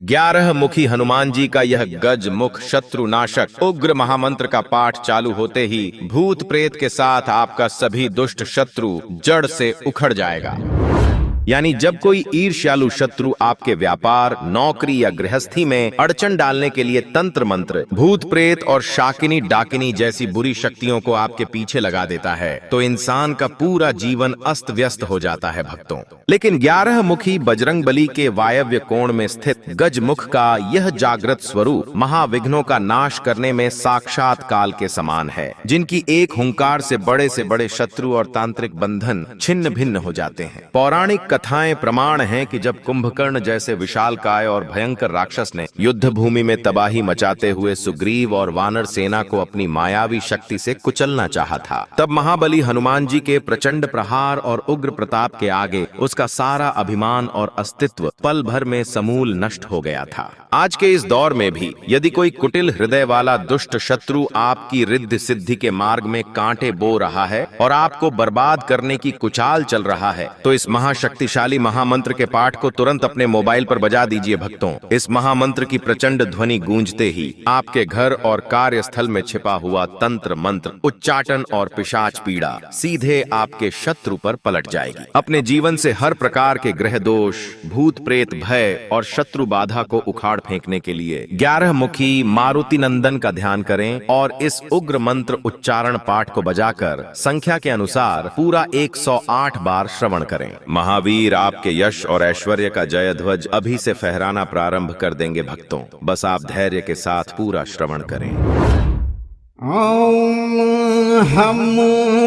11 मुखी हनुमान जी का यह गज मुख शत्रुनाशक उग्र महामंत्र का पाठ चालू होते ही भूत प्रेत के साथ आपका सभी दुष्ट शत्रु जड़ से उखड़ जाएगा। यानी जब कोई ईर्ष्यालु शत्रु आपके व्यापार, नौकरी या गृहस्थी में अड़चन डालने के लिए तंत्र मंत्र, भूत प्रेत और शाकिनी डाकिनी जैसी बुरी शक्तियों को आपके पीछे लगा देता है तो इंसान का पूरा जीवन अस्त व्यस्त हो जाता है भक्तों। लेकिन 11 मुखी बजरंगबली के वायव्य कोण में स्थित गजमुख का यह जागृत स्वरूप महाविघ्नों का नाश करने में साक्षात काल के समान है, जिनकी एक हुंकार से बड़े शत्रु और तांत्रिक बंधन छिन्न भिन्न हो जाते हैं। पौराणिक कथाएं प्रमाण हैं कि जब कुंभकर्ण जैसे विशालकाय और भयंकर राक्षस ने युद्ध भूमि में तबाही मचाते हुए सुग्रीव और वानर सेना को अपनी मायावी शक्ति से कुचलना चाहा था, तब महाबली हनुमान जी के प्रचंड प्रहार और उग्र प्रताप के आगे उसका सारा अभिमान और अस्तित्व पल भर में समूल नष्ट हो गया था। आज के इस दौर में भी यदि कोई कुटिल हृदय वाला दुष्ट शत्रु आपकी रिद्धि सिद्धि के मार्ग में कांटे बो रहा है और आपको बर्बाद करने की कुचाल चल रहा है, तो इस महाशक्तिशाली महामंत्र के पाठ को तुरंत अपने मोबाइल पर बजा दीजिए भक्तों। इस महामंत्र की प्रचंड ध्वनि गूंजते ही आपके घर और कार्यस्थल में छिपा हुआ तंत्र मंत्र, उच्चाटन और पिशाच पीड़ा सीधे आपके शत्रु पर पलट जाएगी। अपने जीवन से हर प्रकार के ग्रह दोष, भूत प्रेत भय और शत्रु बाधा को उखाड़ फेंकने के लिए 11 मुखी मारुति नंदन का ध्यान करें और इस उग्र मंत्र उच्चारण पाठ को बजाकर संख्या के अनुसार पूरा 108 बार श्रवण करें। महावीर आपके यश और ऐश्वर्य का जय ध्वज अभी से फहराना प्रारंभ कर देंगे भक्तों। बस आप धैर्य के साथ पूरा श्रवण करें। ओम हम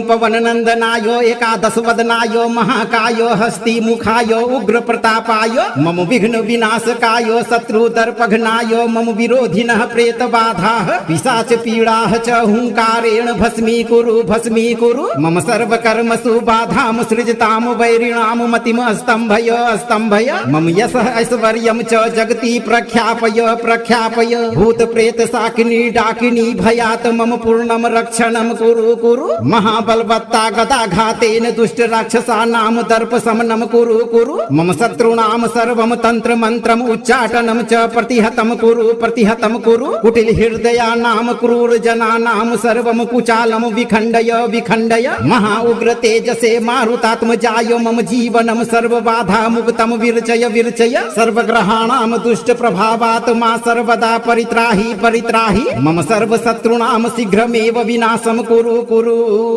पवन नंदनायो एकादश वदनायो महाकायो हस्ति मुखायो उग्र प्रतापायो मम विघ्न विनाशकायो शत्रु दर्पघ्नायो मम विरोधिनः प्रेत बाधाः पिशाच पीड़ाः च हुंकारेण भस्मी कुरु मम सर्व कर्मसु बाधाम सृजताम वैरिणाम मतिम स्तंभय मम यशः ऐश्वर्यं च जगति प्रख्यापय भूत प्रेत शाकिनी डाकिनी भयात् मम पूर्णम रक्षणम कुरु महाबलवत्ता गदा घातेन दुष्ट राक्षसानां दर्प समनम कुरु मम शत्रूणां सर्वम तंत्र मंत्रम उच्चाटनम च प्रतिहतम कुरु कुटिल हृदयानां क्रूर जनानां सर्वम कुचालम विखंडय महा उग्र तेजसे मारुतात्मजाय मम जीवनम सर्व बाधा मुक्तम विरचय सर्वग्रहाणां दुष्ट प्रभावात् मा सर्वदा परित्राहि मम सर्व शत्रूणां शीघ्रमेव विनाशम कुरु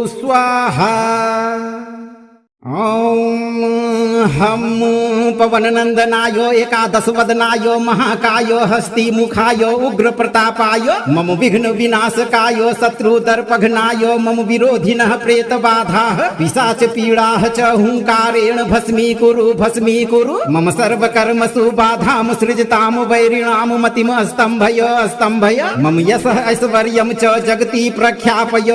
स्वाहा। ओम हम पवन नंदनायो एकादश वदनायो महाकायो हस्ति मुखायो उग्र प्रतापायो मम विघ्न विनाशकायो शत्रु दर्पघ्नायो मम विरोधिनः प्रेत बाधाः पिशाच पीड़ाः च हुंकारेण भस्मी कुरु मम सर्व कर्मसु बाधाम सृजताम वैरिणाम मतिम स्तंभय मम यशः ऐश्वर्यं च जगति प्रख्यापय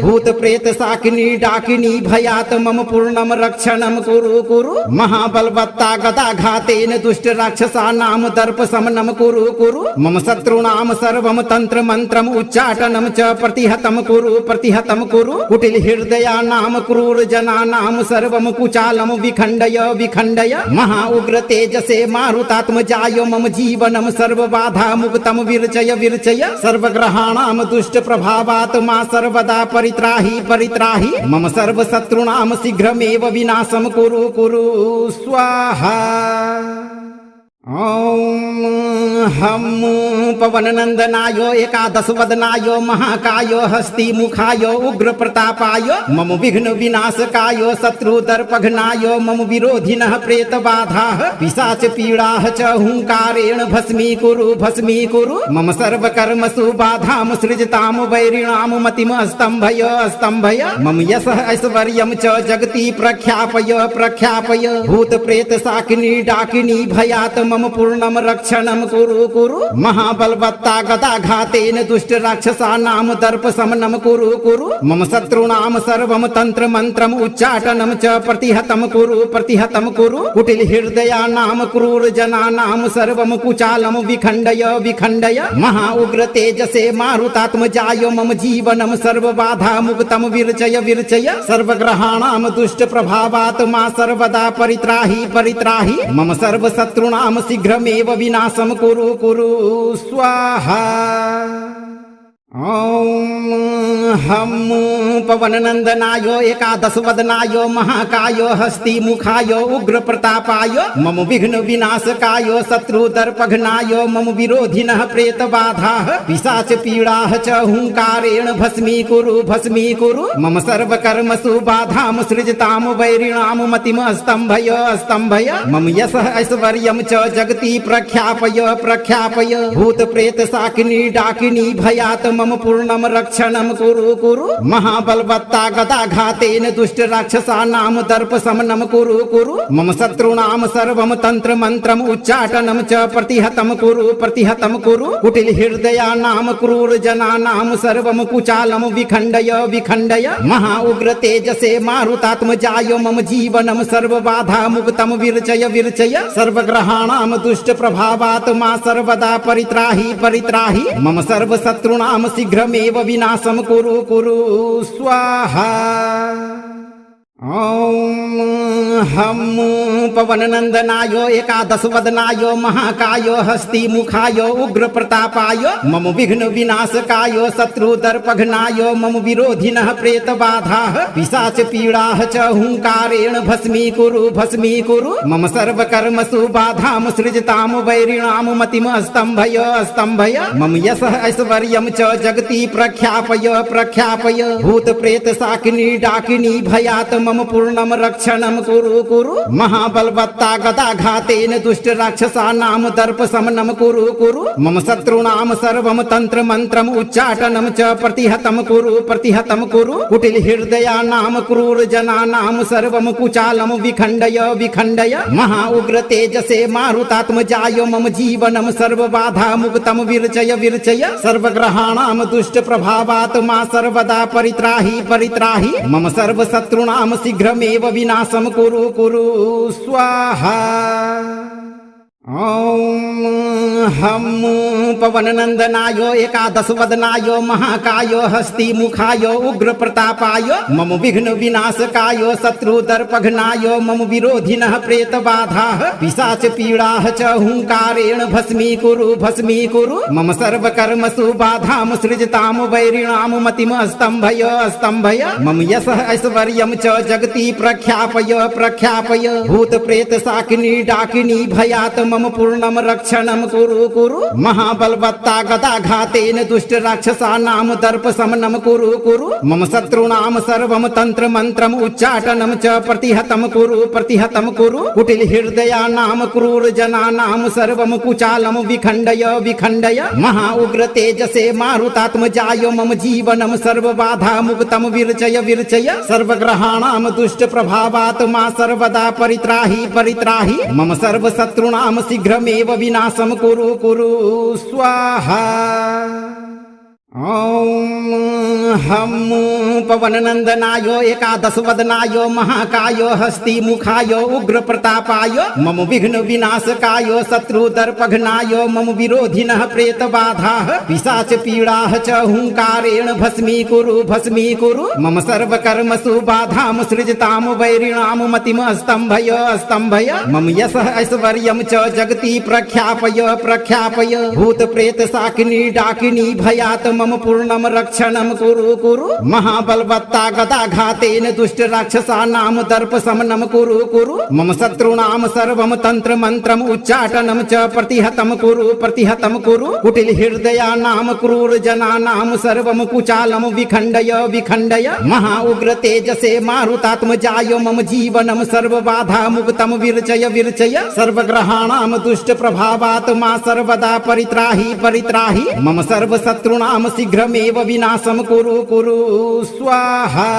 भूत प्रेत शाकिनी डाकिनी भयात् मम पूर्णम रक्षणम कुरु महाबलवत्ता गदा घातेन दुष्ट राक्षसानां दर्प समनम कुरु मम शत्रूणां सर्वम तंत्र मंत्रम उच्चाटनम च प्रतिहतम कुरु कुटिल हृदयानां क्रूर जनानां सर्वम कुचालम विखंडय महा उग्र तेजसे मारुतात्मजाय मम जीवनम सर्व बाधा मुक्तम विरचय सर्वग्रहाणां दुष्ट प्रभावात् मा सर्वदा परित्राहि मम सर्व शत्रूणां शीघ्रमेव विनाशम कुरु स्वाहा। ओम हम पवन नंदनायो एकादश वदनायो महाकायो हस्ति मुखायो उग्र प्रतापायो मम विघ्न विनाशकायो शत्रु दर्पघ्नायो मम विरोधिनः प्रेत बाधाः पिशाच पीड़ाः च हुंकारेण भस्मी कुरु मम सर्व कर्मसु बाधाम सृजताम वैरिणाम मतिम स्तंभय मम यशः ऐश्वर्यं च जगति प्रख्यापय भूत प्रेत शाकिनी डाकिनी भयात् मम पूर्णम रक्षणम कुरु कुरु महाबलवत्ता गदाघातेन दुष्ट राक्षसानां दर्प शमनं कुरु कुरु मम शत्रूणां सर्वं तंत्र मंत्रम उच्चाटनं च प्रतिहतं कुरु कुटिल हृदयानां क्रूर जनानां सर्वं कुचालं विखण्डय विखण्डय महा उग्र तेजसे मारुतात्मजाय मम जीवनं सर्वबाधा मुक्तं विरचय विरचय सर्वग्रहाणां दुष्ट प्रभावात् मा सर्वदा परित्राहि परित्राहि मम सर्वशत्रूणां शीघ्रमेव विनाशं कुरु कुरु स्वाहा। ॐ हम पवननंदनाय एकादश वदनाय महाकाय हस्ति मुखाय उग्र प्रतापाय मम विघ्न विनाशकाय शत्रु दर्पघ्नाय मम विरोधिनः प्रेत बाधाः पिशाच पीडाः च हुंकारेण भस्मी कुरु मम सर्व कर्मसु बाधां सृजतां वैरिणां मतिम स्तंभय स्तंभय मम यशः ऐश्वर्यं च जगति प्रख्यापय प्रख्यापय भूत प्रेत शाकिनी डाकिनी भयात् मम पूर्णम रक्षणम कुरु कुरु महाबलवत्ता गदाघातेन दुष्ट राक्षसानां दर्प शमनं कुरु कुरु मम शत्रूणां सर्वं तंत्र मंत्रम उच्चाटनं च प्रतिहतं कुरु कुटिल हृदयानां क्रूर जनानां सर्वं कुचालं विखण्डय विखण्डय महा उग्र तेजसे मारुतात्मजाय मम जीवनं सर्वबाधा मुक्तं विरचय विरचय सर्वग्रहाणां दुष्ट प्रभावात् मा सर्वदा परित्राहि परित्राहि मम सर्वशत्रूणां शीघ्रमेव विनाशं कुरु कुरु स्वाहा। ॐ हम पवननंदनाय एकादश वदनाय महाकाय हस्ति मुखाय उग्र प्रतापाय मम विघ्न विनाशकाय शत्रु दर्पघ्नाय मम विरोधिनः प्रेत बाधाः पिशाच पीडाः च हुंकारेण भस्मी कुरु मम सर्व कर्मसु बाधां सृजतां वैरिणां मतिम स्तंभय स्तंभय मम यशः ऐश्वर्यं च जगति प्रख्यापय प्रख्यापय भूत प्रेत शाकिनी डाकिनी भयात् मम पूर्णम रक्षणम कुरु कुरु महाबलवत्ता गदाघातेन दुष्ट राक्षसानां दर्प शमनं कुरु मम शत्रूणां सर्वं तंत्र मंत्रम उच्चाटनं च प्रतिहतं कुरु कुटिल हृदयानां क्रूर जनानां सर्वं कुचालं विखण्डय विखण्डय महा उग्र तेजसे मारुतात्मजाय मम जीवनं सर्वबाधा मुक्तं विरचय विरचय सर्वग्रहाणां दुष्ट प्रभावात् मा सर्वदा परित्राहि परित्राहि मम सर्वशत्रूणां शीघ्रमेव विनाशं कुरु कुरु स्वाहा। ॐ हम पवननंदनाय एकादश वदनाय महाकाय हस्ति मुखाय उग्र प्रतापाय मम विघ्न विनाशकाय शत्रु दर्पघ्नाय मम विरोधिनः प्रेत बाधाः पिशाच पीडाः च हुंकारेण भस्मी कुरु मम सर्व कर्मसु बाधां सृजतां वैरिणां मतिम स्तंभय स्तंभय मम यशः ऐश्वर्यं च जगति प्रख्यापय प्रख्यापय भूत प्रेत शाकिनी डाकिनी भयात् मम पूर्णम रक्षणम कुरु महाबलवत्ता गदाघातेन दुष्ट राक्षसानां दर्प शमनं कुरु मम शत्रूणां सर्वं तंत्र मंत्रम उच्चाटनं च प्रतिहतं कुरु कुटिल हृदयानां क्रूर जनानां सर्वं कुचालं विखण्डय विखण्डय महा उग्र तेजसे मारुतात्मजाय मम जीवनं सर्वबाधा मुक्तं विरचय विरचय सर्वग्रहाणां दुष्ट प्रभावात् मा सर्वदा परित्राहि परित्राहि मम सर्वशत्रूणां शीघ्रमेव विनाशं कुरु कुरु स्वाहा। ॐ हम पवननंदनाय एकादश वदनाय महाकाय हस्ति मुखाय उग्र प्रतापाय मम विघ्न विनाशकाय शत्रु दर्पघ्नाय मम विरोधिनः प्रेत बाधाः पिशाच पीडाः च हुंकारेण भस्मी कुरु मम सर्व कर्मसु बाधां सृजतां वैरिणां मतिम स्तंभय स्तंभय मम यशः ऐश्वर्यं च जगति प्रख्यापय प्रख्यापय भूत प्रेत शाकिनी डाकिनी भयात् मम पूर्णम रक्षणम कुरु महाबलवत्ता गदाघातेन दुष्ट राक्षसानां दर्प शमनं कुरु मम शत्रूणां सर्वं तंत्र मंत्रम उच्चाटनं च प्रतिहतं कुरु कुटिल हृदयानां क्रूर जनानां सर्वं कुचालं विखण्डय विखण्डय महा उग्र तेजसे मारुतात्मजाय मम जीवनं सर्वबाधा मुक्तं विरचय विरचय सर्वग्रहाणां दुष्ट प्रभावात् मा सर्वदा परित्राहि परित्राहि मम सर्वशत्रूणां शीघ्रमेव विनाशं कुरु कुरु स्वाहा।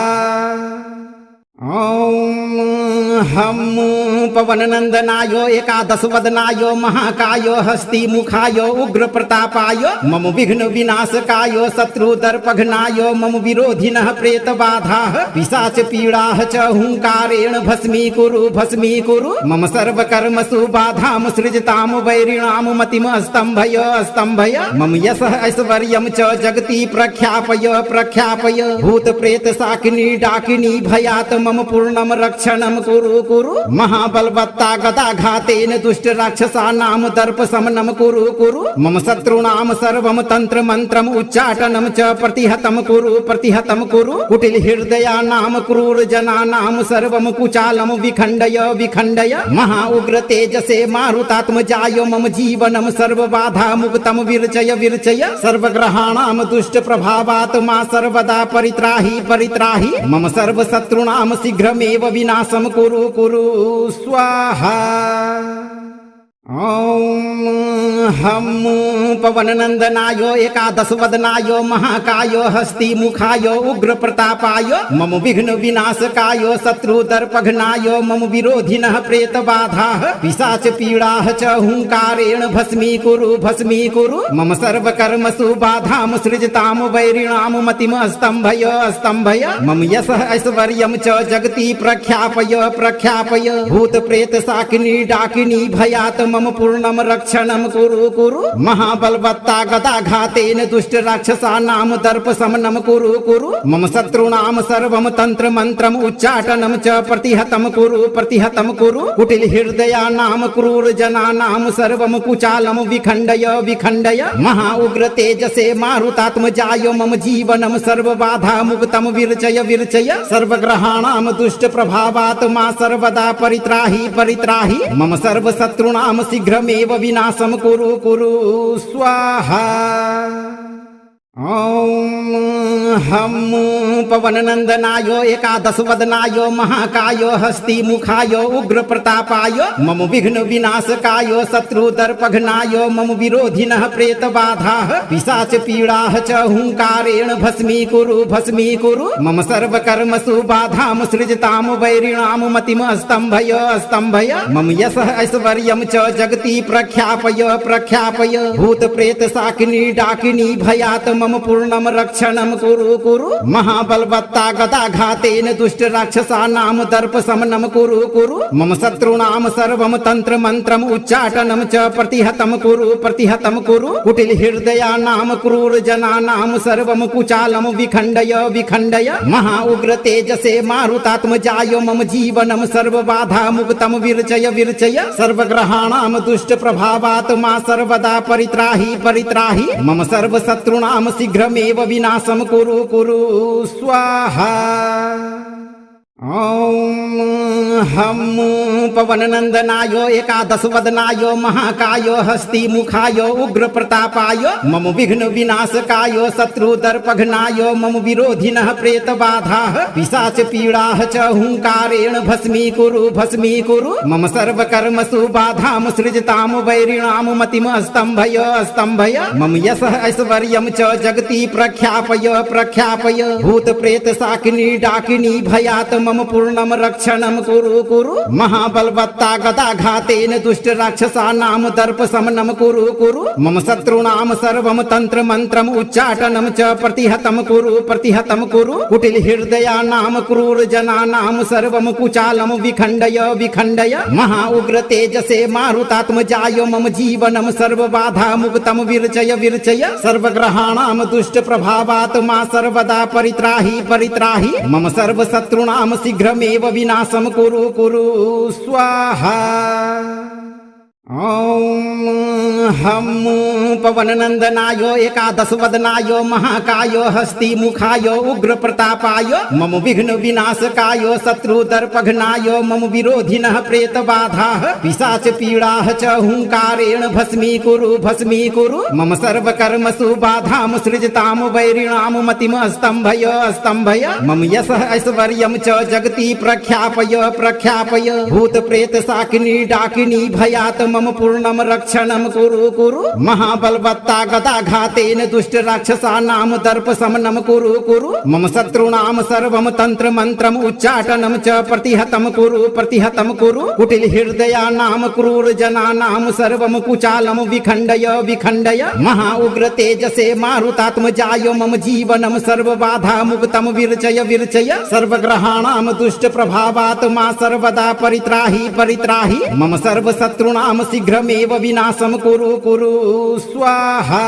ॐ हम पवननन्दनाय एकादश वदनाय महाकाय हस्तिमुखाय उग्र प्रतापाय मम विघ्न विनाशकाय शत्रुदर्पघ्नाय मम विरोधिनः प्रेतबाधाः पिशाच पीडाः च हुंकारेण भस्मीकुरु मम सर्वकर्मसु बाधां सृजतां वैरिणां मतिम् स्तम्भय मम यशः ऐश्वर्यं च जगति प्रख्यापय भूत प्रेत शाकिनी डाकिनी भयात् मम पूर्णं रक्षणं कुरु महाबलवत्ता गदाघातेन दुष्ट राक्षसानां दर्पशमनं कुरु मम शत्रूणां सर्वं तंत्र मंत्रम् उच्चाटनं च प्रतिहतं कुरु कुटिल हृदयानां क्रूर जनानां सर्वं कुचालं विखण्डय महा उग्र तेजसे मारुतात्मजाय मम जीवनं सर्वबाधा मुक्तं विरचय सर्वग्रहाणां दुष्ट प्रभावात् मा सर्वदा परित्राहि मम सर्वशत्रूणां शीघ्रमेव विनाशं कुरु स्वाहा। ॐ हम पवननन्दनाय एकादश वदनाय महाकाय हस्तिमुखाय उग्र प्रतापाय मम विघ्न विनाशकाय शत्रुदर्पघ्नाय मम विरोधिनः प्रेतबाधाः पिशाच पीडाः च हुंकारेण भस्मीकुरु मम सर्वकर्मसु बाधां सृजतां वैरिणां मतिम् स्तम्भय मम यशः ऐश्वर्यं च जगति प्रख्यापय भूत प्रेत शाकिनी डाकिनी भयात् मम पूर्णं रक्षणं कुरु महाबलवत्ता गदाघातेन दुष्ट राक्षसानां दर्पशमनं कुरु मम शत्रूणां सर्वं तंत्र मंत्रम् उच्चाटनं च प्रतिहतं कुरु कुटिल हृदयानां क्रूर जनानां सर्वं कुचालं विखण्डय महा उग्र तेजसे मारुतात्मजाय मम जीवनं सर्वबाधा मुक्तं विरचय सर्वग्रहाणां दुष्ट प्रभावात् मा सर्वदा परित्राहि मम सर्वशत्रूणां शीघ्रमेव विनाशं कुरु स्वाहा। ॐ हम पवननन्दनाय एकादश वदनाय महाकाय हस्तिमुखाय उग्र प्रतापाय मम विघ्न विनाशकाय शत्रुदर्पघ्नाय मम विरोधिनः प्रेतबाधाः पिशाच पीडाः च हुंकारेण भस्मीकुरु मम सर्वकर्मसु बाधां सृजतां वैरिणां मतिम् स्तम्भय मम यशः ऐश्वर्यं च जगति प्रख्यापय भूत प्रेत शाकिनी डाकिनी भयात् मम पूर्णं रक्षणं कुरु महाबलवत्ता गदाघातेन दुष्ट राक्षसानां दर्पशमनं कुरु मम शत्रूणां सर्वं तंत्र मंत्रम् उच्चाटनं च प्रतिहतं कुरु कुटिल हृदयानां क्रूर जनानां सर्वं कुचालं विखण्डय महा उग्र तेजसे मारुतात्मजाय मम जीवनं सर्वबाधा मुक्तं विरचय सर्वग्रहाणां दुष्ट प्रभावात् मा सर्वदा परित्राहि मम सर्वशत्रूणां शीघ्रमेव विनाशं कुरु स्वाहा। ॐ हम पवननन्दनाय एकादश वदनाय महाकाय हस्तिमुखाय उग्र प्रतापाय मम विघ्न विनाशकाय शत्रुदर्पघ्नाय मम विरोधिनः प्रेतबाधाः पिशाच पीडाः च हुंकारेण भस्मीकुरु मम सर्वकर्मसु बाधां सृजतां वैरिणां मतिम् स्तम्भय मम यशः ऐश्वर्यं च जगति प्रख्यापय भूत प्रेत शाकिनी डाकिनी भयात् मम पूर्णं रक्षणं कुरु महाबलवत्ता गदाघातेन दुष्ट राक्षसानां दर्पशमनं कुरु मम शत्रूणां सर्वं तंत्र मंत्रम् उच्चाटनं च प्रतिहतं कुरु कुटिल हृदयानां क्रूर जनानां सर्वं कुचालं विखण्डय महा उग्र तेजसे मारुतात्मजाय मम जीवनं सर्वबाधा मुक्तं विरचय सर्वग्रहाणां दुष्ट प्रभावात् मा सर्वदा परित्राहि मम सर्वशत्रूणां शीघ्रमेव विनाशं कुरु स्वाहा। ॐ हम पवननन्दनाय एकादश वदनाय महाकाय हस्तिमुखाय उग्र प्रतापाय मम विघ्न विनाशकाय शत्रुदर्पघ्नाय मम विरोधिनः प्रेतबाधाः पिशाच पीडाः च हुंकारेण भस्मीकुरु मम सर्वकर्मसु बाधां सृजतां वैरिणां मतिम् स्तम्भय मम यशः ऐश्वर्यं च जगति प्रख्यापय भूत प्रेत शाकिनी डाकिनी भयात् मम पूर्णं रक्षणं कुरु महाबल बलवत्ता गदाघातेन दुष्ट राक्षसानां दर्प शमनं कुरु कुरु मम शत्रूणां सर्वं तंत्र मंत्रम उच्चाटनं च प्रतिहतं कुरु कुटिल हृदयानां क्रूर जनानां सर्वं कुचालं विखण्डय विखण्डय महा उग्र तेजसे मारुतात्मजाय मम जीवनं सर्वबाधा मुक्तं विरचय विरचय सर्वग्रहाणां दुष्ट प्रभावात् मा सर्वदा परित्राहि परित्राहि मम सर्वशत्रूणां शीघ्रमेव विनाशं कुरु कुरु स्वाहा।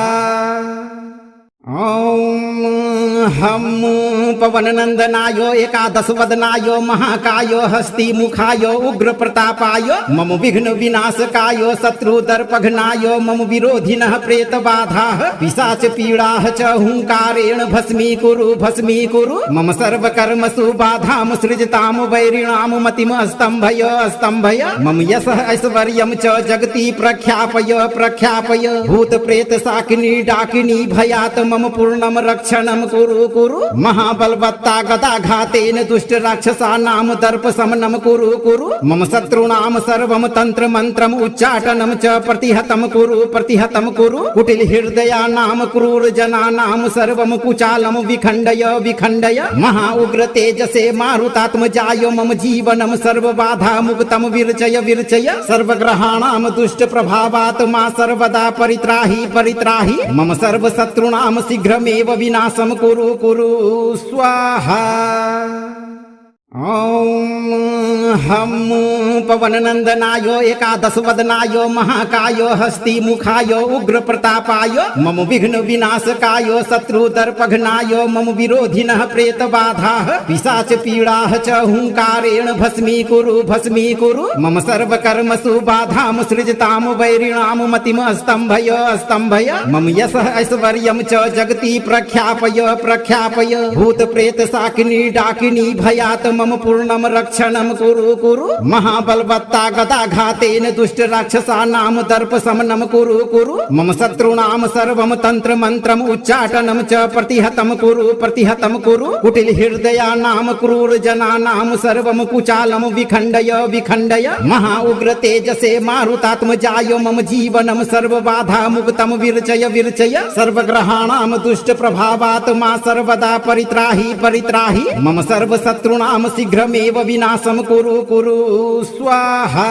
ॐ हम पवननंदनाय एकादश वदनाय महाकाय हस्ति मुखाय उग्र प्रतापाय मम विघ्न विनाशकाय शत्रु दर्पघ्नाय मम विरोधिनः प्रेत बाधाः पिशाच पीडाः च हुंकारेण भस्मी कुरु मम सर्व कर्मसु बाधां सृजतां वैरिणां मतिम स्तंभय स्तंभय मम यशः ऐश्वर्यं च जगति प्रख्यापय प्रख्यापय भूत प्रेत शाकिनी डाकिनी भयात् मम पूर्णम रक्षणम कुरु कुरु महाबलवत्ता गदाघातेन दुष्ट राक्षसानां दर्प शमनं कुरु कुरु मम शत्रूणां सर्वं तंत्र मंत्रम उच्चाटनं च प्रतिहतं कुरु कुटिल हृदयानां क्रूर जनानां सर्वं कुचालं विखण्डय विखण्डय महा उग्र तेजसे मारुतात्मजाय मम जीवनं सर्वबाधा मुक्तं विरचय विरचय सर्वग्रहाणां दुष्ट प्रभावात् मा सर्वदा परित्राहि परित्राहि मम सर्वशत्रूणां शीघ्रमेव विनाशं कुरु कुरु स्वाहा। ॐ हम पवननंदनाय एकादश वदनाय महाकाय हस्ति मुखाय उग्र प्रतापाय मम विघ्न विनाशकाय शत्रु दर्पघ्नाय मम विरोधिनः प्रेत बाधाः पिशाच पीडाः च हुंकारेण भस्मी कुरु मम सर्व कर्मसु बाधां सृजतां वैरिणां मतिम स्तंभय स्तंभय मम यशः ऐश्वर्यं च जगति प्रख्यापय प्रख्यापय भूत प्रेत शाकिनी डाकिनी भयात् मम पूर्णम रक्षणम कुरु कुरु महाबलवत्ता गदाघातेन दुष्ट राक्षसानां दर्प शमनं कुरु मम शत्रूणां सर्वं तंत्र मंत्रम उच्चाटनं च प्रतिहतं कुरु कुटिल हृदयानां क्रूर जनानां सर्वं कुचालं विखण्डय विखण्डय महा उग्र तेजसे मारुतात्मजाय मम जीवनं सर्वबाधा मुक्तं विरचय विरचय सर्वग्रहाणां दुष्ट प्रभावात् मा सर्वदा परित्राहि परित्राहि मम सर्वशत्रूणां शीघ्रमेव विनाशं कुरु कुरु स्वाहा।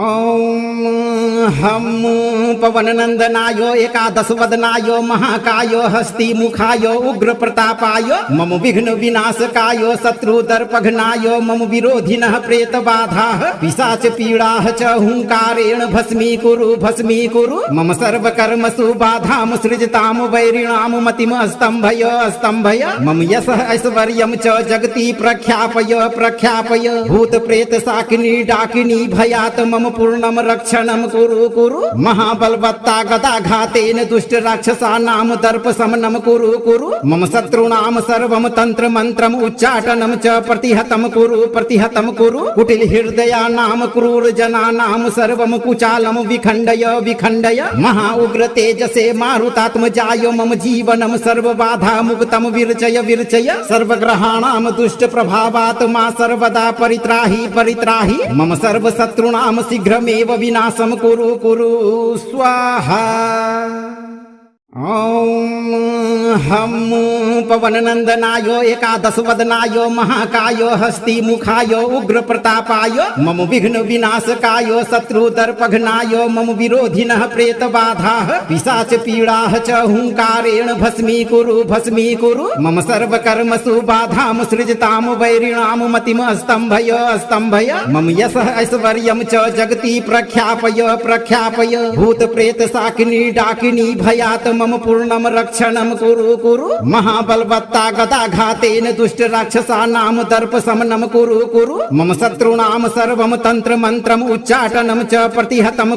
ॐ हम पवननंदनाय एकादश वदनाय महाकाय हस्ति मुखाय उग्र प्रतापाय मम विघ्न विनाशकाय शत्रु दर्पघ्नाय मम विरोधिनः प्रेत बाधाः पिशाच पीडाः च हुंकारेण भस्मी कुरु मम सर्व कर्मसु बाधां सृजतां वैरिणां मतिम स्तंभय स्तंभय मम यशः ऐश्वर्यं च जगति प्रख्यापय प्रख्यापय भूत प्रेत शाकिनी डाकिनी भयात् मम पूर्णम रक्षणम कुरु महाबलवत्ता गदाघातेन दुष्ट राक्षसानां दर्प शमनं कुरु मम शत्रूणां सर्वं तंत्र मंत्रम उच्चाटनं च प्रतिहतं कुरु कुटिल हृदयानां क्रूर जनानां सर्वं कुचालं विखण्डय विखण्डय महा उग्र तेजसे मारुतात्मजाय मम जीवनं सर्वबाधा मुक्तं विरचय विरचय सर्वग्रहाणां दुष्ट प्रभावात् मा सर्वदा परित्राहि परित्राहि मम सर्वशत्रूणां शीघ्रमेव विनाशं कुरु कुरु स्वाहा। ॐ हम पवननंदनाय एकादश वदनाय महाकाय हस्ति मुखाय उग्र प्रतापाय मम विघ्न विनाशकाय शत्रु दर्पघ्नाय मम विरोधिनः प्रेत बाधाः पिशाच पीडाः च हुंकारेण भस्मी कुरु मम सर्व कर्मसु बाधां सृजतां वैरिणां मतिम स्तंभय स्तंभय मम यशः ऐश्वर्यं च जगति प्रख्यापय प्रख्यापय भूत प्रेत शाकिनी डाकिनी भयात् मम पूर्णम रक्षणम कुरु महाबलवत्ता गदाघातेन दुष्ट राक्षसानां दर्प शमनं कुरु मम शत्रूणां सर्वं तंत्र मंत्रम उच्चाटनं च प्रतिहतं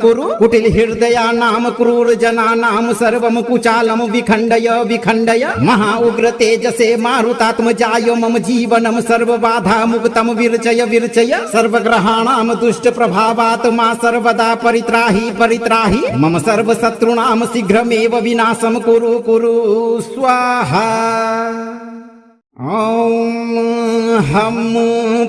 कुरु कुटिल हृदयानां क्रूर जनानां सर्वं कुचालं विखण्डय विखण्डय महा उग्र तेजसे मारुतात्मजाय मम जीवनं सर्वबाधा मुक्तं विरचय विरचय सर्वग्रहाणां दुष्ट प्रभावात् मा सर्वदा परित्राहि परित्राहि मम सर्वशत्रूणां शीघ्रमेव विनाशं कुरु कुरु स्वाहा। ॐ हम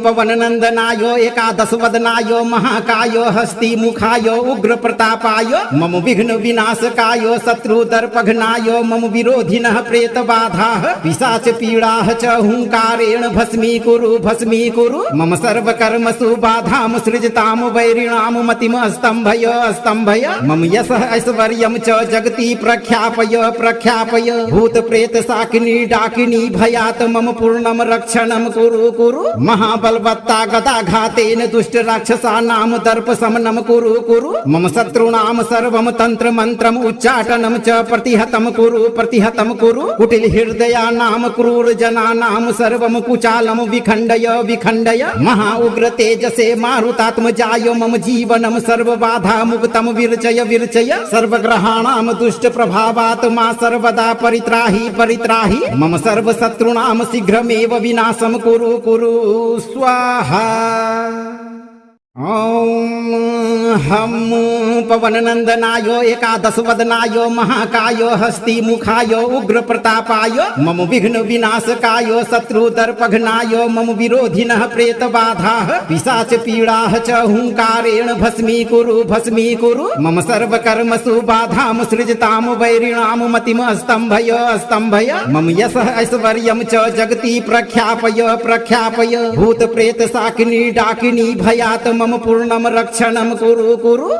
पवननन्दनाय एकादश वदनाय महाकाय हस्ति मुखाय उग्र प्रतापाय मम विघ्न विनाशकाय शत्रुदर्पघ्नाय मम विरोधिनः प्रेत बाधाः पिशाच पीडाः च हुंकारेण भस्मीकुरु मम सर्वकर्मसु बाधां सृजतां वैरिणां मतिम् स्तम्भय मम यशः ऐश्वर्यं च जगति प्रख्यापय भूत प्रेत शाकिनी डाकिनी भयात् मम पूर्णम रक्षणम कुरु महाबलवत्ता गदाघातेन दुष्ट राक्षसानां दर्प शमनम कुरु मम शत्रूणां सर्वं तंत्र मंत्रम उच्चाटनम च प्रतिहतम कुरु कुटिल हृदयानां क्रूर जनानां सर्वं कुचालम विखंडय महा उग्र तेजसे मारुतात्मजाय मम जीवनम सर्व बाधा मुक्तम विरचय सर्वग्रहाणां दुष्ट प्रभावात् मा सर्वदा परित्राहि मम सर्व शत्रूणां शीघ्रमेव विनाशं कुरु स्वाहा। ॐ हम पवननन्दनाय एकादश वदनाय महाकाय हस्ति मुखाय उग्र प्रतापाय मम विघ्न विनाशकाय शत्रुदर्पघ्नाय मम विरोधिनः प्रेत बाधाः पिशाच पीडाः च हुंकारेण भस्मीकुरु मम सर्वकर्मसु बाधां सृजतां वैरिणां मतिम् स्तम्भय मम यशः ऐश्वर्यं च जगति प्रख्यापय भूत प्रेत शाकिनी डाकिनी भयात् मम पूर्णम रक्षणम कुरु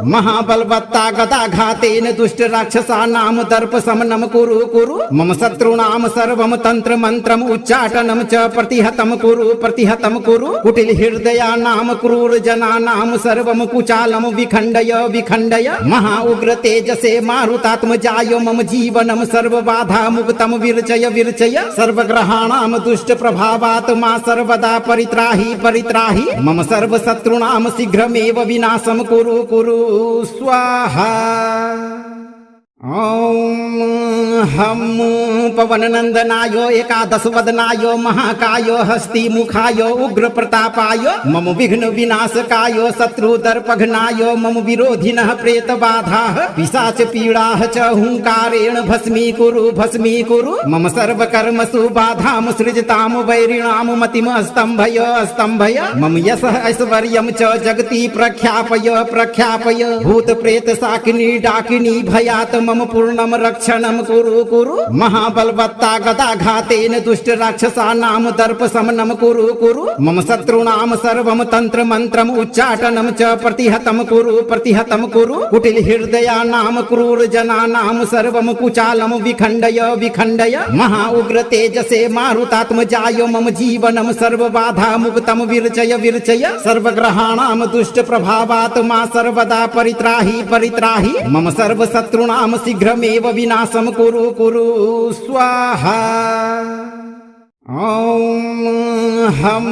महाबलवत्ता गदाघातेन दुष्ट राक्षसानां दर्प शमनम कुरु मम शत्रूणां सर्वं तंत्र मंत्रम उच्चाटनम च प्रतिहतम कुरु कुटिल हृदयानां क्रूर जनानां सर्वं कुचालम विखंडय महा उग्र तेजसे मारुतात्मजाय मम जीवनम सर्व बाधा मुक्तम विरचय सर्वग्रहाणां दुष्ट प्रभावात् मा सर्वदा परित्राहि मम सर्व शत्रूणां शीघ्रमेव विनाशं कुरु स्वाहा। ॐ हम पवननन्दनाय एकादश वदनाय महाकाय हस्ति मुखाय उग्र प्रतापाय मम विघ्न विनाशकाय शत्रुदर्पघ्नाय मम विरोधिनः प्रेत बाधाः पिशाच पीडाः च हुंकारेण भस्मीकुरु मम सर्वकर्मसु बाधां सृजतां वैरिणां मतिम् स्तम्भय मम यशः ऐश्वर्यं च जगति प्रख्यापय भूत प्रेत शाकिनी डाकिनी भयात् मम पूर्णम रक्षणम कुरु महाबलवत्ता गदाघातेन दुष्ट राक्षसानां दर्प शमनम कुरु मम शत्रूणां सर्वं तंत्र मंत्रम उच्चाटनम च प्रतिहतम कुरु कुटिल हृदयानां क्रूर जनानां सर्वं कुचालम विखंडय महा उग्र तेजसे मारुतात्मजाय मम जीवनम सर्व बाधा मुक्तम विरचय सर्वग्रहाणां दुष्ट प्रभावात् मा सर्वदा परित्राहि मम सर्व शत्रूणां शीघ्रमेव विनाशं कुरु स्वाहा। ॐ हम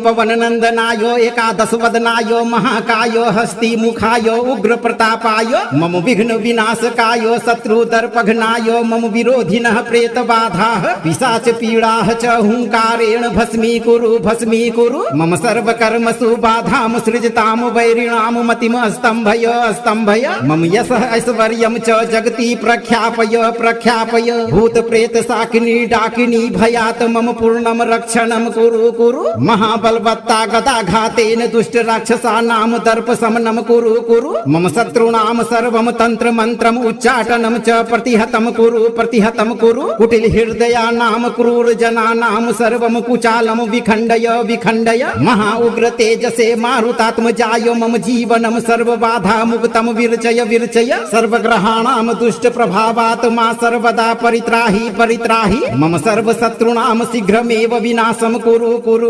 पवननन्दनाय एकादश वदनाय महाकाय हस्ति मुखाय उग्र प्रतापाय मम विघ्न विनाशकाय शत्रुदर्पघ्नाय मम विरोधिनः प्रेत बाधाः पिशाच पीडाः च हुंकारेण भस्मीकुरु मम सर्वकर्मसु बाधां सृजतां वैरिणां मतिम् स्तम्भय मम यशः ऐश्वर्यं च जगति प्रख्यापय भूत प्रेत शाकिनी डाकिनी भयात् मम पूर्णम रक्षणम कुरु महाबलवत्ता गदाघातेन दुष्ट राक्षसानां दर्प शमनम कुरु मम शत्रूणां सर्वं तंत्र मंत्रम उच्चाटनम च प्रतिहतम कुरु कुटिल हृदयानां क्रूर जनानां सर्वं कुचालम विखंडय महा उग्र तेजसे मारुतात्मजाय मम जीवनम सर्व बाधा मुक्तम विरचय सर्वग्रहाणां दुष्ट प्रभावात् मा सर्वदा परित्राहि मम सर्व शत्रूणां शीघ्रमेव विनाशं कुरु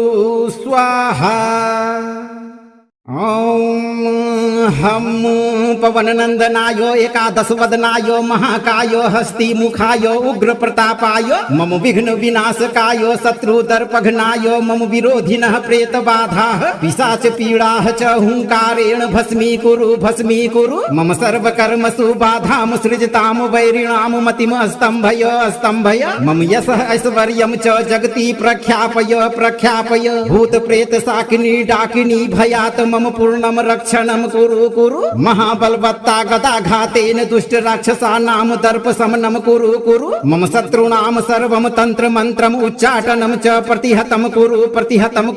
स्वाहा। ॐ हम पवननन्दनाय एकादश वदनाय महाकाय हस्ति मुखाय उग्र प्रतापाय मम विघ्न विनाशकाय शत्रुदर्पघ्नाय मम विरोधिनः प्रेत बाधाः पिशाच पीडाः च हुंकारेण भस्मीकुरु मम सर्वकर्मसु बाधां सृजतां वैरिणां मतिम् स्तम्भय मम यशः ऐश्वर्यं च जगति प्रख्यापय भूत प्रेत शाकिनी डाकिनी भयात् मम पूर्णम रक्षणम कुरु कुरु महाबलवत्ता गदाघातेन दुष्ट राक्षसानां दर्प शमनम कुरु कुरु मम शत्रूणां सर्वं तंत्र मंत्रम उच्चाटनम च प्रतिहतम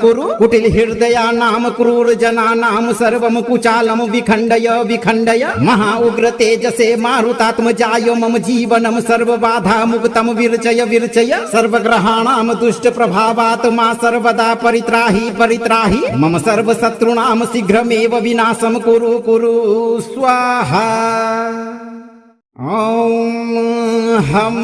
कुरु कुटिल हृदयानां क्रूर जनानां सर्वं कुचालम विखंडय विखंडय महा उग्र तेजसे मारुतात्मजाय मम जीवनम सर्व बाधा मुक्तम विरचय विरचय सर्वग्रहाणां दुष्ट प्रभावात् मा सर्वदा परित्राहि परित्राहि मम सर्व शत्रूणां शीघ्रमेव विनाशम कुरु कुरु स्वाहा। ओम हम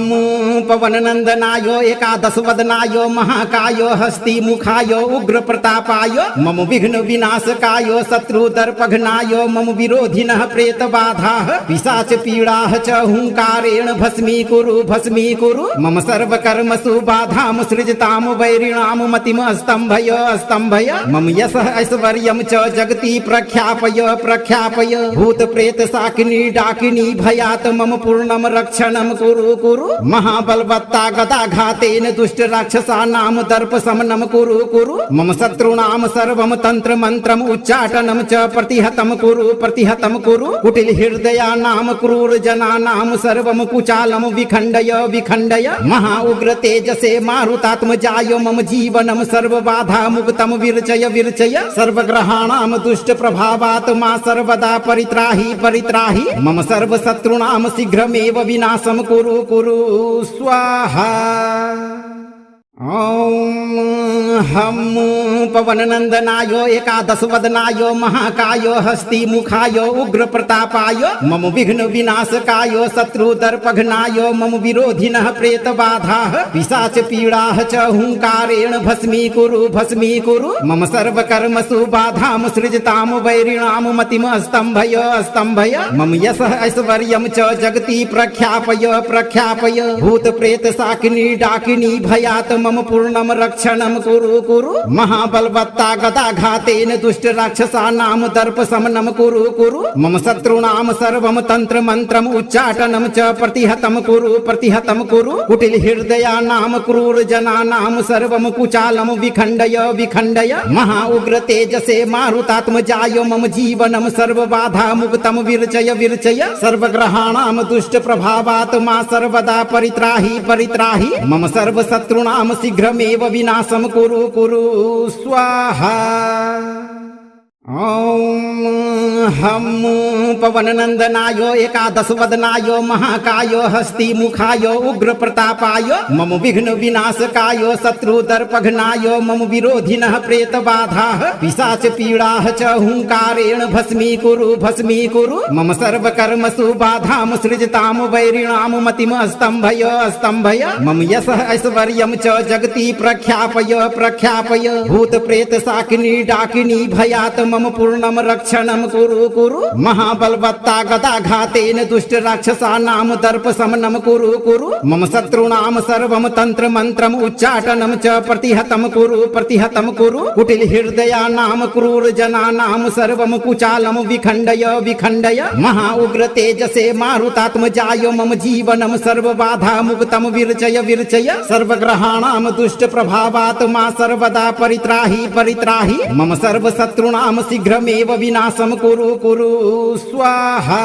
पवननंदनाय एकादश वदनाय महाकाय हस्ति मुखाय उग्र प्रतापाय मम विघ्न विनाशकाय शत्रु दर्पघ्नाय मम विरोधिनः प्रेत बाधाः पिशाच पीडाः च हुंकारेण भस्मी कुरु मम सर्व कर्मसु बाधाम सृजताम वैरिणाम मतिम स्तंभय स्तंभय मम यशः ऐश्वर्यं च जगति प्रख्यापय प्रख्यापय भूत प्रेत शाकिनी डाकिनी भयात् मम पूर्णम रक्षणम कुरु कुरु महाबलवत्ता गदाघातेन दुष्ट राक्षसानां दर्प शमनम कुरु कुरु मम शत्रूणां सर्वं तंत्र मंत्रम उच्चाटनम च प्रतिहतम कुरु कुटिल हृदयानां क्रूर जनानां सर्वं कुचालम विखंडय विखंडय महा उग्र तेजसे मारुतात्मजाय मम जीवनम सर्व बाधा मुक्तम विरचय विरचय सर्वग्रहाणां दुष्ट प्रभावात् मा सर्वदा परित्राहि परित्राहि मम सर्व शत्रूणां शीघ्रमेव विनाशम कुरु कुरु स्वाहा। ओम हम पवननंदनाय एकादश वदनाय महाकाय हस्ति मुखाय उग्र प्रतापाय मम विघ्न विनाशकाय शत्रु दर्पघ्नाय मम विरोधिनः प्रेत बाधाः पिशाच पीडाः च हुंकारेण भस्मी कुरु मम सर्व कर्मसु बाधाम सृजताम वैरिणाम मतिम स्तंभय स्तंभय मम यशः ऐश्वर्यं च जगति प्रख्यापय प्रख्यापय भूत प्रेत शाकिनी डाकिनी भयात् मम पूर्णम रक्षणम कुरु कुरु महाबलवत्ता गदाघातेन दुष्ट राक्षसानां दर्प शमनम कुरु कुरु मम शत्रूणां सर्वं तंत्र मंत्रम उच्चाटनम च प्रतिहतम कुरु कुटिल हृदयानां क्रूर जनानां सर्वं कुचालम विखंडय विखंडय महा उग्र तेजसे मारुतात्मजाय मम जीवनम सर्व बाधा मुक्तम विरचय विरचय सर्वग्रहाणां दुष्ट प्रभावात् मा सर्वदा परित्राहि परित्राहि मम सर्व शत्रूणां शीघ्रमेव विनाशम कुरु कुरु स्वाहा। ओम हम पवननंदनाय एकादश वदनाय महाकाय हस्ति मुखाय उग्र प्रतापाय मम विघ्न विनाशकाय शत्रु दर्पघ्नाय मम विरोधिनः प्रेत बाधाः पिशाच पीडाः च हुंकारेण भस्मी कुरु मम सर्व कर्मसु बाधाम सृजताम वैरिणाम मतिम स्तंभय स्तंभय मम यशः ऐश्वर्यं च जगति प्रख्यापय प्रख्यापय भूत प्रेत शाकिनी डाकिनी भयात् मम पूर्णम रक्षणम कुरु कुरु महाबलवत्ता गदाघातेन दुष्ट राक्षसानां दर्प शमनम कुरु कुरु मम शत्रूणां सर्वं तंत्र मंत्रम उच्चाटनम च प्रतिहतम कुरु कुटिल हृदयानां क्रूर जनानां सर्वं कुचालम विखंडय विखंडय महा उग्र तेजसे मारुतात्मजाय मम जीवनम सर्व बाधा मुक्तम विरचय विरचय सर्वग्रहाणां दुष्ट प्रभावात् मा सर्वदा परित्राहि परित्राहि मम सर्व शत्रूणां शीघ्रमेव विनाशम कुरु कुरु स्वाहा।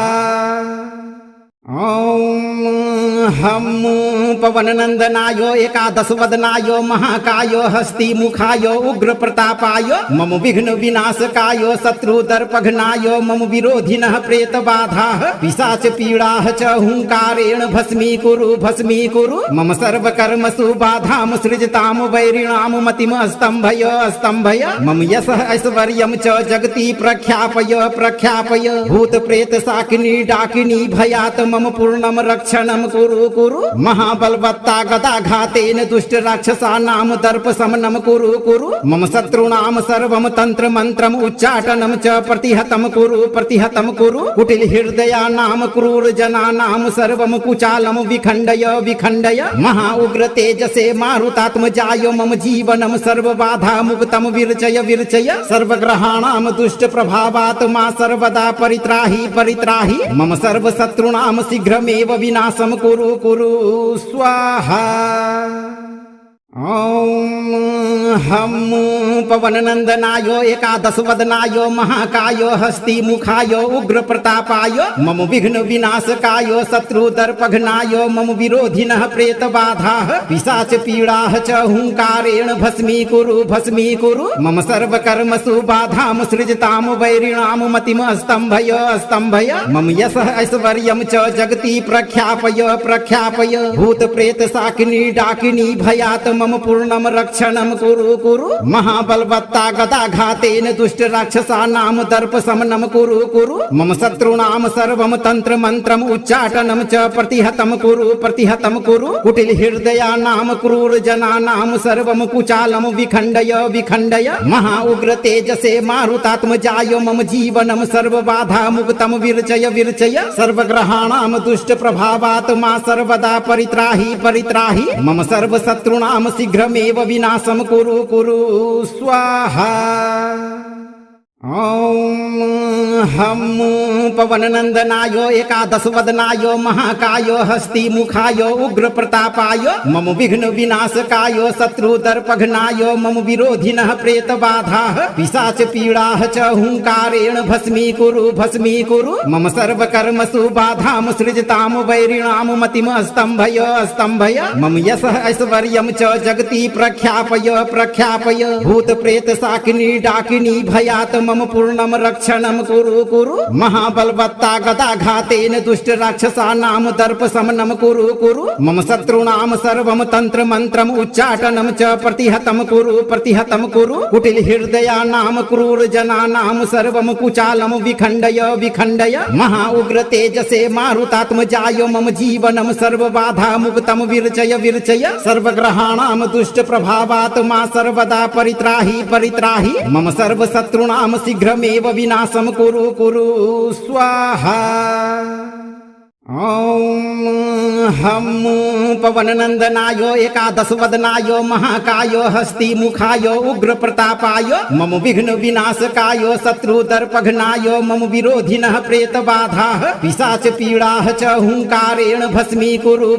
ओम हम पवननंदनाय एकादश वदनाय महाकाय हस्ति मुखाय उग्र प्रतापाय मम विघ्न विनाशकाय शत्रु दर्पघ्नाय मम विरोधिनः प्रेत बाधाः पिशाच पीडाः च हुंकारेण भस्मी कुरु मम सर्व कर्मसु बाधाम सृजताम वैरिणाम मतिम स्तंभय स्तंभय मम यशः ऐश्वर्यं च जगति प्रख्यापय प्रख्यापय भूत प्रेत शाकिनी डाकिनी भयात् मम पूर्णम रक्षणम कुरु कुरु महाबलवत्ता गदाघातेन दुष्ट राक्षसानां दर्प शमनम कुरु मम शत्रूणां सर्वं तंत्र मंत्रम उच्चाटनम च प्रतिहतम कुरु कुटिल हृदयानां क्रूर जनानां सर्वं कुचालम विखंडय विखंडय महा उग्र तेजसे मारुतात्मजाय मम जीवनम सर्व बाधा मुक्तम विरचय विरचय सर्वग्रहाणां दुष्ट प्रभावात् मा सर्वदा परित्राहि परित्राहि मम सर्व शत्रूणां शीघ्रमेव विनाशम कुरु कुरु स्वाहा। ॐ हम पवननन्दनाय एकादश वदनाय महाकाय हस्ति मुखाय उग्र प्रतापाय मम विघ्न विनाशकाय शत्रुदर्पघ्नाय मम विरोधिनः प्रेत बाधाः पिशाच पीडाः च हुंकारेण भस्मीकुरु मम सर्वकर्मसु बाधां सृजतां वैरिणां मतिम् स्तम्भय मम यशः ऐश्वर्यं च जगति प्रख्यापय भूत प्रेत शाकिनी डाकिनी भयात् मम पूर्णम रक्षणम कुरु महाबलवत्ता गदाघातेन दुष्ट राक्षसानां दर्प शमनम कुरु मम शत्रूणां सर्वं तंत्र मंत्रम उच्चाटनम च प्रतिहतम कुरु कुटिल हृदयानां क्रूर जनानां सर्वं कुचालम विखंडय महा उग्र तेजसे मारुतात्मजाय मम जीवनम सर्व बाधा मुक्तम विरचय सर्वग्रहाणां दुष्ट प्रभावात् मा सर्वदा परित्राहि मम सर्व शत्रूणां शीघ्रमेव विनाशं कुरु स्वाहा। ॐ हम पवननन्दनाय एकादश वदनाय महाकाय हस्ति मुखाय उग्र प्रतापाय मम विघ्न विनाशकाय शत्रुदर्पघ्नाय मम विरोधिनः प्रेत बाधाः पिशाच पीडाः च हुंकारेण भस्मीकुरु मम सर्वकर्मसु बाधां सृजतां वैरिणां मतिम् स्तम्भय मम यशः ऐश्वर्यं च जगति प्रख्यापय भूत प्रेत शाकिनी डाकिनी भयात् मम पूर्णम रक्षणम कुरु महाबलवत्ता गदाघातेन दुष्ट राक्षसानां दर्प शमनम कुरु मम शत्रूणां सर्वं तंत्र मंत्रम उच्चाटनम च प्रतिहतम कुरु कुटिल हृदयानां क्रूर जनानां सर्वं कुचालम विखंडय महा उग्र तेजसे मारुतात्मजाय मम जीवनम सर्व बाधा मुक्तम विरचय सर्वग्रहाणां दुष्ट प्रभावात् मा सर्वदा परित्राहि मम सर्व शत्रूणां शीघ्रमेव विनाशं कुरु स्वाहा। ॐ हम पवननन्दनाय एकादश वदनाय महाकाय हस्ति मुखाय उग्र प्रतापाय मम विघ्न विनाशकाय शत्रुदर्पघ्नाय मम विरोधिनः प्रेत बाधाः पिशाच पीडाः च हुंकारेण भस्मीकुरु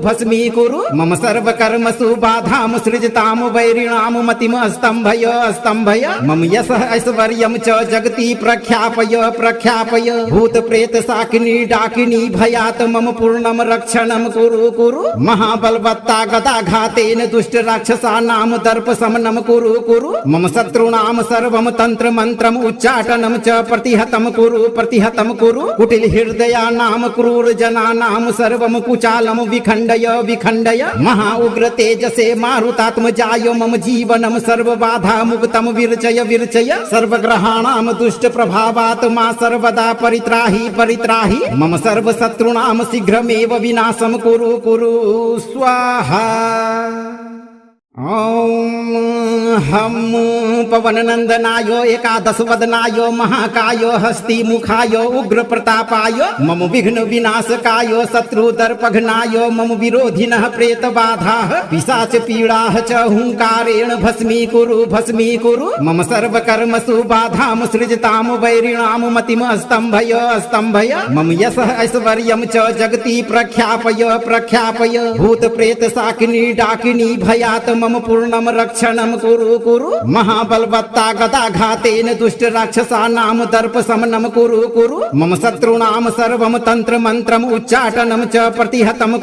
मम सर्वकर्मसु बाधां सृजतां वैरिणां मतिम् स्तम्भय मम यशः ऐश्वर्यं च जगति प्रख्यापय भूत प्रेत शाकिनी डाकिनी भयात् मम पूर्णम रक्षणम कुरु महाबलवत्ता गदाघातेन दुष्ट राक्षसानां दर्प शमनम कुरु मम शत्रूणां सर्वं तंत्र मंत्रम उच्चाटनम च प्रतिहतम कुरु कुटिल हृदयानां क्रूर जनानां सर्वं कुचालम विखंडय महा उग्र तेजसे मारुतात्मजाय मम जीवनम सर्व बाधा मुक्तम विरचय सर्वग्रहाणां दुष्ट प्रभावात् मा सर्वदा परित्राहि मम सर्व शत्रूणां शीघ्रमेव विनाशं कुरु स्वाहा। ॐ हम पवननन्दनाय एकादश वदनाय महाकाय हस्ति मुखाय उग्र प्रतापाय मम विघ्न विनाशकाय शत्रुदर्पघ्नाय मम विरोधिनः प्रेत बाधाः पिशाच पीडाः च हुंकारेण भस्मीकुरु मम सर्वकर्मसु बाधां सृजतां वैरिणां मतिम् स्तम्भय मम यशः ऐश्वर्यं च जगति प्रख्यापय भूत प्रेत शाकिनी डाकिनी भयात् मम पूर्णम रक्षणम कुरु महाबलवत्ता गदाघातेन दुष्ट राक्षसानां दर्प शमनम कुरु मम शत्रूणां सर्वं तंत्र मंत्रम उच्चाटनम च प्रतिहतम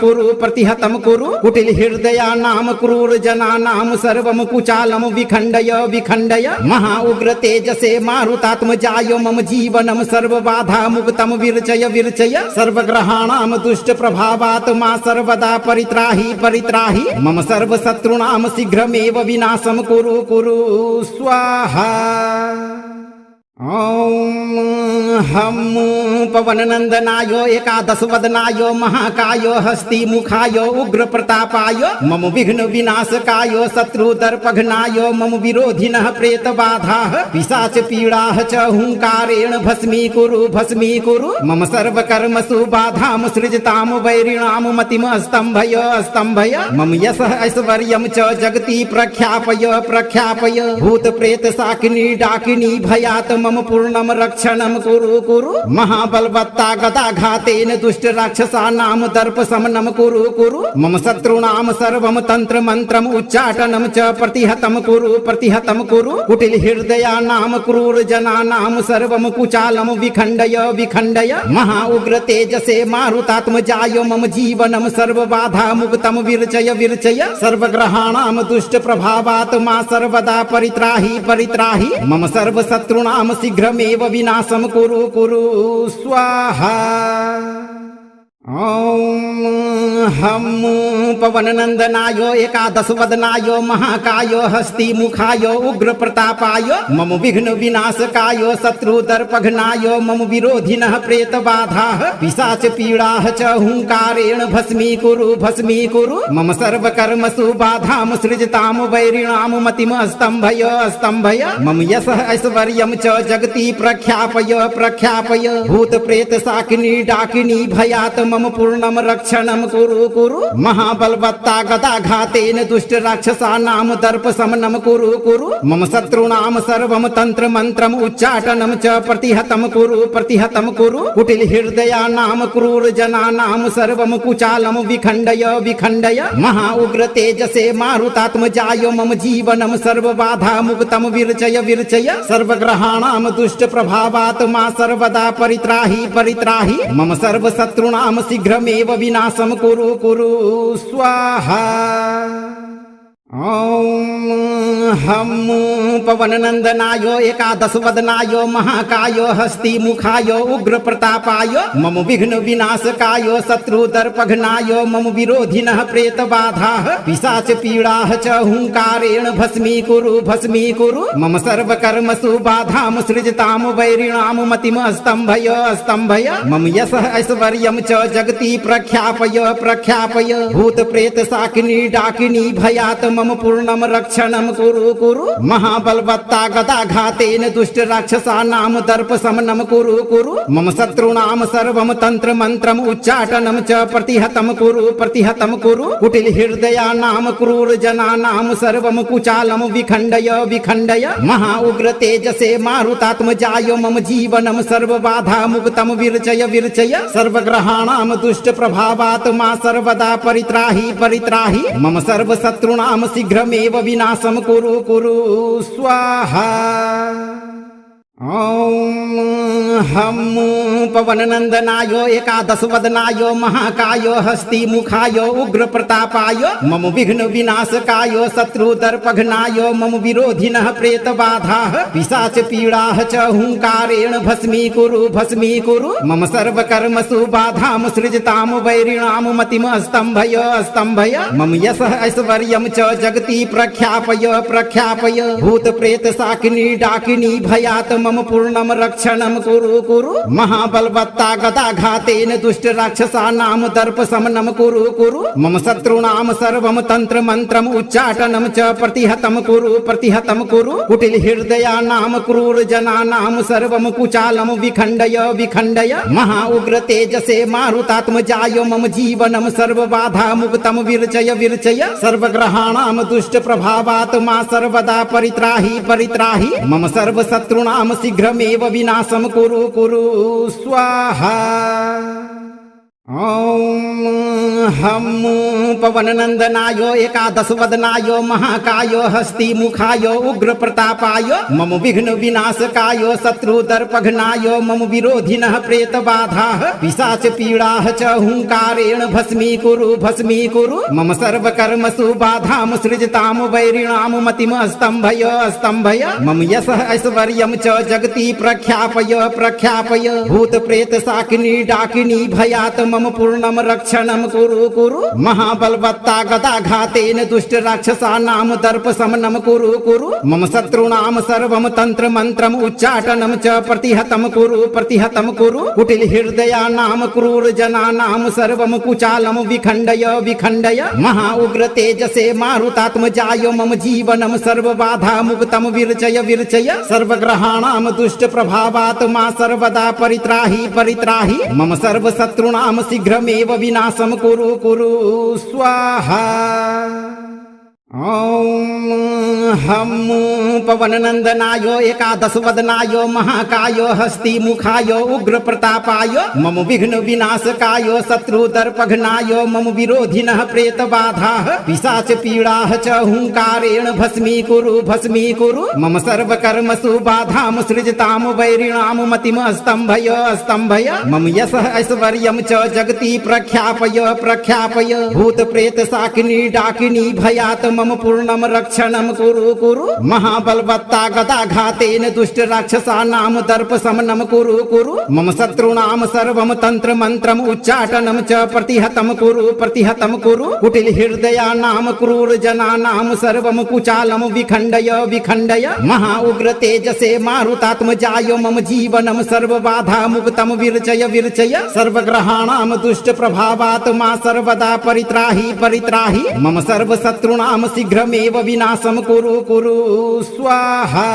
कुरु कुटिल हृदयानां क्रूर जनानां सर्वं कुचालम विखंडय महा उग्र तेजसे मारुतात्मजाय मम जीवनम सर्व बाधा मुक्तम विरचय सर्वग्रहाणां दुष्ट प्रभावात् मा सर्वदा परित्राहि मम सर्व शत्रूणां शीघ्रमेव विनाशं कुरु स्वाहा। ॐ हम पवननन्दनाय एकादश वदनाय महाकाय हस्ति मुखाय उग्र प्रतापाय मम विघ्न विनाशकाय शत्रुदर्पघ्नाय मम विरोधिनः प्रेत बाधाः पिशाच पीडाः च हुंकारेण भस्मीकुरु मम सर्वकर्मसु बाधां सृजतां वैरिणां मतिम् स्तम्भय मम यशः ऐश्वर्यं च जगति प्रख्यापय भूत प्रेत शाकिनी डाकिनी भयात् मम पूर्णम रक्षणम कुरु कुरु महाबलवत्ता गदाघातेन दुष्ट राक्षसानां दर्प शमनम कुरु कुरु मम शत्रूणां सर्वम तंत्र मंत्रम उच्चाटनम च प्रतिहतम कुरु कुटिल हृदयानां क्रूर जनानां सर्वम कुचालम विखंडय विखंडय महा उग्र तेजसे मारुतात्मजाय मम जीवनम सर्व बाधा मुक्तम विरचय विरचय सर्वग्रहाणां दुष्ट प्रभावात् मा सर्वदा परित्राहि परित्राहि मम सर्व शत्रूणां शीघ्रमेव विनाशम कुरु कुरु स्वाहा। ओम हम पवननंदनाय एकादश वदनाय महाकाय हस्ति मुखाय उग्र प्रतापाय मम विघ्न विनाशकाय शत्रु दर्पघ्नाय मम विरोधिनः प्रेत बाधाः पिशाच पीडाः च हुंकारेण भस्मी कुरु मम सर्व कर्मसु बाधाम सृजताम वैरिणाम मतिम स्तंभय स्तंभय मम यशः ऐश्वर्यं च जगति प्रख्यापय प्रख्यापय भूत प्रेत शाकिनी डाकिनी भयात् मम पूर्णम रक्षणम कुरु कुरु महाबलवत्ता गदाघातेन दुष्ट राक्षसानां दर्प शमनम कुरु कुरु मम शत्रूणां सर्वम तंत्र मंत्रम उच्चाटनम च प्रतिहतम कुरु कुटिल हृदयानां क्रूर जनानां सर्वम कुचालम विखंडय विखंडय महा उग्र तेजसे मारुतात्मजाय मम जीवनम सर्व बाधा मुक्तम विरचय विरचय सर्वग्रहाणां दुष्ट प्रभावात् मा सर्वदा परित्राहि परित्राहि मम सर्व शत्रूणां शीघ्रमेव विनाशम कुरु कुरु स्वाहा। ओम हम पवननंदनाय एकादश वदनाय महाकाय हस्ति मुखाय उग्र प्रतापाय मम विघ्न विनाशकाय शत्रु दर्पघ्नाय मम विरोधिनः प्रेत बाधाः पिशाच पीडाः च हुंकारेण भस्मी कुरु मम सर्व कर्मसु बाधाम सृजताम वैरिणाम मतिम स्तंभय स्तंभय मम यशः ऐश्वर्यं च जगति प्रख्यापय प्रख्यापय भूत प्रेत शाकिनी डाकिनी भयात् मम पूर्णम रक्षणम कुरु कुरु महाबलवत्ता गदाघातेन दुष्ट राक्षसानां दर्प शमनम कुरु कुरु मम शत्रूणां सर्वम तंत्र मंत्रम उच्चाटनम च प्रतिहतम कुरु कुटिल हृदयानां क्रूर जनानां सर्वम कुचालम विखंडय विखंडय महा उग्र तेजसे मारुतात्मजाय मम जीवनम सर्व बाधा मुक्तम विरचय विरचय सर्वग्रहाणां दुष्ट प्रभावात् मा सर्वदा परित्राहि परित्राहि मम सर्व शत्रूणां शीघ्रमेव विनाशम कुरु कुरु स्वाहा। ओम हम पवननंदनाय एकादश वदनाय महाकाय हस्ति मुखाय उग्र प्रतापाय मम विघ्न विनाशकाय शत्रु दर्पघ्नाय मम विरोधिनः प्रेत बाधाः पिशाच पीडाः च हुंकारेण भस्मी कुरु मम सर्व कर्मसु बाधाम सृजताम वैरिणाम मतिम स्तंभय स्तंभय मम यशः ऐश्वर्यं च जगति प्रख्यापय प्रख्यापय भूत प्रेत शाकिनी डाकिनी भयात् मम पूर्णम रक्षणम कुरु कुरु महाबलवत्ता गदाघातेन दुष्ट राक्षसानां दर्प शमनम कुरु कुरु मम शत्रूणां सर्वम तंत्र मंत्रम उच्चाटनम च प्रतिहतम कुरु कुटिल हृदयानां क्रूर जनानां सर्वम कुचालम विखंडय विखंडय महा उग्र तेजसे मारुतात्मजाय मम जीवनम सर्व बाधा मुक्तम विरचय विरचय सर्वग्रहाणां दुष्ट प्रभावात् मा सर्वदा परित्राहि परित्राहि मम सर्व शत्रूणां शीघ्रमेव विनाशम कुरु कुरु स्वाहा। ओम हम पवननंदनाय एकादश वदनाय महाकाय हस्ति मुखाय उग्र प्रतापाय मम विघ्न विनाशकाय शत्रु दर्पघ्नाय मम विरोधिनः प्रेत बाधाः पिशाच पीडाः च हुंकारेण भस्मी कुरु मम सर्व कर्मसु बाधाम सृजताम वैरिणाम मतिम स्तंभय स्तंभय मम यशः ऐश्वर्यं च जगति प्रख्यापय प्रख्यापय भूत प्रेत शाकिनी डाकिनी भयात् मम पूर्णम रक्षणम कुरु कुरु महाबलवत्ता गदाघातेन दुष्ट राक्षसानां दर्प शमनम कुरु मम शत्रूणां सर्वम तंत्र मंत्रम उच्चाटनम च प्रतिहतम कुरु कुटिल हृदयानां क्रूर जनानां सर्वम कुचालम विखंडय विखंडय महा उग्र तेजसे मारुतात्मजाय मम जीवनम सर्व बाधा मुक्तम विरचय विरचय सर्वग्रहाणां दुष्ट प्रभावात् मा सर्वदा परित्राहि परित्राहि मम सर्व शत्रूणां शीघ्रमेव विनाशम कुरु कुरु स्वाहा। ॐ हम पवननन्दनाय एकादश वदनाय महाकाय हस्ति मुखाय उग्र प्रतापाय मम विघ्न विनाशकाय शत्रुदर्पघ्नाय मम विरोधिनः प्रेतबाधाः पिशाच पीडाः च हुंकारेण भस्मीकुरु मम सर्वकर्मसु बाधां सृजतां वैरिणां मतिम् स्तम्भय मम यशः ऐश्वर्यं च जगति प्रख्यापय भूत प्रेत शाकिनी डाकिनी भयात् मम पूर्णम रक्षणम कुरु महाबलवत्ता गदाघातेन दुष्ट राक्षसानां दर्प शमनम कुरु मम शत्रूणां सर्वं तंत्र मंत्रम उच्चाटनम च प्रतिहतम कुरु कुटिल हृदयानां क्रूर जनानां सर्वं कुचालम विखंडय महा उग्र तेजसे मारुतात्मजाय मम जीवनम सर्व बाधा मुक्तम विरचय सर्वग्रहाणां दुष्ट प्रभावात् मा सर्वदा परित्राहि मम सर्व शत्रूणां शीघ्रमेव विनाशम कुरु स्वाहा।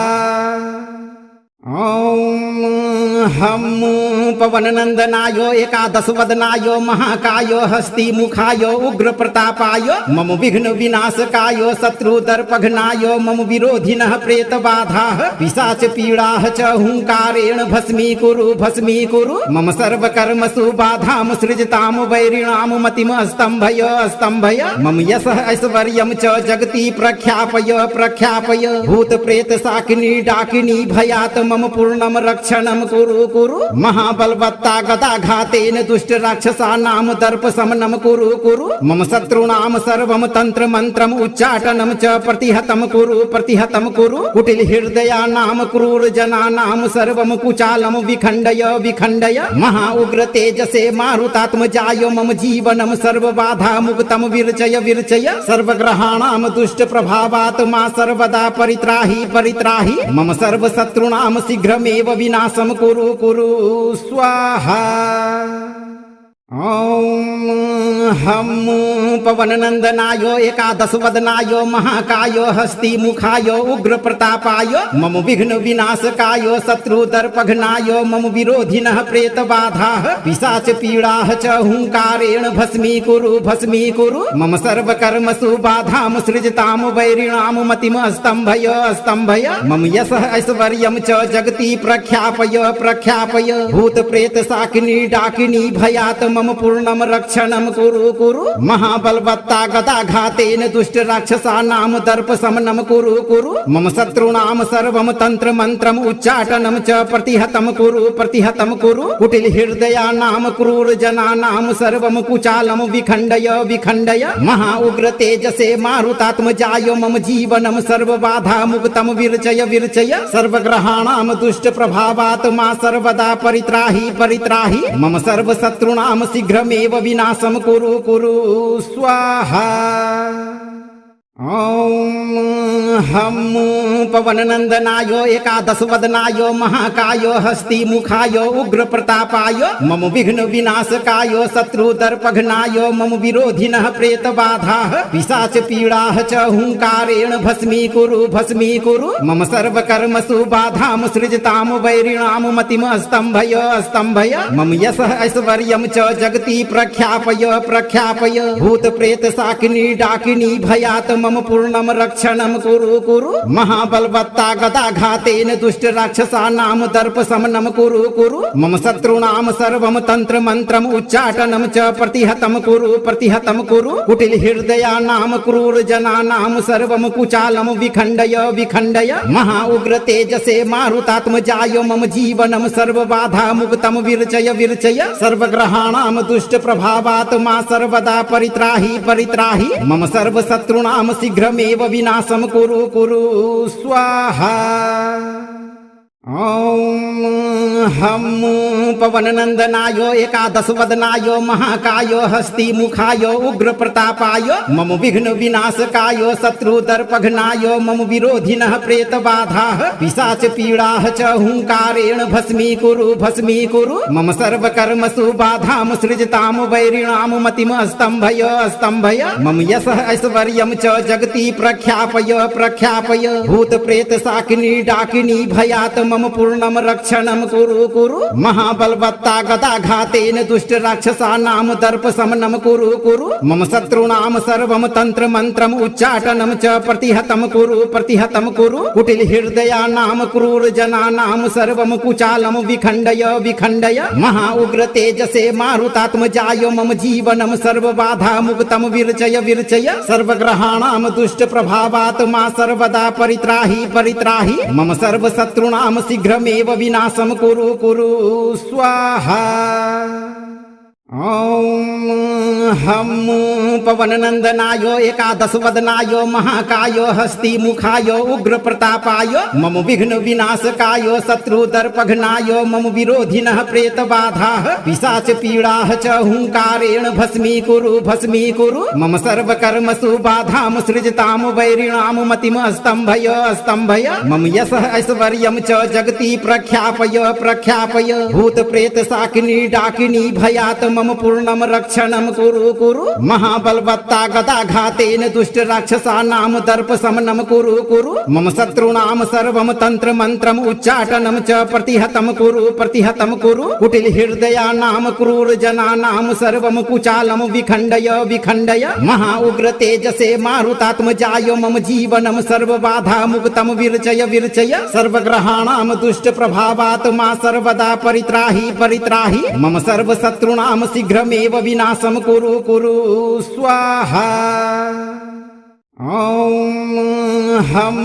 ॐ हम पवननन्दनाय एकादश वदनाय महाकाय हस्ति मुखाय उग्र प्रतापाय मम विघ्न विनाशकाय शत्रुदर्पघ्नाय मम विरोधिनः प्रेतबाधाः पिशाच पीडाः च हुंकारेण भस्मीकुरु मम सर्वकर्मसु बाधां सृजतां वैरिणां मतिम् स्तम्भय मम यशः ऐश्वर्यं च जगति प्रख्यापय भूत प्रेत शाकिनी डाकिनी भयात् मम पूर्णम रक्षणम कुरु महाबलवत्ता गदाघातेन दुष्ट राक्षसानां दर्प शमनम कुरु मम शत्रूणां सर्वं तंत्र मंत्रम उच्चाटनम च प्रतिहतम कुरु कुटिल हृदयानां क्रूर जनानां सर्वं कुचालम विखंडय महा उग्र तेजसे मारुतात्मजाय मम जीवनम सर्व बाधा मुक्तम विरचय सर्वग्रहाणां दुष्ट प्रभावात् मा सर्वदा परित्राहि मम सर्व शत्रूणां शीघ्रमेव विनाशम कुरु स्वाहा। ॐ हम पवननन्दनाय एकादश वदनाय महाकाय हस्ति मुखाय उग्र प्रतापाय मम विघ्न विनाशकाय शत्रुदर्पघ्नाय मम विरोधिनः प्रेतबाधाः पिशाच पीडाः च हुंकारेण भस्मीकुरु मम सर्वकर्मसु बाधां सृजतां वैरिणां मतिम् स्तम्भय मम यशः ऐश्वर्यं च जगति प्रख्यापय भूत प्रेत शाकिनी डाकिनी भयात् मम पूर्णम रक्षणम कुरु महाबलवत्ता गदाघातेन दुष्ट राक्षसानां दर्प शमनम कुरु मम शत्रूणां सर्वं तंत्र मंत्रम उच्चाटनम च प्रतिहतम कुरु कुटिल हृदयानां क्रूर जनानां सर्वं कुचालम विखंडय महा उग्र तेजसे मारुतात्मजाय मम जीवनम सर्व बाधा मुक्तम विरचय सर्वग्रहाणां दुष्ट प्रभावात् मा सर्वदा परित्राहि मम सर्व शत्रूणां शीघ्रमेव विनाशम कुरु स्वाहा। ॐ हम पवननन्दनाय एकादश वदनाय महाकाय हस्ति मुखाय उग्र प्रतापाय मम विघ्न विनाशकाय शत्रुदर्पघ्नाय मम विरोधिनः प्रेतबाधाः पिशाच पीडाः च हुंकारेण भस्मीकुरु मम सर्वकर्मसु बाधां सृजतां वैरिणां मतिम् स्तम्भय मम यशः ऐश्वर्यं च जगति प्रख्यापय भूत प्रेत शाकिनी डाकिनी भयात् मम पूर्णम रक्षणम कुरु महाबलवत्ता गदाघातेन दुष्ट राक्षसानां दर्प शमनम कुरु मम शत्रूणां सर्वं तंत्र मंत्रम उच्चाटनम च प्रतिहतम कुरु कुटिल हृदयानां क्रूर जनानां सर्वं कुचालम विखंडय महा उग्र तेजसे मारुतात्मजाय मम जीवनम सर्व बाधा मुक्तम विरचय सर्वग्रहाणां दुष्ट प्रभावात् मा सर्वदा परित्राहि मम सर्व शत्रूणां शीघ्रमेव विनाशम कुरु स्वाहा। ॐ हम पवननन्दनाय एकादश वदनाय महाकाय हस्ति मुखाय उग्र प्रतापाय मम विघ्न विनाशकाय शत्रुदर्पघ्नाय मम विरोधिनः प्रेतबाधाः पिशाच पीडाः च हुंकारेण भस्मीकुरु मम सर्वकर्मसु बाधां सृजतां वैरिणां मतिम् स्तम्भय मम यशः ऐश्वर्यं च जगति प्रख्यापय भूत प्रेत शाकिनी डाकिनी भयात् मम पूर्णम रक्षणम कुरु कुरु महाबलवत्ता गदाघातेन दुष्ट राक्षसानां दर्प शमनम कुरु कुरु मम शत्रूणां सर्वं तंत्र मंत्रम उच्चाटनम च प्रतिहतम कुरु कुटिल हृदयानां क्रूर जनानां सर्वं कुचालम विखंडय विखंडय महा उग्र तेजसे मारुतात्मजाय मम जीवनम सर्व बाधा मुक्तम विरचय विरचय सर्वग्रहाणां दुष्ट प्रभावात् मा सर्वदा परित्राहि परित्राहि मम सर्व शत्रूणां शीघ्रमेव विनाशम कुरु कुरु स्वाहा। ओम हम पवननंदनाय एकादश वदनाय महाकाय हस्ति मुखाय उग्र प्रतापाय मम विघ्न विनाशकाय शत्रु दर्पघ्नाय मम विरोधिनः प्रेत बाधाः पिशाच पीडाः च हुंकारेण भस्मी कुरु मम सर्व कर्मसु बाधाम सृजताम वैरिणाम मतिम स्तंभय स्तंभय मम यशः ऐश्वर्यं च जगति प्रख्यापय प्रख्यापय भूत प्रेत शाकिनी डाकिनी भयात् मम पूर्णम रक्षणम कुरु कुरु महाबलवत्ता गदाघातेन दुष्ट राक्षसानां दर्प शमनम कुरु कुरु मम शत्रूणां सर्वं तंत्र मंत्रम उच्चाटनम च प्रतिहतम कुरु कुटिल हृदयानां क्रूर जनानां सर्वं कुचालम विखंडय विखंडय महा उग्र तेजसे मारुतात्मजाय मम जीवनम सर्व बाधा मुक्तम विरचय विरचय सर्वग्रहाणां दुष्ट प्रभावात् मा सर्वदा परित्राहि परित्राहि मम सर्व शत्रूणां शीघ्रमेव विनाशम कुरु कुरु स्वाहा। ओम हम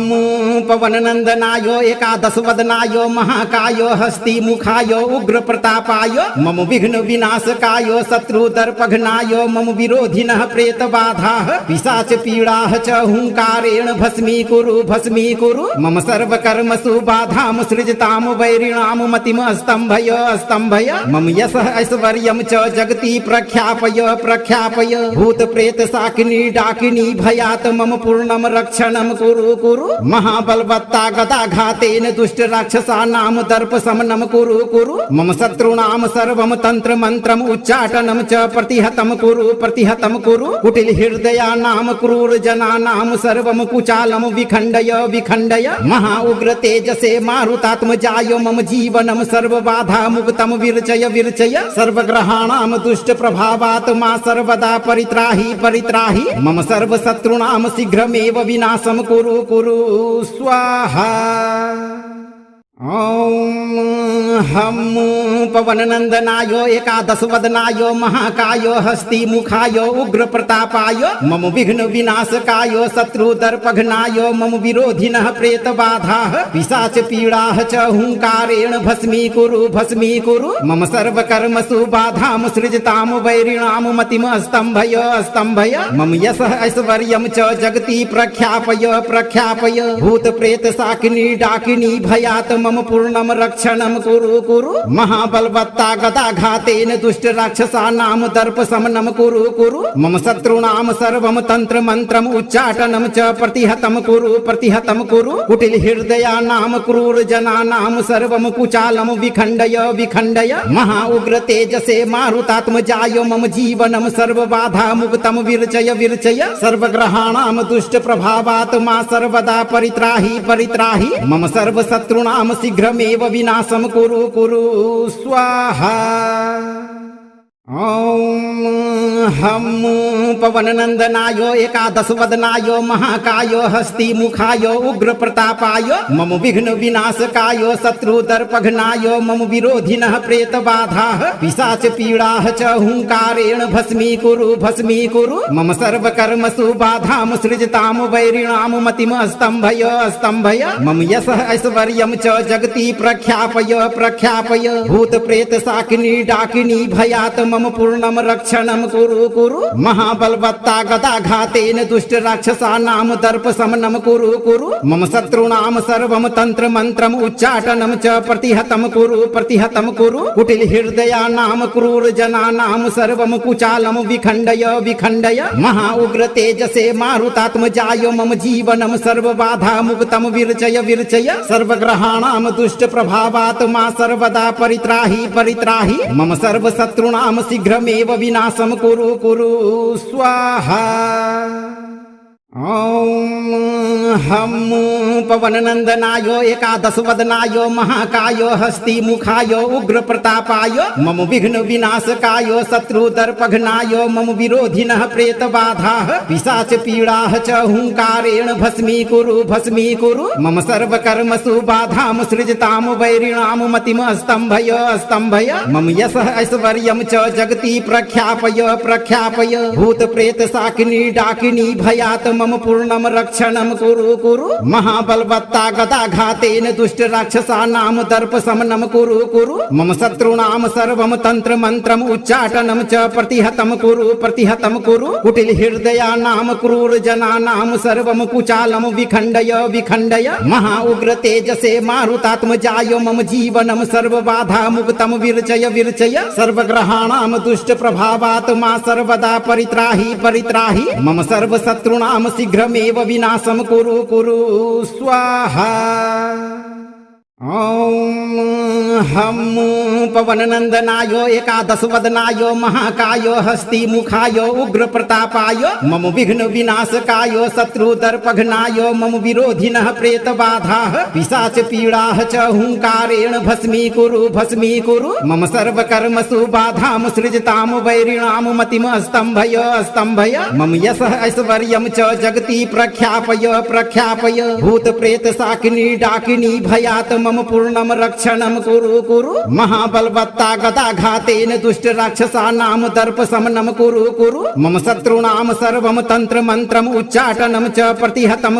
पवननंदनाय एकादश वदनाय महाकाय हस्ति मुखाय उग्र प्रतापाय मम विघ्न विनाशकाय शत्रु दर्पघ्नाय मम विरोधिनः प्रेत बाधाः पिशाच पीडाः च हुंकारेण भस्मी कुरु मम सर्व कर्मसु बाधाम सृजताम वैरिणाम मतिम स्तंभय स्तंभय मम यशः ऐश्वर्यं च जगति प्रख्यापय प्रख्यापय भूत प्रेत शाकिनी डाकिनी भयात् मम पूर्णम रक्षणम कुरु कुरु महाबलवत्ता गदाघातेन दुष्ट राक्षसानां दर्प शमनम कुरु कुरु मम शत्रूणां सर्वं तंत्र मंत्रम उच्चाटनम च प्रतिहतम कुरु कुटिल हृदयानां क्रूर जनानां सर्वं कुचालम विखंडय विखंडय महा उग्र तेजसे मारुतात्मजाय मम जीवनम सर्व बाधा मुक्तम विरचय विरचय सर्वग्रहाणां दुष्ट प्रभावात् मा सर्वदा परित्राहि परित्राहि मम सर्व शत्रूणां शीघ्रमेव विनाशम कुरु कुरु स्वाहा। ओम हम पवननंदनाय एकादश वदनाय महाकाय हस्ति मुखाय उग्र प्रतापाय मम विघ्न विनाशकाय शत्रु दर्पघ्नाय मम विरोधिनः प्रेत बाधाः पिशाच पीडाः च हुंकारेण भस्मी कुरु मम सर्व कर्मसु बाधाम सृजताम वैरिणाम मतिम स्तंभय स्तंभय मम यशः ऐश्वर्यं च जगति प्रख्यापय प्रख्यापय भूत प्रेत शाकिनी डाकिनी भयात् मम पूर्णम रक्षणम कुरु कुरु महाबलवत्ता गदाघातेन दुष्ट राक्षसानां दर्प शमनम कुरु कुरु मम शत्रूणां सर्वं तंत्र मंत्रम उच्चाटनम च प्रतिहतम कुरु कुटिल हृदयानां क्रूर जनानां सर्वं कुचालम विखंडय विखंडय महा उग्र तेजसे मारुतात्मजाय मम जीवनम सर्व बाधा मुक्तम विरचय विरचय सर्वग्रहाणां दुष्ट प्रभावात् मा सर्वदा परित्राहि परित्राहि मम सर्व शत्रूणां शीघ्रमेव विनाशम कुरु कुरु स्वाहा। ओम हम पवननंदनाय एकादश वदनाय महाकाय हस्ति मुखाय उग्र प्रतापाय मम विघ्न विनाशकाय शत्रु दर्पघ्नाय मम विरोधिनः प्रेत बाधाः पिशाच पीडाः च हुंकारेण भस्मी कुरु मम सर्व कर्मसु बाधाम सृजताम वैरिणाम मतिम स्तंभय स्तंभय मम यशः ऐश्वर्यं च जगति प्रख्यापय प्रख्यापय भूत प्रेत शाकिनी डाकिनी भयात् मम पूर्णम रक्षणम कुरु कुरु महाबलवत्ता गदाघातेन दुष्ट राक्षसानां दर्प शमनम कुरु मम शत्रूणां सर्वं तंत्र मंत्रम उच्चाटनम च प्रतिहतम कुरु कुटिल हृदयानां क्रूर जनानां सर्वं कुचालम विखंडय विखंडय महा उग्र तेजसे मारुतात्मजाय मम जीवनम सर्व बाधा मुक्तम विरचय विरचय सर्वग्रहाणां दुष्ट प्रभावात् मा सर्वदा परित्राहि परित्राहि मम सर्व शत्रूणां शीघ्रमेव विनाशम कुरु कुरु स्वाहा। ॐ हम पवननन्दनाय एकादशवदनाय महाकाय हस्तिमुखाय उग्रप्रतापाय मम विघ्न विनाशकाय शत्रुदर्पघ्नाय मम विरोधिनः प्रेतबाधाः पिशाच पीडाः च हुङ्कारेण भस्मीकुरु मम सर्वकर्मसु बाधां सृजतां वैरिणां मतिम् स्तम्भय मम यशः ऐश्वर्यं च जगति प्रख्यापय भूतप्रेत शाकिनी डाकिनी भयात् मम पूर्णम रक्षणम कुरु महाबलवत्ता गदाघातेन दुष्ट राक्षसानां दर्प शमनम कुरु मम शत्रूणां सर्वं तंत्र मंत्रम उच्चाटनम च प्रतिहतम कुरु कुटिल हृदयानां क्रूर जनानां सर्वं कुचालम विखंडय महा उग्र तेजसे मारुतात्मजाय मम जीवनम सर्वबाधा मुक्तम विरचय सर्वग्रहाणां दुष्ट प्रभावात् मा सर्वदा परित्राहि मम सर्वशत्रूणां शीघ्रमेव विनाशं कुरु स्वाहा। ॐ हम पवननन्दनाय एकादशवदनाय महाकाय हस्तिमुखाय उग्रप्रतापाय मम विघ्न विनाशकाय शत्रुदर्पघ्नाय मम विरोधिनः प्रेतबाधाः पिशाच पीडाः च हुङ्कारेण भस्मीकुरु मम सर्वकर्मसु बाधां सृजतां वैरिणां मतिम् स्तम्भय मम यशः ऐश्वर्यं च जगति प्रख्यापय भूतप्रेत शाकिनी डाकिनी भयात् मम पूर्णम रक्षणम कुरु महाबलवत्ता गदाघातेन दुष्ट राक्षसानां दर्प शमनम कुरु मम शत्रूणां सर्वं तंत्र मंत्रम उच्चाटनम च प्रतिहतम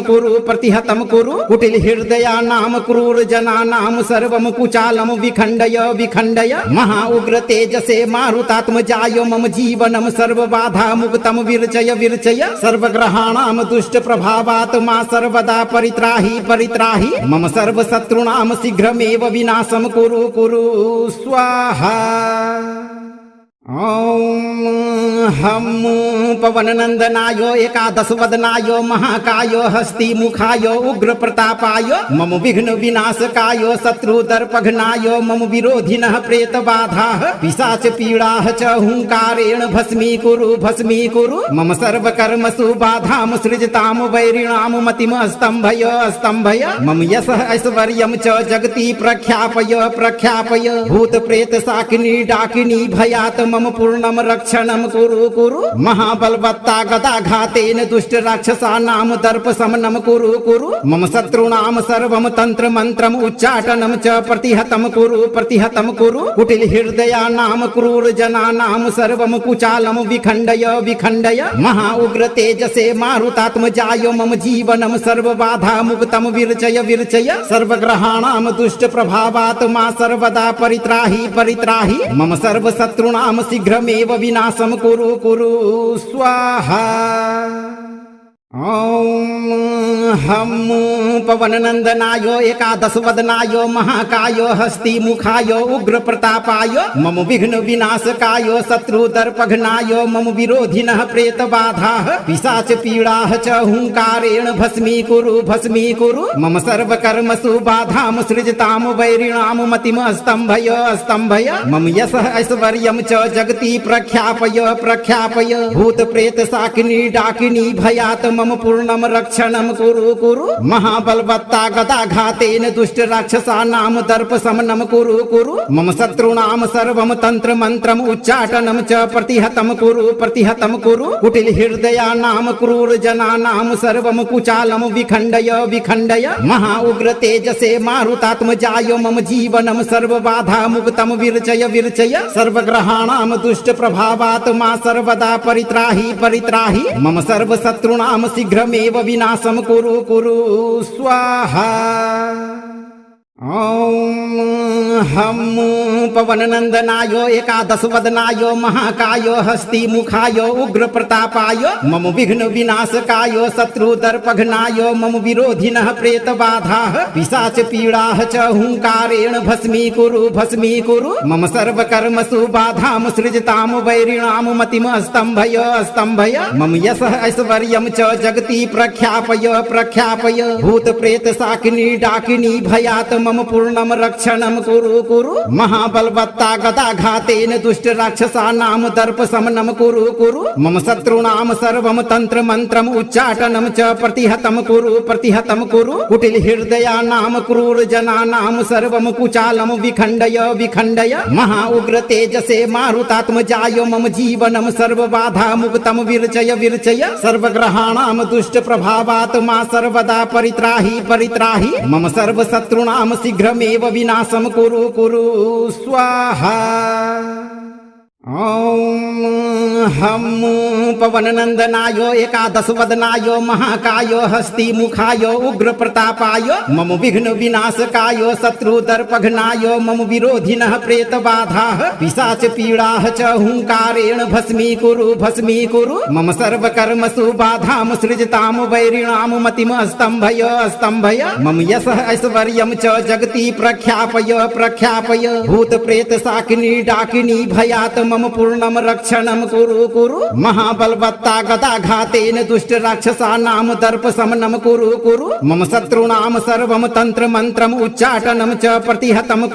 कुरु कुटिल हृदयानां क्रूर जनानां सर्वं कुचालम विखंडय महा उग्र तेजसे मारुतात्मजाय मम जीवनम सर्वबाधा मुक्तम विरचय सर्वग्रहाणां दुष्ट प्रभावात् मा सर्वदा परित्राहि मम सर्वशत्रूणां शीघ्रमेव विनाशं कुरु स्वाहा। ॐ हम पवननन्दनाय एकादशवदनाय महाकाय हस्तिमुखाय उग्रप्रतापाय मम विघ्न विनाशकाय शत्रुदर्पघ्नाय मम विरोधिनः प्रेतबाधाः पिशाच पीडाः च हुङ्कारेण भस्मीकुरु मम सर्वकर्मसु बाधां सृजतां वैरिणां मतिम् स्तम्भय मम यशः ऐश्वर्यं च जगति प्रख्यापय भूतप्रेत शाकिनी डाकिनी भयात् मम पूर्णम रक्षणम कुरु महाबलवत्ता गदाघातेन दुष्ट राक्षसानां दर्प शमनम कुरु मम शत्रूणां सर्वं तंत्र मंत्रम उच्चाटनम च प्रतिहतम कुरु कुटिल हृदयानां क्रूर जनानां सर्वं कुचालम विखंडय महा उग्र तेजसे मारुतात्मजाय मम जीवनम सर्वबाधा मुक्तम विरचय सर्वग्रहाणां दुष्ट प्रभावात् मा सर्वदा परित्राहि मम सर्वशत्रूणां शीघ्रमेव विनाशं कुरु स्वाहा। ॐ हम पवननन्दनाय एकादशवदनाय महाकाय हस्तिमुखाय उग्रप्रतापाय मम विघ्न विनाशकाय शत्रुदर्पघ्नाय मम विरोधिनः प्रेतबाधाः पिशाच पीडाः च हुङ्कारेण भस्मीकुरु मम सर्वकर्मसु बाधां सृजतां वैरिणां मतिम् स्तम्भय मम यशः ऐश्वर्यं च जगति प्रख्यापय भूतप्रेत शाकिनी डाकिनी भयात् मम पूर्णम रक्षणम कुरु महाबलवत्ता गदाघातेन दुष्ट राक्षसानां दर्प शमनम कुरु मम शत्रूणां सर्वं तंत्र मंत्रम उच्चाटनम च प्रतिहतम कुरु कुटिल हृदयानां क्रूर जनानां सर्वं कुचालम विखंडय महा उग्र तेजसे मारुतात्मजाय मम जीवनम सर्वबाधा मुक्तम विरचय सर्वग्रहाणां दुष्ट प्रभावात् मा सर्वदा परित्राहि मम सर्वशत्रूणां शीघ्रमेव विनाशं कुरु स्वाहा। ॐ हम पवननन्दनाय एकादशवदनाय महाकाय हस्तिमुखाय उग्रप्रतापाय मम विघ्न विनाशकाय शत्रुदर्पघ्नाय मम विरोधिनः प्रेतबाधाः पिशाच पीडाः च हुङ्कारेण भस्मीकुरु मम सर्वकर्मसु बाधां सृजतां वैरिणां मतिम् स्तम्भय मम यशः ऐश्वर्यं च जगति प्रख्यापय भूतप्रेत शाकिनी डाकिनी भयात् मम पूर्णम रक्षणम कुरु कुरु महाबलवत्ता गदाघातेन दुष्ट राक्षसानां दर्प शमनम कुरु कुरु मम शत्रूणां सर्वं तंत्र मंत्रम उच्चाटनम च प्रतिहतम कुरु कुटिल हृदयानां क्रूर जनानां सर्वं कुचालम विखंडय विखंडय महा उग्र तेजसे मारुतात्मजाय मम जीवनम सर्व बाधा मुक्तम विरचय विरचय सर्वग्रहाणां दुष्ट प्रभावात् मा सर्वदा परित्राहि परित्राहि मम सर्व शत्रूणां शीघ्रमेव विनाशम कुरु कुरु स्वाहा। ओम हम पवननंदनाय एकादश वदनाय महाकाय हस्ति मुखाय उग्र प्रतापाय मम विघ्न विनाशकाय शत्रु दर्पघ्नाय मम विरोधिनः प्रेत बाधाः पिशाच पीडाः च हुंकारेण भस्मी कुरु मम सर्व कर्मसु बाधाम सृजताम वैरिणाम मतिम स्तंभय स्तंभय मम यशः ऐश्वर्यं च जगति प्रख्यापय प्रख्यापय भूत प्रेत शाकिनी डाकिनी भयात् मम पूर्णम रक्षणम कुरु कुरु महाबलवत्ता गदाघातेन दुष्ट राक्षसानां दर्प शमनम कुरु कुरु मम शत्रूणां सर्वं तंत्र मंत्रम उच्चाटनम च प्रतिहतम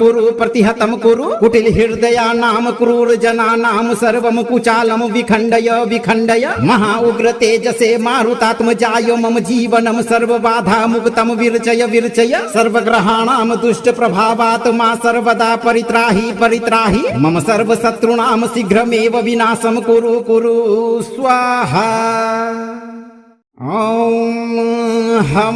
कुरु कुटिल हृदयानां क्रूर जनानां सर्वं कुचालम विखंडय विखंडय महा उग्र तेजसे मारुतात्मजाय मम जीवनम सर्व बाधा मुक्तम विरचय विरचय सर्वग्रहाणां दुष्ट प्रभावात् मा सर्वदा परित्राहि परित्राहि मम सर्व शत्रूणां शीघ्रमेव विनाशम कुरु कुरु स्वाहा। ओम हम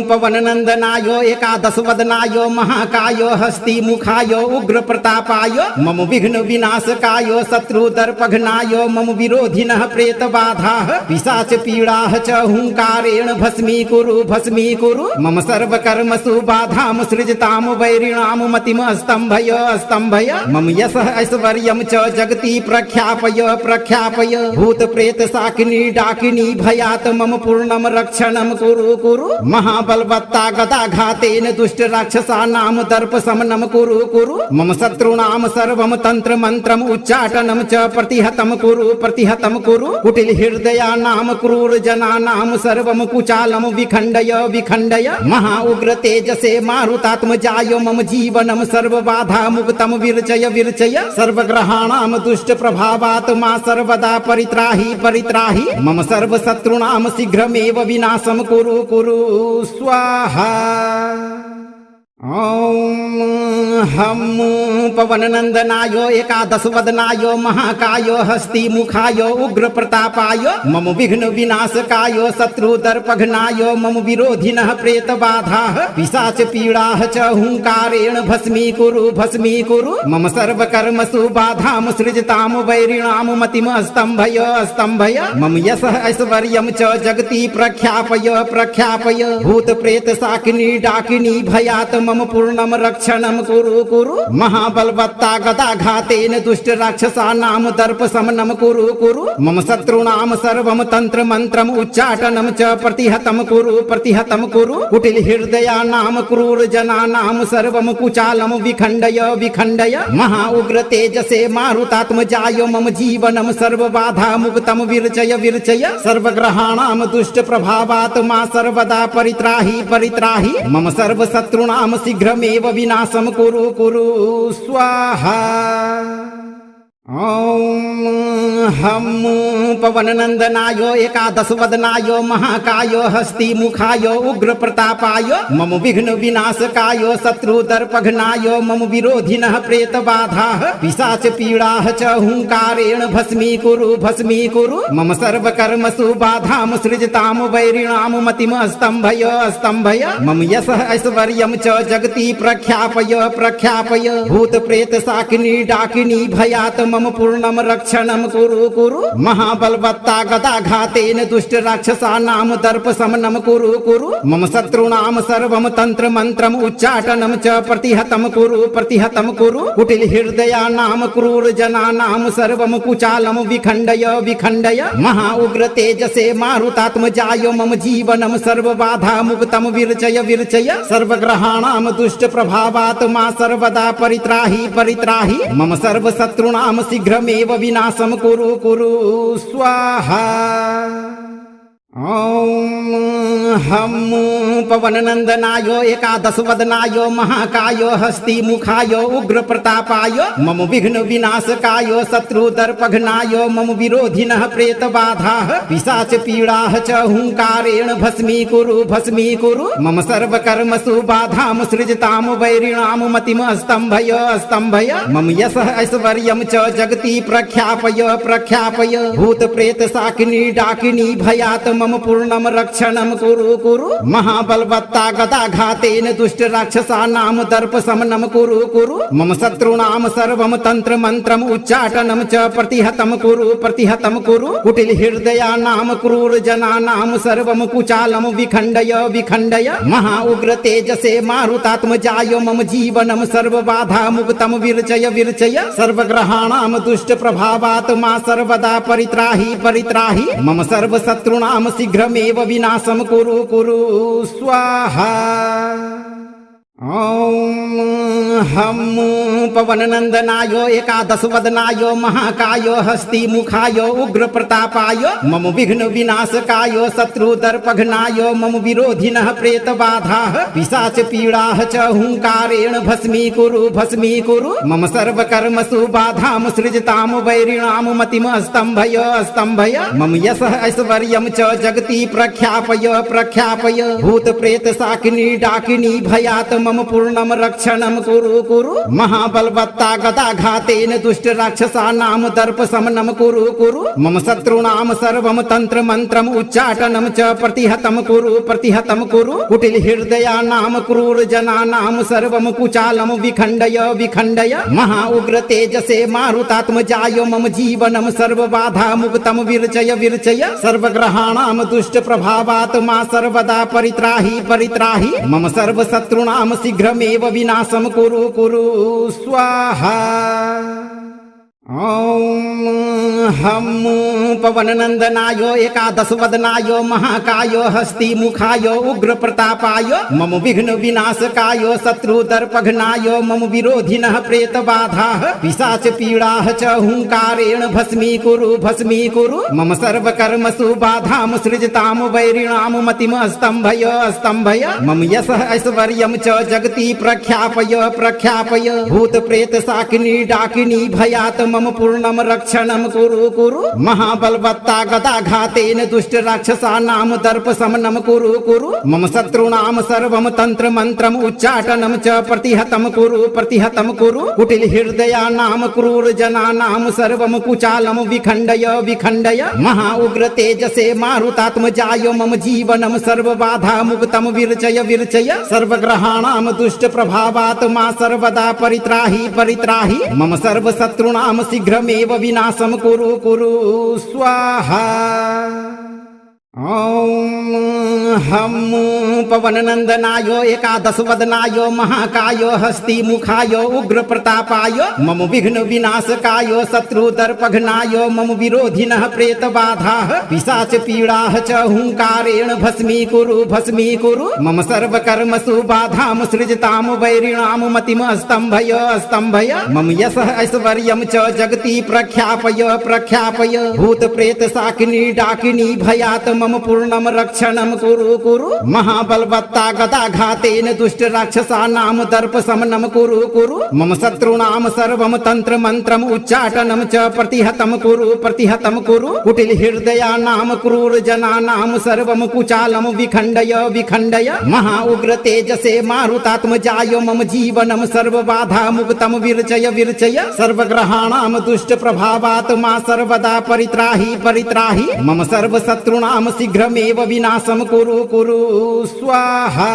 पवननंदनाय एकादश वदनाय महाकाय हस्ति मुखाय उग्र प्रतापाय मम विघ्न विनाशकाय शत्रु दर्पघ्नाय मम विरोधिनः प्रेत बाधाः पिशाच पीडाः च हुंकारेण भस्मी कुरु मम सर्व कर्मसु बाधाम सृजताम वैरिणाम मतिम स्तंभय स्तंभय मम यशः ऐश्वर्यं च जगति प्रख्यापय प्रख्यापय भूत प्रेत शाकिनी डाकिनी भयात् मम पूर्णम रक्षणम कुरु कुरु महाबलवत्ता गदाघातेन दुष्ट राक्षसानां दर्प शमनम कुरु कुरु मम शत्रूणां सर्वं तंत्र मंत्रम उच्चाटनम च प्रतिहतम कुरु कुटिल हृदयानां क्रूर जनानां सर्वं कुचालम विखंडय विखंडय महा उग्र तेजसे मारुतात्मजाय मम जीवनम सर्व बाधा मुक्तम विरचय विरचय सर्वग्रहाणां दुष्ट प्रभावात् मा सर्वदा परित्राहि परित्राहि मम सर्व शत्रूणां शीघ्रमेव विनाशम कुरु कुरु स्वाहा। ओम हम पवननंदनाय एकादश वदनाय महाकाय हस्ति मुखाय उग्र प्रतापाय मम विघ्न विनाशकाय शत्रु दर्पघ्नाय मम विरोधिनः प्रेत बाधाः पिशाच पीडाः च हुंकारेण भस्मी कुरु मम सर्व कर्मसु बाधाम सृजताम वैरिणाम मतिम स्तंभय स्तंभय मम यशः ऐश्वर्यं च जगति प्रख्यापय प्रख्यापय भूत प्रेत शाकिनी डाकिनी भयात् मम पूर्णम रक्षणम कुरु कुरु महाबलवत्ता गदाघातेन दुष्ट राक्षसानां दर्प शमनम कुरु मम शत्रूणां सर्वं तंत्र मंत्रम उच्चाटनम च प्रतिहतम कुरु कुटिल हृदयानां क्रूर जनानां सर्वं कुचालम विखंडय विखंडय महा उग्र तेजसे मारुतात्मजाय मम जीवनम सर्व बाधा मुक्तम विरचय विरचय सर्वग्रहाणां दुष्ट प्रभावात् मा सर्वदा परित्राहि परित्राहि मम सर्व शत्रूणां शीघ्रमेव विनाशम कुरु कुरु स्वाहा। ओम हम पवननंदनाय एकादश वदनाय महाकाय हस्ति मुखाय उग्र प्रतापाय मम विघ्न विनाशकाय शत्रु दर्पघ्नाय मम विरोधिनः प्रेत बाधाः पिशाच पीडाः च हुंकारेण भस्मी कुरु मम सर्व कर्मसु बाधाम सृजताम वैरिणाम मतिम स्तंभय स्तंभय मम यशः ऐश्वर्यं च जगति प्रख्यापय प्रख्यापय भूत प्रेत शाकिनी डाकिनी भयात् मम पूर्णम रक्षणम कुरु कुरु महाबलवत्ता गदाघातेन दुष्ट राक्षसानां दर्प शमनम कुरु मम शत्रूणां सर्वं तंत्र मंत्रम उच्चाटनम च प्रतिहतम कुरु कुटिल हृदयानां क्रूर जनानां सर्वं कुचालम विखंडय विखंडय महा उग्र तेजसे मारुतात्मजाय मम जीवनम सर्व बाधा मुक्तम विरचय विरचय सर्वग्रहाणां दुष्ट प्रभावात् मा सर्वदा परित्राहि परित्राहि मम सर्व शत्रूणां शीघ्रमेव विनाशम कुरु कुरु स्वाहा। ॐ हम पवननन्दनाय एकादश वदनाय महाकाय हस्ति मुखाय उग्र प्रतापाय मम विघ्न विनाशकाय शत्रुदर्पघ्नाय मम विरोधिनः प्रेत बाधाः पिशाच पीडाः च हुंकारेण भस्मीकुरु मम सर्वकर्मसु बाधां सृजतां वैरिणां मतिम् स्तम्भय मम यशः ऐश्वर्यं च जगति प्रख्यापय भूत प्रेत शाकिनी डाकिनी भयात् मम पूर्णम रक्षणम कुरु महाबलवत्ता गदाघातेन दुष्ट राक्षसानां दर्प शमनम कुरु मम शत्रूणां सर्वं तंत्र मंत्रम उच्चाटनम च प्रतिहतम कुरु कुटिल हृदयानां क्रूर जनानां सर्वं कुचालम विखंडय महा उग्र तेजसे मारुतात्मजाय मम जीवनम सर्व बाधा मुक्तम विरचय सर्वग्रहाणां दुष्ट प्रभावात् मा सर्वदा परित्राहि मम सर्व शत्रूणां शीघ्रमेव विनाशम कुरु स्वाहा। ॐ हम पवननन्दनाय एकादश वदनाय महाकाय हस्ति मुखाय उग्र प्रतापाय मम विघ्न विनाशकाय शत्रुदर्पघ्नाय मम विरोधिनः प्रेत बाधाः पिशाच पीडाः च हुंकारेण भस्मीकुरु मम सर्वकर्मसु बाधां सृजतां वैरिणां मतिम् स्तम्भय मम यशः ऐश्वर्यं च जगति प्रख्यापय भूत प्रेत शाकिनी डाकिनी भयात् मम पूर्णम रक्षणम कुरु महाबलवत्ता गदाघातेन दुष्ट राक्षसानां दर्प शमनम कुरु मम शत्रूणां सर्वं तंत्र मंत्रम उच्चाटनम च प्रतिहतम कुरु कुटिल हृदयानां क्रूर जनानां सर्वं कुचालम विखंडय महा उग्र तेजसे मारुतात्मजाय मम जीवनम सर्व बाधा मुक्तम विरचय सर्वग्रहाणां दुष्ट प्रभावात् मा सर्वदा परित्राहि मम सर्व शत्रूणां शीघ्रमेव विनाशम कुरु स्वाहा। ॐ हम पवननन्दनाय एकादश वदनाय महाकाय हस्ति मुखाय उग्र प्रतापाय मम विघ्न विनाशकाय शत्रुदर्पघ्नाय मम विरोधिनः प्रेत बाधाः पिशाच पीडाः च हुंकारेण भस्मीकुरु मम सर्वकर्मसु बाधां सृजतां वैरिणां मतिम् स्तम्भय मम यशः ऐश्वर्यं च जगति प्रख्यापय भूत प्रेत शाकिनी डाकिनी भयात् मम पूर्णम रक्षणम कुरु महाबलवत्ता गदाघातेन दुष्ट राक्षसानां दर्प शमनम कुरु मम शत्रूणां सर्वं तंत्र मंत्रम उच्चाटनम च प्रतिहतम कुरु कुटिल हृदयानां क्रूर जनानां सर्वं कुचालम विखंडय महा उग्र तेजसे मारुतात्मजाय मम जीवनम सर्व बाधा मुक्तम विरचय सर्वग्रहाणां दुष्ट प्रभावात् मा सर्वदा परित्राहि मम सर्व शत्रूणां शीघ्रमेव विनाशम कुरु स्वाहा। ॐ हम पवननन्दनाय एकादश वदनाय महाकाय हस्ति मुखाय उग्र प्रतापाय मम विघ्न विनाशकाय शत्रुदर्पघ्नाय मम विरोधिनः प्रेत बाधाः पिशाच पीडाः च हुंकारेण भस्मीकुरु मम सर्वकर्मसु बाधां सृजतां वैरिणां मतिम् स्तम्भय मम यशः ऐश्वर्यं च जगति प्रख्यापय भूत प्रेत शाकिनी डाकिनी भयात् मम पूर्णम रक्षणम कुरु महाबलवत्ता गदाघातेन दुष्ट राक्षसानां दर्प शमनम कुरु मम शत्रूणां सर्वं तंत्र मंत्रम उच्चाटनम च प्रतिहतम कुरु कुटिल हृदयानां क्रूर जनानां सर्वं कुचालम विखंडय महा उग्र तेजसे मारुतात्मजाय मम जीवनम सर्व बाधा मुक्तम विरचय सर्वग्रहाणां दुष्ट प्रभावात् मा सर्वदा परित्राहि मम सर्व शत्रूणां शीघ्रमेव विनाशम कुरु स्वाहा।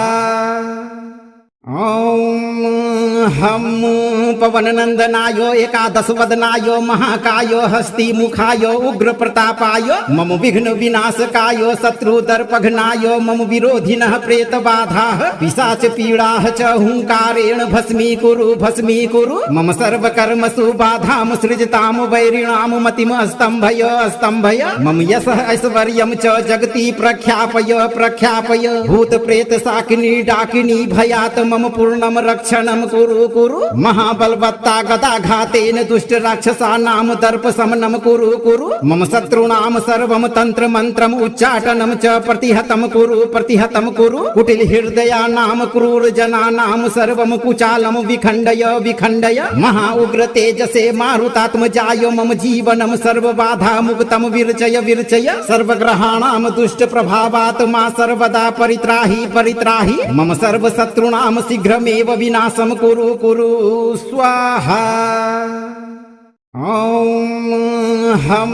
ॐ हम पवननन्दनाय एकादश वदनाय महाकाय हस्ति मुखाय उग्र प्रतापाय मम विघ्न विनाशकाय शत्रुदर्पघ्नाय मम विरोधिनः प्रेत बाधाः पिशाच पीडाः च हुंकारेण भस्मीकुरु मम सर्वकर्मसु बाधां सृजतां वैरिणां मतिम् स्तम्भय मम यशः ऐश्वर्यं च जगति प्रख्यापय भूत प्रेत शाकिनी डाकिनी भयात् मम पूर्णम रक्षणम कुरु कुरु महाबलवत्ता गदाघातेन दुष्ट राक्षसानां दर्प शमनम कुरु कुरु मम शत्रूणां सर्वं तंत्र मंत्रम उच्चाटनम च प्रतिहतम कुरु कुटिल हृदयानां क्रूर जनानां सर्वं कुचालम विखंडय विखंडय महा उग्र तेजसे मारुतात्मजाय मम जीवनम सर्व बाधा मुक्तम विरचय विरचय सर्वग्रहाणां दुष्ट प्रभावात् मा सर्वदा परित्राहि परित्राहि मम सर्व शत्रूणां शीघ्रमेव विनाशम कुरु कुरु स्वाहा। ओम हम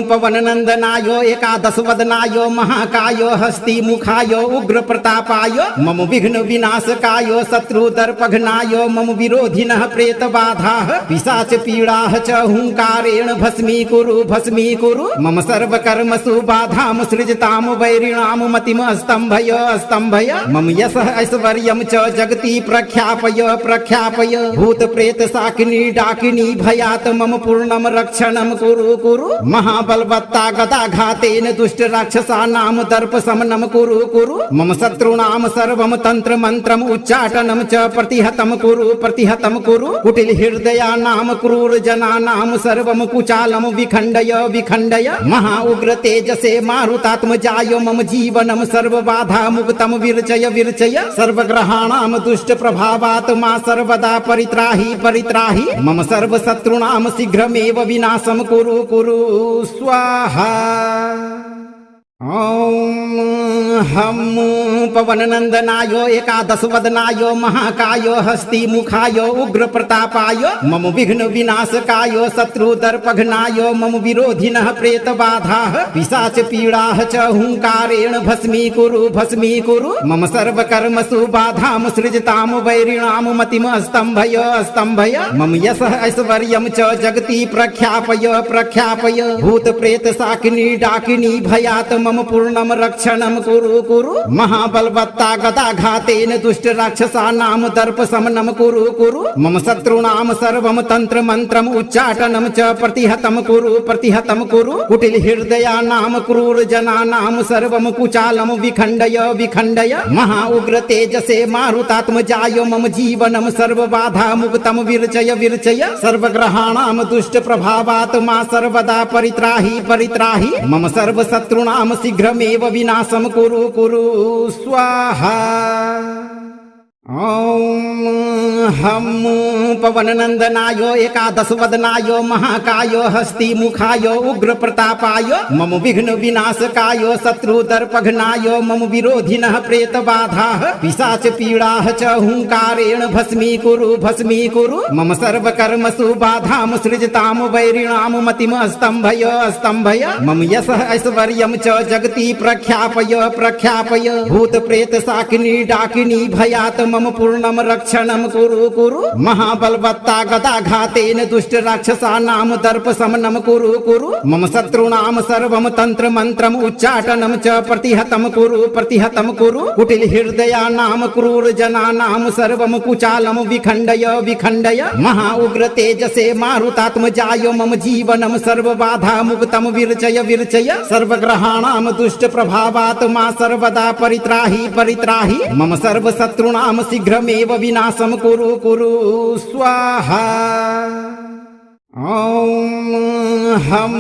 पवननंदनाय एकादश वदनाय महाकाय हस्ति मुखाय उग्र प्रतापाय मम विघ्न विनाशकाय शत्रु दर्पघ्नाय मम विरोधिनः प्रेत बाधाः पिशाच पीडाः च हुंकारेण भस्मी कुरु मम सर्व कर्मसु बाधाम सृजताम वैरिणाम मतिम स्तंभय स्तंभय मम यशः ऐश्वर्यं च जगति प्रख्यापय प्रख्यापय भूत प्रेत शाकिनी डाकिनी भयात् मम पूर्णम रक्षणम कुरु कुरु महाबलवत्ता गदाघातेन दुष्ट राक्षसानां दर्प शमनम कुरु कुरु मम शत्रूणां सर्वं तंत्र मंत्रम उच्चाटनम च प्रतिहतम कुरु कुटिल हृदयानां क्रूर जनानां सर्वं कुचालम विखंडय विखंडय महा उग्र तेजसे मारुतात्मजाय मम जीवनम सर्व बाधा मुक्तम विरचय विरचय सर्वग्रहाणां दुष्ट प्रभावात् मा सर्वदा परित्राहि परित्राहि मम सर्व शत्रूणां शीघ्रमेव विनाशम कुरु कुरु स्वाहा। ओम हम पवननंदनाय एकादश वदनाय महाकाय हस्ति मुखाय उग्र प्रतापाय मम विघ्न विनाशकाय शत्रु दर्पघ्नाय मम विरोधिनः प्रेत बाधाः पिशाच पीडाः च हुंकारेण भस्मी कुरु मम सर्व कर्मसु बाधाम सृजताम वैरिणाम मतिम स्तंभय स्तंभय मम यशः ऐश्वर्यं च जगति प्रख्यापय प्रख्यापय भूत प्रेत शाकिनी डाकिनी भयात् मम पूर्णम रक्षणम कुरु कुरु महाबलवत्ता गदाघातेन दुष्ट राक्षसानां दर्प शमनम कुरु मम शत्रूणां सर्वं तंत्र मंत्रम उच्चाटनम च प्रतिहतम कुरु कुटिल हृदयानां क्रूर जनानां सर्वं कुचालम विखंडय विखंडय महा उग्र तेजसे मारुतात्मजाय मम जीवनम सर्व बाधा मुक्तम विरचय विरचय सर्वग्रहाणां दुष्ट प्रभावात् मा सर्वदा परित्राहि परित्राहि मम सर्व शत्रूणां शीघ्रमेव विनाशम कुरु कुरु स्वाहा। ओम हम पवननंदनाय एकादश वदनाय महाकाय हस्ति मुखाय उग्र प्रतापाय मम विघ्न विनाशकाय शत्रु दर्पघ्नाय मम विरोधिनः प्रेत बाधाः पिशाच पीडाः च हुंकारेण भस्मी कुरु मम सर्व कर्मसु बाधाम सृजताम वैरिणाम मतिम स्तंभय स्तंभय मम यशः ऐश्वर्यं च जगति प्रख्यापय प्रख्यापय भूत प्रेत शाकिनी डाकिनी भयात् मम पूर्णम रक्षणम कुरु कुरु महाबलवत्ता गदाघातेन दुष्ट राक्षसानां दर्प शमनम कुरु मम शत्रूणां सर्वं तंत्र मंत्रम उच्चाटनम च प्रतिहतम कुरु कुटिल हृदयानां क्रूर जनानां सर्वं कुचालम विखंडय विखंडय महा उग्र तेजसे मारुतात्मजाय मम जीवनम सर्व बाधा मुक्तम विरचय विरचय सर्वग्रहाणां दुष्ट प्रभावात् मा सर्वदा परित्राहि परित्राहि मम सर्व शत्रूणां शीघ्रमेव विनाशम कुरु कुरु स्वाहा। ओम हम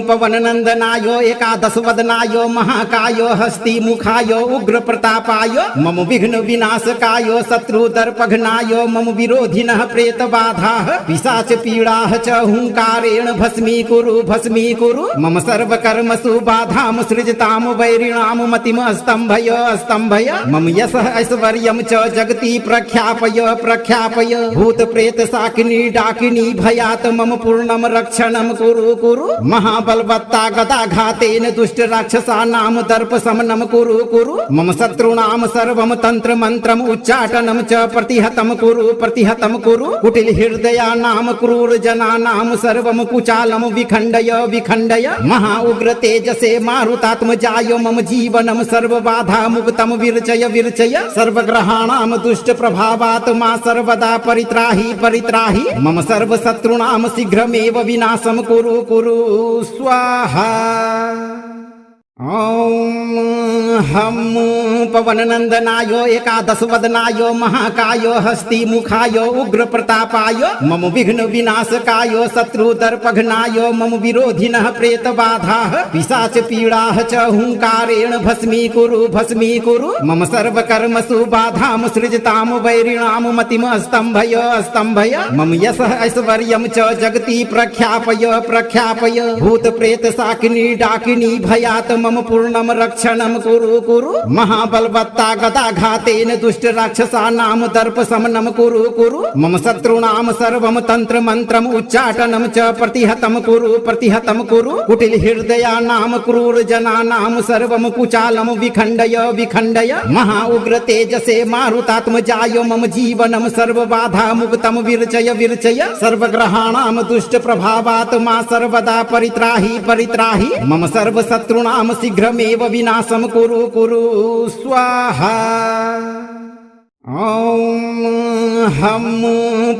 पवननंदनाय एकादश वदनाय महाकाय हस्ति मुखाय उग्र प्रतापाय मम विघ्न विनाशकाय शत्रु दर्पघ्नाय मम विरोधिनः प्रेत बाधाः पिशाच पीडाः च हुंकारेण भस्मी कुरु मम सर्व कर्मसु बाधाम सृजताम वैरिणाम मतिम स्तंभय स्तंभय मम यशः ऐश्वर्यं च जगति प्रख्यापय प्रख्यापय भूत प्रेत शाकिनी डाकिनी भयात् मम पूर्णम रक्षणम कुरु महाबलवत्ता गदाघातेन दुष्ट राक्षसानां दर्प शमनम कुरु मम शत्रूणां सर्वं तंत्र मंत्रम उच्चाटनम च प्रतिहतम कुरु कुटिल हृदयानां क्रूर जनानां सर्वं कुचालम विखंडय विखंडय महा उग्र तेजसे मारुतात्मजाय मम जीवनम सर्व बाधा मुक्तम विरचय विरचय सर्वग्रहाणां दुष्ट प्रभावात् मा सर्वदा परित्राहि परित्राहि मम सर्व शत्रूणां शीघ्रमेव विनाशम कुरु कुरु स्वाहा। ओम हम पवन नंदनायो एकादश वदनायो महाकायो हस्ति मुखायो उग्र प्रतापायो मम विघ्न विनाशकायो शत्रु दर्पघ्नायो मम विरोधिनः प्रेत बाधाः पिशाच पीडाः च हुंकारेण भस्मी कुरु मम सर्व कर्मसु बाधाम सृजताम वैरिणाम मतिम स्तंभय मम यशः ऐश्वर्यं च जगति प्रख्यापय भूत प्रेत शाकिनी डाकिनी भयात् मम पूर्णम रक्षणम कुरु महाबलवत्ता गदाघातेन दुष्ट राक्षसानां दर्प शमनम कुरु मम शत्रूणां सर्वं तंत्र मंत्रम उच्चाटनं च प्रतिहतं कुरु कुटिल हृदयानां क्रूर जनानां सर्वं कुचालं विखंडय महा उग्र तेजसे मारुतात्मजाय मम जीवनं सर्वबाधा मुक्तं विरचय सर्वग्रहाणां दुष्ट प्रभावात् मा सर्वदा परित्राहि मम सर्वशत्रूणां शीघ्रमेव विनाशं कुरु स्वाहा। ओम हम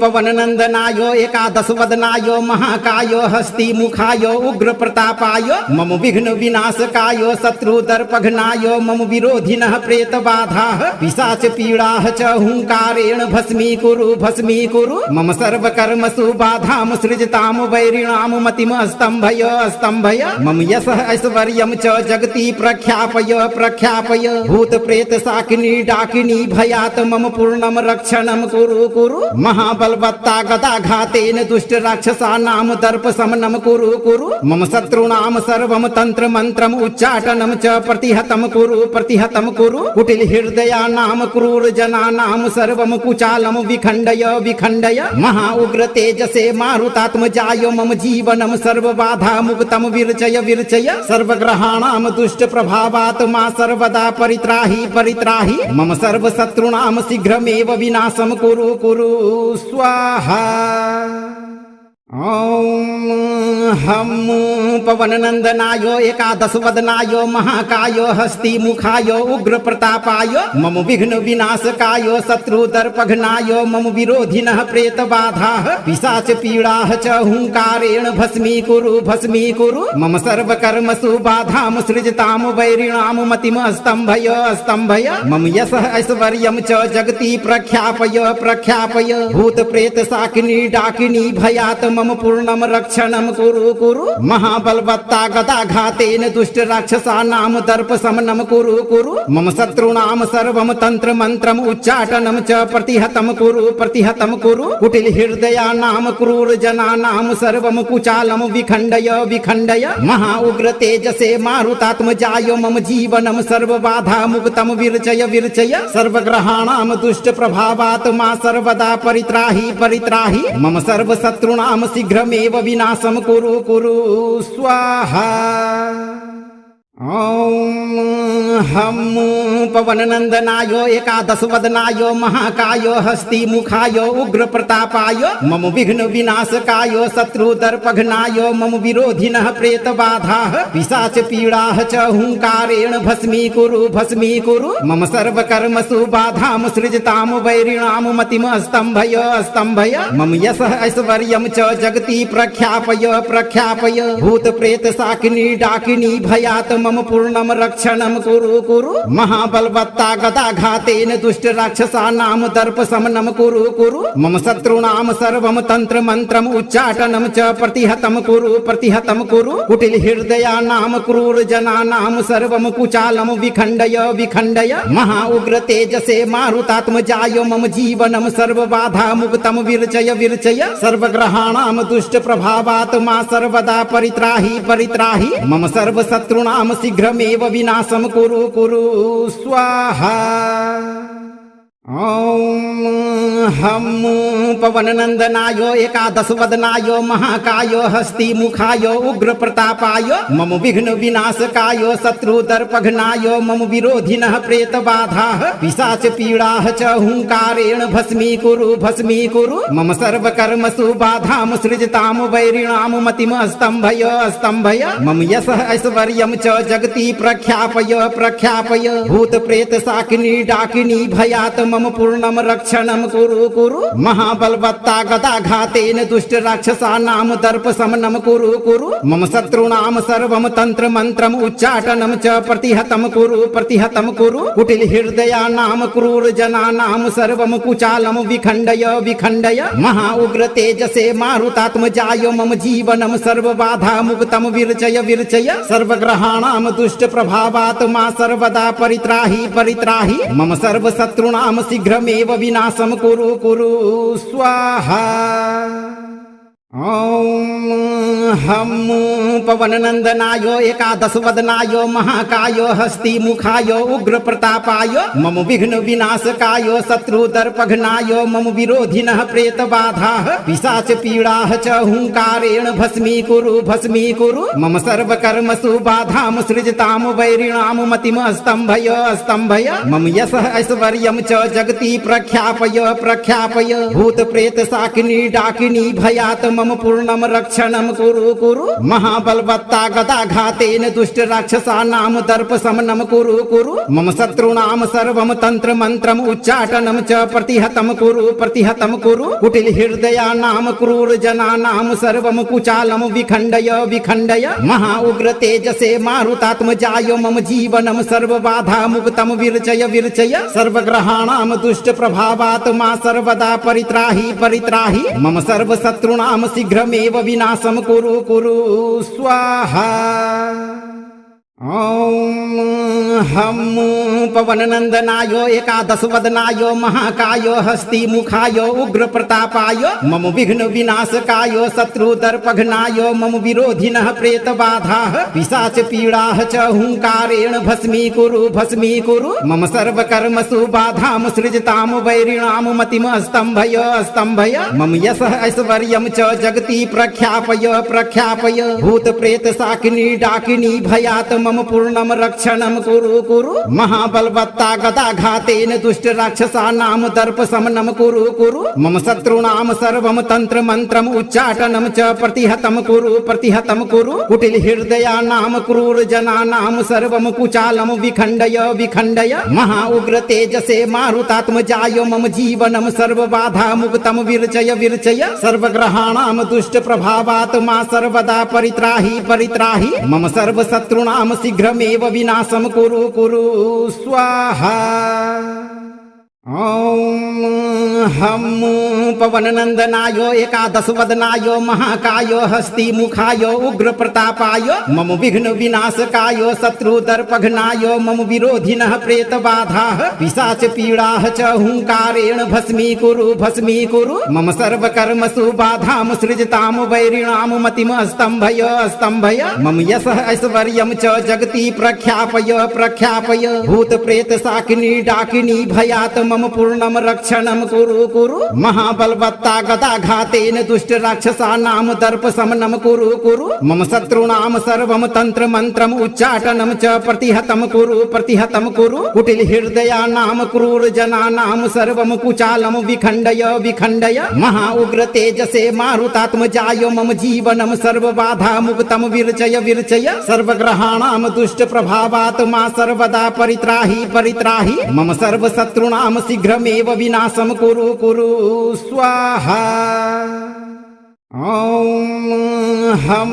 पवन नंदनायो एकादश वदनायो महाकायो हस्ति मुखायो उग्र प्रतापायो मम विघ्न विनाशकायो शत्रु दर्पघ्नायो मम विरोधिनः प्रेत बाधाः पिशाच पीडाः च हुंकारेण भस्मी कुरु मम सर्व कर्मसु बाधाम सृजताम वैरिणाम मतिम स्तंभय मम यशः ऐश्वर्यं च जगति प्रख्यापय भूत प्रेत शाकिनी डाकिनी भयात् मम पूर्णम रक्षणम कुरु महाबलवत्ता गदाघातेन दुष्ट राक्षसानां दर्प शमनम कुरु मम शत्रूणां सर्वं तंत्र मंत्रम उच्चाटनं च प्रतिहतं कुरु कुटिल हृदयानां क्रूर जनानां सर्वं कुचालं विखंडय महा उग्र तेजसे मारुतात्मजाय मम जीवनं सर्वबाधा मुक्तं विरचय सर्वग्रहाणां दुष्ट प्रभावात् मा सर्वदा परित्राहि मम सर्वशत्रूणां शीघ्रमेव विनाशं कुरु स्वाहा। ओम हम पवन नंदनायो एकादश वदनायो महाकायो हस्ति मुखायो उग्र प्रतापायो मम विघ्न विनाशकायो शत्रु दर्पघ्नायो मम विरोधिनः प्रेत बाधाः पिशाच पीडाः च हुंकारेण भस्मी कुरु मम सर्व कर्मसु बाधाम सृजताम वैरिणाम मतिम स्तंभय मम यशः ऐश्वर्यं च जगति प्रख्यापय भूत प्रेत शाकिनी डाकिनी भयात् मम पूर्णम रक्षणम कुरु महाबलवत्ता गदाघातेन दुष्ट राक्षसानां दर्प शमनम कुरु मम शत्रूणां सर्वं तंत्र मंत्रम उच्चाटनं च प्रतिहतं कुरु कुटिल हृदयानां क्रूर जनानां सर्वं कुचालं विखंडय महा उग्र तेजसे मारुतात्मजाय मम जीवनं सर्वबाधा मुक्तं विरचय सर्वग्रहाणां दुष्ट प्रभावात् मा सर्वदा परित्राहि मम सर्वशत्रूणां शीघ्रमेव विनाशं कुरु स्वाहा। ओम हम पवन नंदनायो एकादश वदनायो महाकायो हस्ति मुखायो उग्र प्रतापायो मम विघ्न विनाशकायो शत्रु दर्पघ्नायो मम विरोधिनः प्रेत बाधाः पिशाच पीडाः च हुंकारेण भस्मी कुरु मम सर्व कर्मसु बाधाम सृजताम वैरिणाम मतिम स्तंभय मम यशः ऐश्वर्यं च जगति प्रख्यापय भूत प्रेत शाकिनी डाकिनी भयात् मम पूर्णम रक्षणम कुरु महाबलवत्ता गदाघातेन दुष्ट राक्षसानां दर्प शमनम कुरु मम शत्रूणां सर्वं तंत्र मंत्रम उच्चाटनं च प्रतिहतं कुरु कुटिल हृदयानां क्रूर जनानां सर्वं कुचालं विखंडय महा उग्र तेजसे मारुतात्मजाय मम जीवनं सर्वबाधा मुक्तं विरचय सर्वग्रहाणां दुष्ट प्रभावात् मा सर्वदा परित्राहि मम सर्वशत्रूणां शीघ्रमेव विनाशं कुरु स्वाहा। ओम हम पवन नंदनायो एकादश वदनायो महाकायो हस्ति मुखायो उग्र प्रतापायो मम विघ्न विनाशकायो शत्रु दर्पघ्नायो मम विरोधिनः प्रेत बाधाः पिशाच पीडाः च हुंकारेण भस्मी कुरु मम सर्व कर्मसु बाधाम सृजताम वैरिणाम मतिम स्तंभय मम यशः ऐश्वर्यं च जगति प्रख्यापय भूत प्रेत शाकिनी डाकिनी भयात् मम पूर्णम रक्षणम कुरु कुरु महाबलवत्ता गदाघातेन दुष्ट राक्षसानां दर्प शमनम कुरु कुरु मम शत्रूणां सर्वं तंत्र मंत्रम उच्चाटनम च प्रतिहतम कुरु कुटिल हृदयानां क्रूर जनानां सर्वं कुचालम विखंडय विखंडय महा उग्र तेजसे मारुतात्मजाय मम जीवनम सर्व बाधा मुक्तम विरचय विरचय सर्वग्रहाणां दुष्ट प्रभावात् मा सर्वदा परित्राहि परित्राहि मम सर्व शत्रूणां शीघ्रमेव विनाशम कुरु कुरु स्वाहा। ओम हम पवननंदनाय एकादश वदनाय महाकाय हस्ति मुखाय उग्र प्रतापाय मम विघ्न विनाशकाय शत्रु दर्पघ्नाय मम विरोधिनः प्रेत बाधाः पिशाच पीडाः च हुंकारेण भस्मी कुरु मम सर्व कर्मसु बाधाम सृजताम वैरिणाम मतिम स्तंभय स्तंभय मम यशः ऐश्वर्यं च जगति प्रख्यापय प्रख्यापय भूत प्रेत शाकिनी डाकिनी भयात् मम पूर्णम रक्षणम कुरु कुरु महाबलवत्ता गदाघातेन दुष्ट राक्षसानां दर्प शमनम कुरु कुरु मम शत्रूणां सर्वं तंत्र मंत्रम उच्चाटनम च प्रतिहतम कुरु कुटिल हृदयानां क्रूर जनानां सर्वं कुचालम विखंडय विखंडय महा उग्र तेजसे मारुतात्मजाय मम जीवनम सर्व बाधा मुक्तम विरचय विरचय सर्वग्रहाणां दुष्ट प्रभावात् मा सर्वदा परित्राहि परित्राहि मम सर्व शत्रूणां शीघ्रमेव विनाशम कुरु कुरु स्वाहा। ओम हम पवननंदनाय एकादश वदनाय महाकाय हस्ति मुखाय उग्र प्रतापाय मम विघ्न विनाशकाय शत्रु दर्पघ्नाय मम विरोधिनः प्रेत बाधाः पिशाच पीडाः च हुंकारेण भस्मी कुरु मम सर्व कर्मसु बाधाम सृजताम वैरिणाम मतिम स्तंभय स्तंभय मम यशः ऐश्वर्यं च जगति प्रख्यापय प्रख्यापय भूत प्रेत शाकिनी डाकिनी भयात् मम पूर्णम रक्षणम कुरु कुरु महाबलवत्ता गदाघातेन दुष्ट राक्षसानां दर्प शमनम कुरु कुरु मम शत्रूणां सर्वं तंत्र मंत्रम उच्चाटनम च प्रतिहतम कुरु कुटिल हृदयानां क्रूर जनानां सर्वं कुचालम विखंडय विखंडय महा उग्र तेजसे मारुतात्मजाय मम जीवनम सर्व बाधा मुक्तम विरचय विरचय सर्वग्रहाणां दुष्ट प्रभावात् मा सर्वदा परित्राहि परित्राहि मम सर्व शत्रूणां शीघ्रमेव विनाशम कुरु कुरु स्वाहा। ओम हम पवननंदनाय एकादश वदनाय महाकाय हस्ति मुखाय उग्र प्रतापाय मम विघ्न विनाशकाय शत्रु दर्पघ्नाय मम विरोधिनः प्रेत बाधाः पिशाच पीडाः च हुंकारेण भस्मी कुरु मम सर्व कर्मसु बाधाम सृजताम वैरिणाम मतिम स्तंभय स्तंभय मम यशः ऐश्वर्यं च जगति प्रख्यापय प्रख्यापय भूत प्रेत शाकिनी डाकिनी भयात् मम पूर्णम रक्षणम कुरु कुरु महाबलवत्ता गदाघातेन दुष्ट राक्षसानां दर्प शमनम कुरु कुरु मम शत्रूणां सर्वं तंत्र मंत्रम उच्चाटनम च प्रतिहतम कुरु कुटिल हृदयानां क्रूर जनानां सर्वं कुचालम विखंडय विखंडय महा उग्र तेजसे मारुतात्मजाय मम जीवनम सर्व बाधा मुक्तम विरचय विरचय सर्वग्रहाणां दुष्ट प्रभावात् मा सर्वदा परित्राहि परित्राहि मम सर्व शत्रूणां शीघ्रमेव विनाशम कुरु कुरु स्वाहा। ओम हम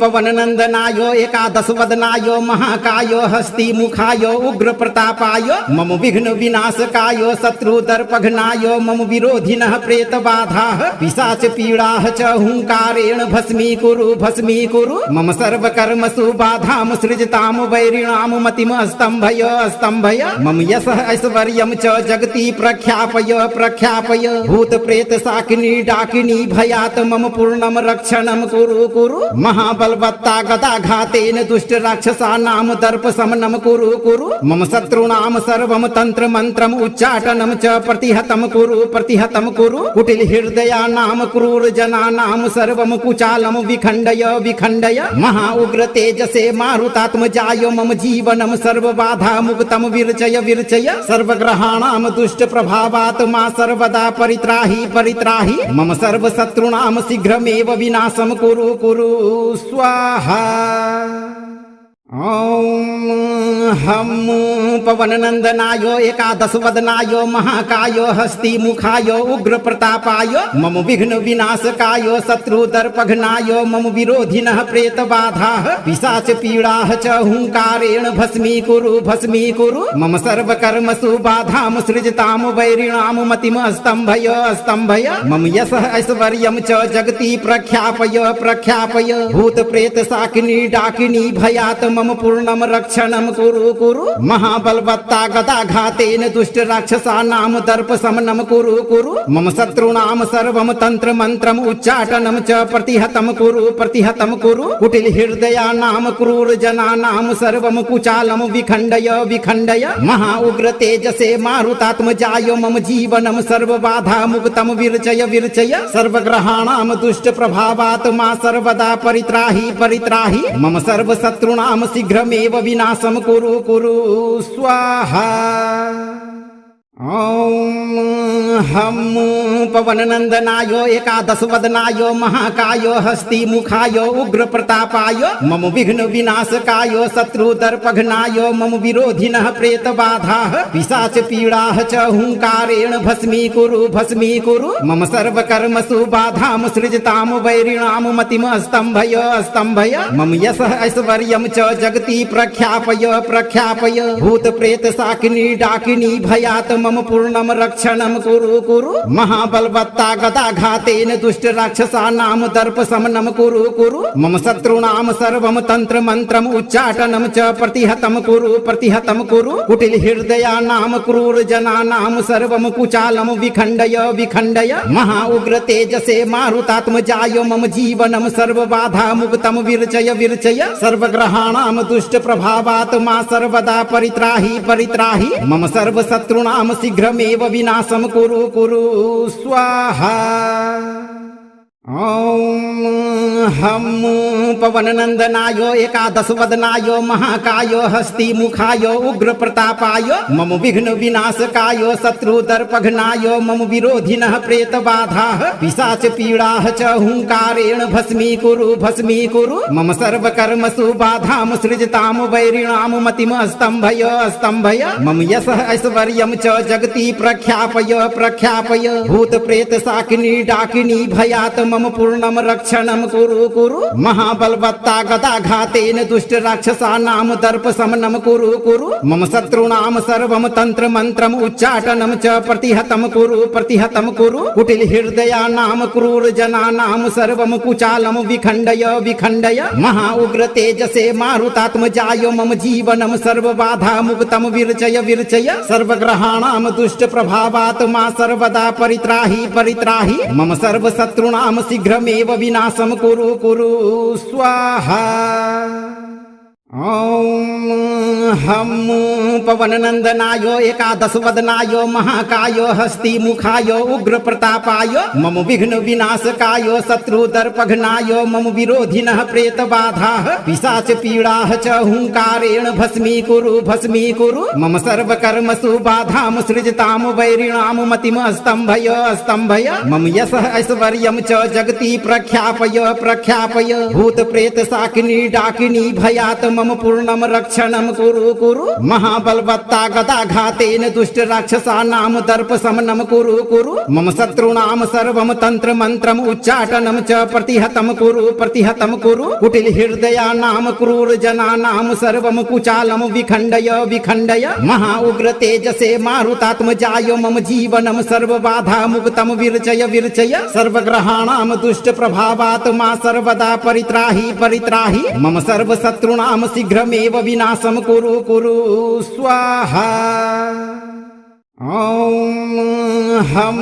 पवननंदनाय एकादश वदनाय महाकाय हस्ति मुखाय उग्र प्रतापाय मम विघ्न विनाशकाय शत्रु दर्पघ्नाय मम विरोधिनः प्रेत बाधाः पिशाच पीडाः च हुंकारेण भस्मी कुरु मम सर्व कर्मसु बाधाम सृजताम वैरिणाम मतिम स्तंभय स्तंभय मम यशः ऐश्वर्यं च जगति प्रख्यापय प्रख्यापय भूत प्रेत शाकिनी डाकिनी भयात् मम पूर्णम रक्षणम कुरु कुरु महाबलवत्ता गदाघातेन दुष्ट राक्षसानां दर्प शमनम कुरु कुरु मम शत्रूणां सर्वं तंत्र मंत्रम उच्चाटनम च प्रतिहतम कुरु कुटिल हृदयानां क्रूर जनानां सर्वं कुचालम विखंडय विखंडय महा उग्र तेजसे मारुतात्मजाय मम जीवनम सर्व बाधा मुक्तम विरचय विरचय सर्वग्रहाणां दुष्ट प्रभावात् मा सर्वदा परित्राहि परित्राहि मम सर्व शत्रूणां शीघ्रमेव विनाशम कुरु कुरु स्वाहा। ओम हम पवन नंदनायो एकादश वदनायो महाकायो हस्ति मुखायो उग्र प्रतापायो मम विघ्न विनाशकायो शत्रु दर्पघ्नायो मम विरोधिनः प्रेत बाधाः पिशाच पीडाः च हुंकारेण भस्मी कुरु मम सर्व कर्मसु बाधाम सृजताम वैरिणाम मतिम स्तंभय मम यशः ऐश्वर्यं च जगति प्रख्यापय भूत प्रेत शाकिनी डाकिनी भयात् मम पूर्णम रक्षणम कुरु महाबलवत्ता गदाघातेन दुष्ट राक्षसानां दर्प शमनम कुरु मम शत्रूणां सर्वं तंत्र मंत्रम उच्चाटनं च प्रतिहतं कुरु कुटिल हृदयानां क्रूर जनानां सर्वं कुचालं विखंडय महा उग्र तेजसे मारुतात्मजाय मम जीवनं सर्व बाधा मुक्तम विरचय सर्वग्रहाणां दुष्ट प्रभावात् मा सर्वदा परित्राहि मम सर्व शत्रूणां शीघ्रमेव विनाशं कुरु स्वाहा। ओम हम पवन नंदनायो एकादश वदनायो महाकायो हस्ति मुखायो उग्र प्रतापायो मम विघ्न विनाशकायो शत्रु दर्पघ्नायो मम विरोधिनः प्रेत बाधाः पिशाच पीडाः च हुंकारेण भस्मी कुरु मम सर्व कर्मसु बाधाम सृजताम वैरिणाम मतिम स्तंभय मम यशः ऐश्वर्यं च जगति प्रख्यापय भूत प्रेत शाकिनी डाकिनी भयात् मम पूर्णम रक्षणम कुरु महाबलवत्ता गदाघातेन दुष्ट राक्षसानां दर्प शमनम कुरु मम शत्रूणां सर्वं तंत्र मंत्रम उच्चाटनं च प्रतिहतं कुरु कुटिल हृदयानां क्रूर जनानां सर्वं कुचालं विखंडय महा उग्र तेजसे मारुतात्मजाय मम जीवनं सर्व बाधा मुक्तम विरचय सर्वग्रहाणां दुष्ट प्रभावात् मा सर्वदा परित्राहि मम सर्व शत्रूणां शीघ्रमेव विनाशं कुरु स्वाहा। ओम हम पवन नंदनायो एकादश वदनायो महाकायो हस्ति मुखायो उग्र प्रतापायो मम विघ्न विनाशकायो शत्रु दर्पघ्नायो मम विरोधिनः प्रेत बाधाः पिशाच पीडाः च हुंकारेण भस्मी कुरु मम सर्व कर्मसु बाधाम सृजताम वैरिणाम मतिम स्तंभय मम यशः ऐश्वर्यं च जगति प्रख्यापय भूत प्रेत शाकिनी डाकिनी भयात् मम पूर्णम रक्षणम कुरु महाबलवत्ता गदाघातेन दुष्ट राक्षसानां दर्प शमनम कुरु मम शत्रूणां सर्वं तंत्र मंत्रम उच्चाटनं च प्रतिहतं कुरु कुटिल हृदयानां क्रूर जनानां सर्वं कुचालं विखंडय महा उग्र तेजसे मारुतात्मजाय मम जीवनं सर्व बाधा मुक्तम विरचय सर्वग्रहाणां दुष्ट प्रभावात् मा सर्वदा परित्राहि मम सर्व शत्रूणां शीघ्रमेव विनाशं कुरु स्वाहा। ओम हम पवन नंदनायो एकादश वदनायो महाकायो हस्ति मुखायो उग्र प्रतापायो मम विघ्न विनाशकायो शत्रु दर्पघ्नायो मम विरोधिनः प्रेत बाधाः पिशाच पीडाः च हुंकारेण भस्मी कुरु मम सर्व कर्मसु बाधाम सृजताम वैरिणाम मतिम स्तंभय मम यशः ऐश्वर्यं च जगति प्रख्यापय भूत प्रेत शाकिनी डाकिनी भयात् मम पूर्णम रक्षणम कुरु महाबलवत्ता गदाघातेन दुष्ट राक्षसानां दर्प शमनम कुरु मम शत्रूणां सर्वं तंत्र मंत्रम उच्चाटनं च प्रतिहतं कुरु कुटिल हृदयानां क्रूर जनानां सर्वं कुचालं विखंडय महा उग्र तेजसे मारुतात्मजाय मम जीवनं सर्व बाधा मुक्तम विरचय सर्वग्रहाणां दुष्ट प्रभावात् मा सर्वदा परित्राहि मम सर्व शत्रूणां शीघ्रमेव विनाशं कुरु स्वाहा। ओम हम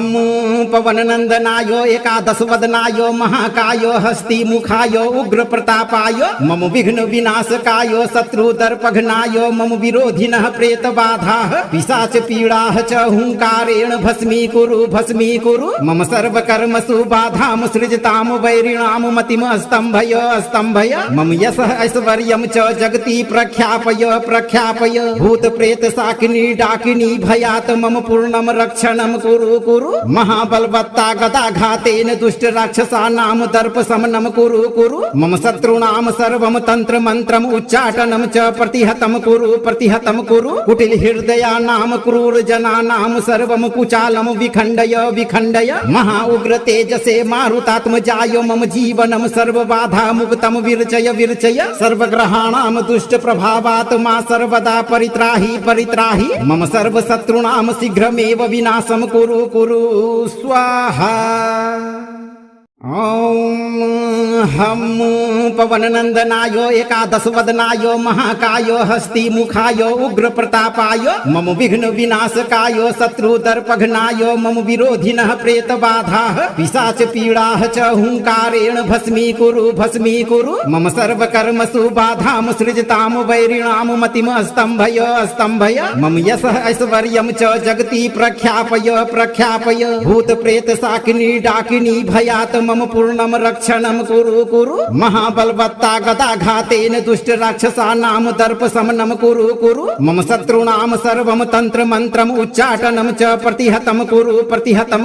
पवन नंदनायो एकादश वदनायो महाकायो हस्ति मुखायो उग्र प्रतापायो मम विघ्न विनाशकायो शत्रु दर्पघ्नायो मम विरोधिनः प्रेत बाधाः पिशाच पीडाः च हुंकारेण भस्मी कुरु मम सर्व कर्मसु बाधाम सृजताम वैरिणाम मतिम स्तंभय मम यशः ऐश्वर्यं च जगति प्रख्यापय भूत प्रेत शाकिनी डाकिनी भयात् मम पूर्णम रक्षणम कुरु कुरु महाबलवत्ता गदाघातेन दुष्ट राक्षसानां दर्प शमनम कुरु कुरु मम शत्रूणां सर्वं तंत्र मंत्रम उच्चाटनम च प्रतिहतम कुरु कुटिल हृदयानां क्रूर जनानां सर्वं कुचालम विखंडय विखंडय महा उग्र तेजसे मारुतात्मजाय मम जीवनम सर्व बाधा मुक्तम विरचय विरचय सर्वग्रहाणां दुष्ट प्रभावात् मा सर्वदा परित्राहि परित्राहि मम सर्व शत्रूणां शीघ्रमेव विनाशम कुरु कुरु स्वाहा। ओम हम पवननंदनाय एकादश वदनाय महाकाय हस्ति मुखाय उग्र प्रतापाय मम विघ्न विनाशकाय शत्रु दर्पघ्नाय मम विरोधिनः प्रेत बाधाः पिशाच पीडाः च हुंकारेण भस्मी कुरु मम सर्व कर्मसु बाधाम सृजताम वैरिणाम मतिम स्तंभय स्तंभय मम यशः ऐश्वर्यं च जगति प्रख्यापय प्रख्यापय भूत प्रेत शाकिनी डाकिनी भयात् मम पूर्णम रक्षणम कुरु कुरु महाबलवत्ता गदाघातेन दुष्ट राक्षसानां दर्प शमनम कुरु कुरु मम शत्रूणां सर्वं तंत्र मंत्रम उच्चाटनम च प्रतिहतम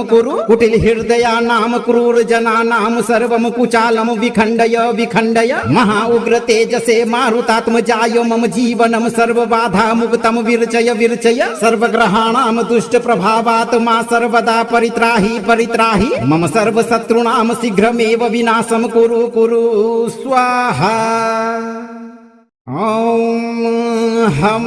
कुरु कुटिल हृदयानां क्रूर जनानां सर्वं कुचालम विखंडय विखंडय महा उग्र तेजसे मारुतात्मजाय मम जीवनम सर्व बाधा मुक्तम विरचय विरचय सर्वग्रहाणां दुष्ट प्रभावात् मा सर्वदा परित्राहि परित्राहि मम सर्व शत्रूणां शीघ्रमेव विनाशम कुरु कुरु स्वाहा। ओम हम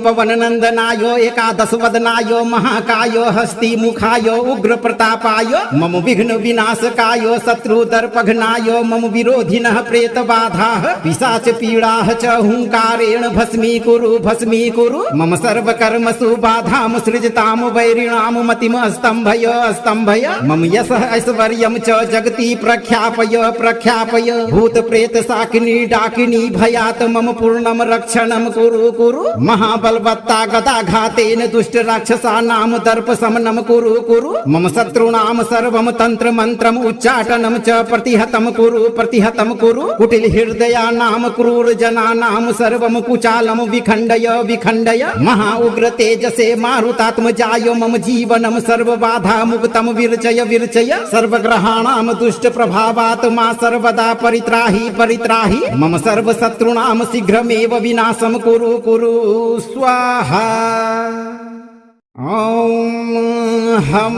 पवननंदनाय एकादश वदनाय महाकाय हस्ति मुखाय उग्र प्रतापाय मम विघ्न विनाशकाय शत्रु दर्पघ्नाय मम विरोधिनः प्रेत बाधाः पिशाच पीडाः च हुंकारेण भस्मी कुरु मम सर्व कर्मसु बाधाम सृजताम वैरिणाम मतिम स्तंभय स्तंभय मम यशः ऐश्वर्यं च जगति प्रख्यापय प्रख्यापय भूत प्रेत शाकिनी डाकिनी भयात् मम पूर्णम रक्षणम कुरु कुरु महाबलवत्ता गदाघातेन दुष्ट राक्षसानां दर्प शमनम कुरु कुरु मम शत्रूणां सर्वं तंत्र मंत्रम उच्चाटनम च प्रतिहतम कुरु कुटिल हृदयानां क्रूर जनानां सर्वं कुचालम विखंडय विखंडय महा उग्र तेजसे मारुतात्मजाय मम जीवनम सर्व बाधा मुक्तम विरचय विरचय सर्वग्रहाणां दुष्ट प्रभावात् मा सर्वदा परित्राहि परित्राहि मम सर्व शत्रूणां शीघ्रमेव विनाशम कुरु कुरु स्वाहा। ओम हम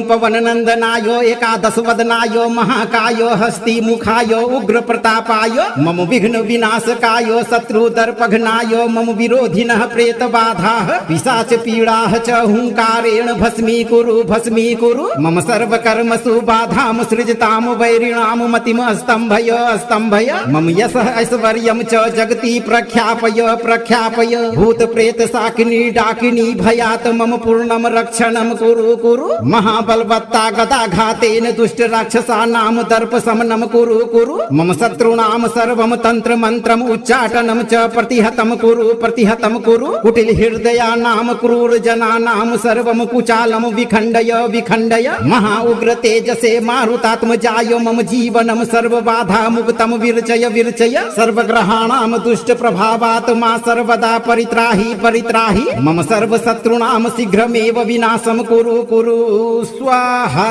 पवननंदनाय एकादश वदनाय महाकाय हस्ति मुखाय उग्र प्रतापाय मम विघ्न विनाशकाय शत्रु दर्पघ्नाय मम विरोधिनः प्रेत बाधाः पिशाच पीडाः च हुंकारेण भस्मी कुरु मम सर्व कर्मसु बाधाम सृजताम वैरिणाम मतिम स्तंभय स्तंभय मम यशः ऐश्वर्यं च जगति प्रख्यापय प्रख्यापय भूत प्रेत शाकिनी डाकिनी भयात् मम पूर्णम रक्षणम कुरु कुरु महाबलवत्ता गदाघातेन दुष्ट राक्षसानां दर्प शमनम कुरु मम शत्रूणां सर्वं तंत्र मंत्रम उच्चाटनम च प्रतिहतम कुरु कुटिल हृदयानां क्रूर जनानां सर्वं कुचालम विखंडय विखंडय महा उग्र तेजसे मारुतात्मजाय मम जीवनम सर्व बाधा मुक्तम विरचय विरचय सर्वग्रहाणां दुष्ट प्रभावात् मा सर्वदा परित्राहि परित्राहि मम सर्व शत्रूणां शीघ्रमेव विनाशम कुरु कुरु स्वाहा।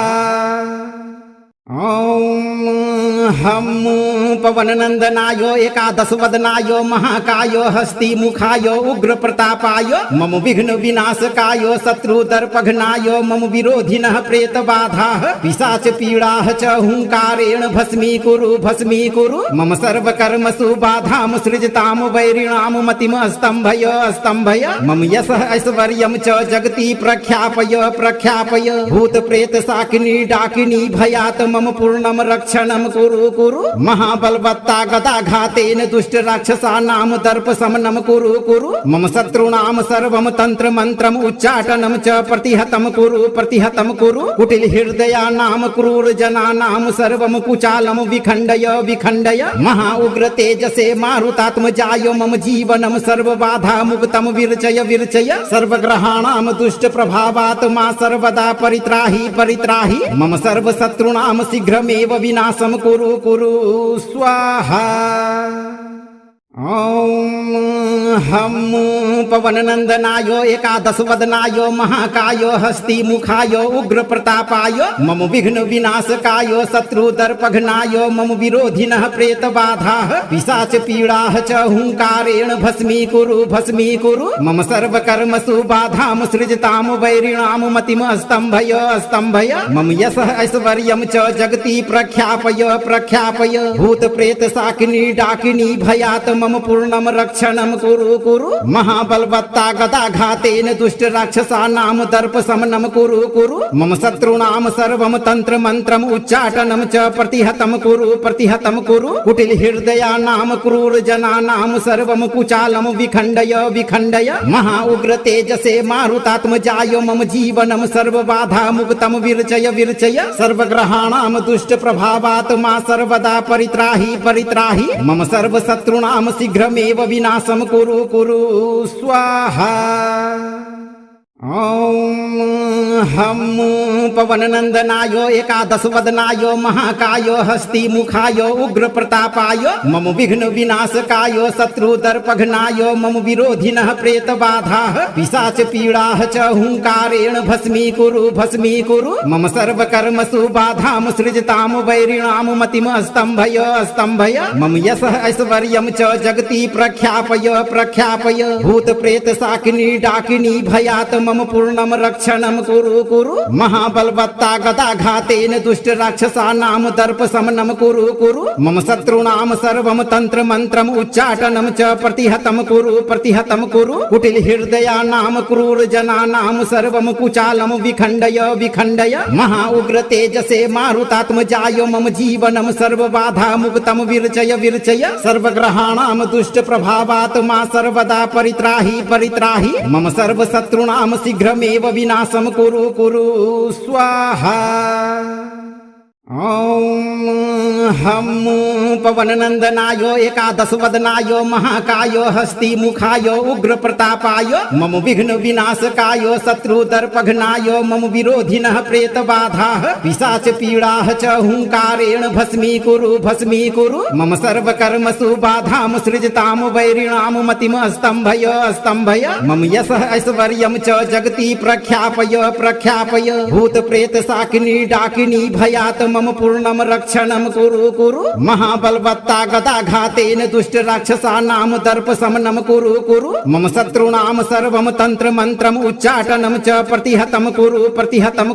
ओम हम पवननंदनाय एकादश वदनाय महाकाय हस्ति मुखाय उग्र प्रतापाय मम विघ्न विनाशकाय शत्रु दर्पघ्नाय मम विरोधिनः प्रेत बाधाः पिशाच पीडाः च हुंकारेण भस्मी कुरु मम सर्व कर्मसु बाधाम सृजताम वैरिणाम मतिम स्तंभय स्तंभय मम यशः ऐश्वर्यं च जगति प्रख्यापय प्रख्यापय भूत प्रेत शाकिनी डाकिनी भयात् मम पूर्णम रक्षणम कुरु कुरु महाबलवत्ता गदाघातेन दुष्ट राक्षसानां दर्प शमनम कुरु मम शत्रूणां सर्वं तंत्र मंत्रम उच्चाटनम च प्रतिहतम कुरु कुटिल हृदयानां क्रूर जनानां सर्वं कुचालम विखंडय विखंडय महा उग्र तेजसे मारुतात्मजाय मम जीवनम सर्व बाधा मुक्तम विरचय विरचय सर्वग्रहाणां दुष्ट प्रभावात् मा सर्वदा परित्राहि परित्राहि मम सर्व शत्रूणां शीघ्रमेव विनाशम कुरु कुरु स्वाहा। ओम हम पवननन्दनाय एकादश वदनाय महाकाय हस्ति मुखाय उग्र प्रतापाय मम विघ्न विनाशकाय शत्रुदर्पघ्नाय मम विरोधिनः प्रेत बाधाः पिशाच पीडाः च हुंकारेण भस्मीकुरु मम सर्वकर्मसु बाधां सृजतां वैरिणां मतिम् स्तम्भय मम यशः ऐश्वर्यं च जगति प्रख्यापय भूत प्रेत शाकिनी डाकिनी भयात् मम पूर्णं रक्षणं कुरु महाबलवत्ता गदाघातेन दुष्ट राक्षसानां दर्प शमनं कुरु मम शत्रूणां सर्वं तंत्र मंत्रम् उच्चाटनं च प्रतिहतं कुरु कुटिल हृदयानां क्रूर जनानां सर्वं कुचालं विखण्डय महा उग्र तेजसे मारुतात्मजाय मम जीवनं सर्वबाधा मुक्तं विरचय सर्वग्रहाणां दुष्ट प्रभावात् मा सर्वदा परित्राहि मम सर्वशत्रूणां शीघ्रमेव विनाशं कुरु स्वाहा। ॐ हम पवननन्दनाय एकादश वदनाय महाकाय हस्ति मुखाय उग्र प्रतापाय मम विघ्न विनाशकाय शत्रुदर्पघ्नाय मम विरोधिनः प्रेत बाधाः पिशाच पीडाः च हुंकारेण भस्मीकुरु मम सर्वकर्मसु बाधां सृजतां वैरिणां मतिम् स्तम्भय मम यशः ऐश्वर्यं च जगति प्रख्यापय भूत प्रेत शाकिनी डाकिनी भयात् मम पूर्णं रक्षणं कुरु महाबलवत्ता गदाघातेन दुष्ट राक्षसानां दर्प शमनं कुरु मम शत्रूणां सर्वं तंत्र मंत्रम् उच्चाटनं च प्रतिहतं कुरु कुटिल हृदयानां क्रूर जनानां सर्वं कुचालं विखण्डय महा उग्र तेजसे मारुतात्मजाय मम जीवनं सर्वबाधा मुक्तं विरचय सर्वग्रहाणां दुष्ट प्रभावात् मा सर्वदा परित्राहि मम सर्वशत्रूणां शीघ्रमेव विनाशं कुरु स्वाहा। ॐ हम पवननन्दनाय एकादश वदनाय महाकाय हस्ति मुखाय उग्र प्रतापाय मम विघ्न विनाशकाय शत्रुदर्पघ्नाय मम विरोधिनः प्रेत बाधाः पिशाच पीडाः च हुंकारेण भस्मीकुरु मम सर्वकर्मसु बाधां सृजतां वैरिणां मतिम् स्तम्भय मम यशः ऐश्वर्यं च जगति प्रख्यापय भूत प्रेत शाकिनी डाकिनी भयात् मम पूर्णं रक्षणं कुरु महाबलवत्ता गदाघातेन दुष्ट राक्षसानां दर्प शमनं कुरु मम शत्रूणां सर्वं तंत्र मंत्रम् उच्चाटनं च प्रतिहतं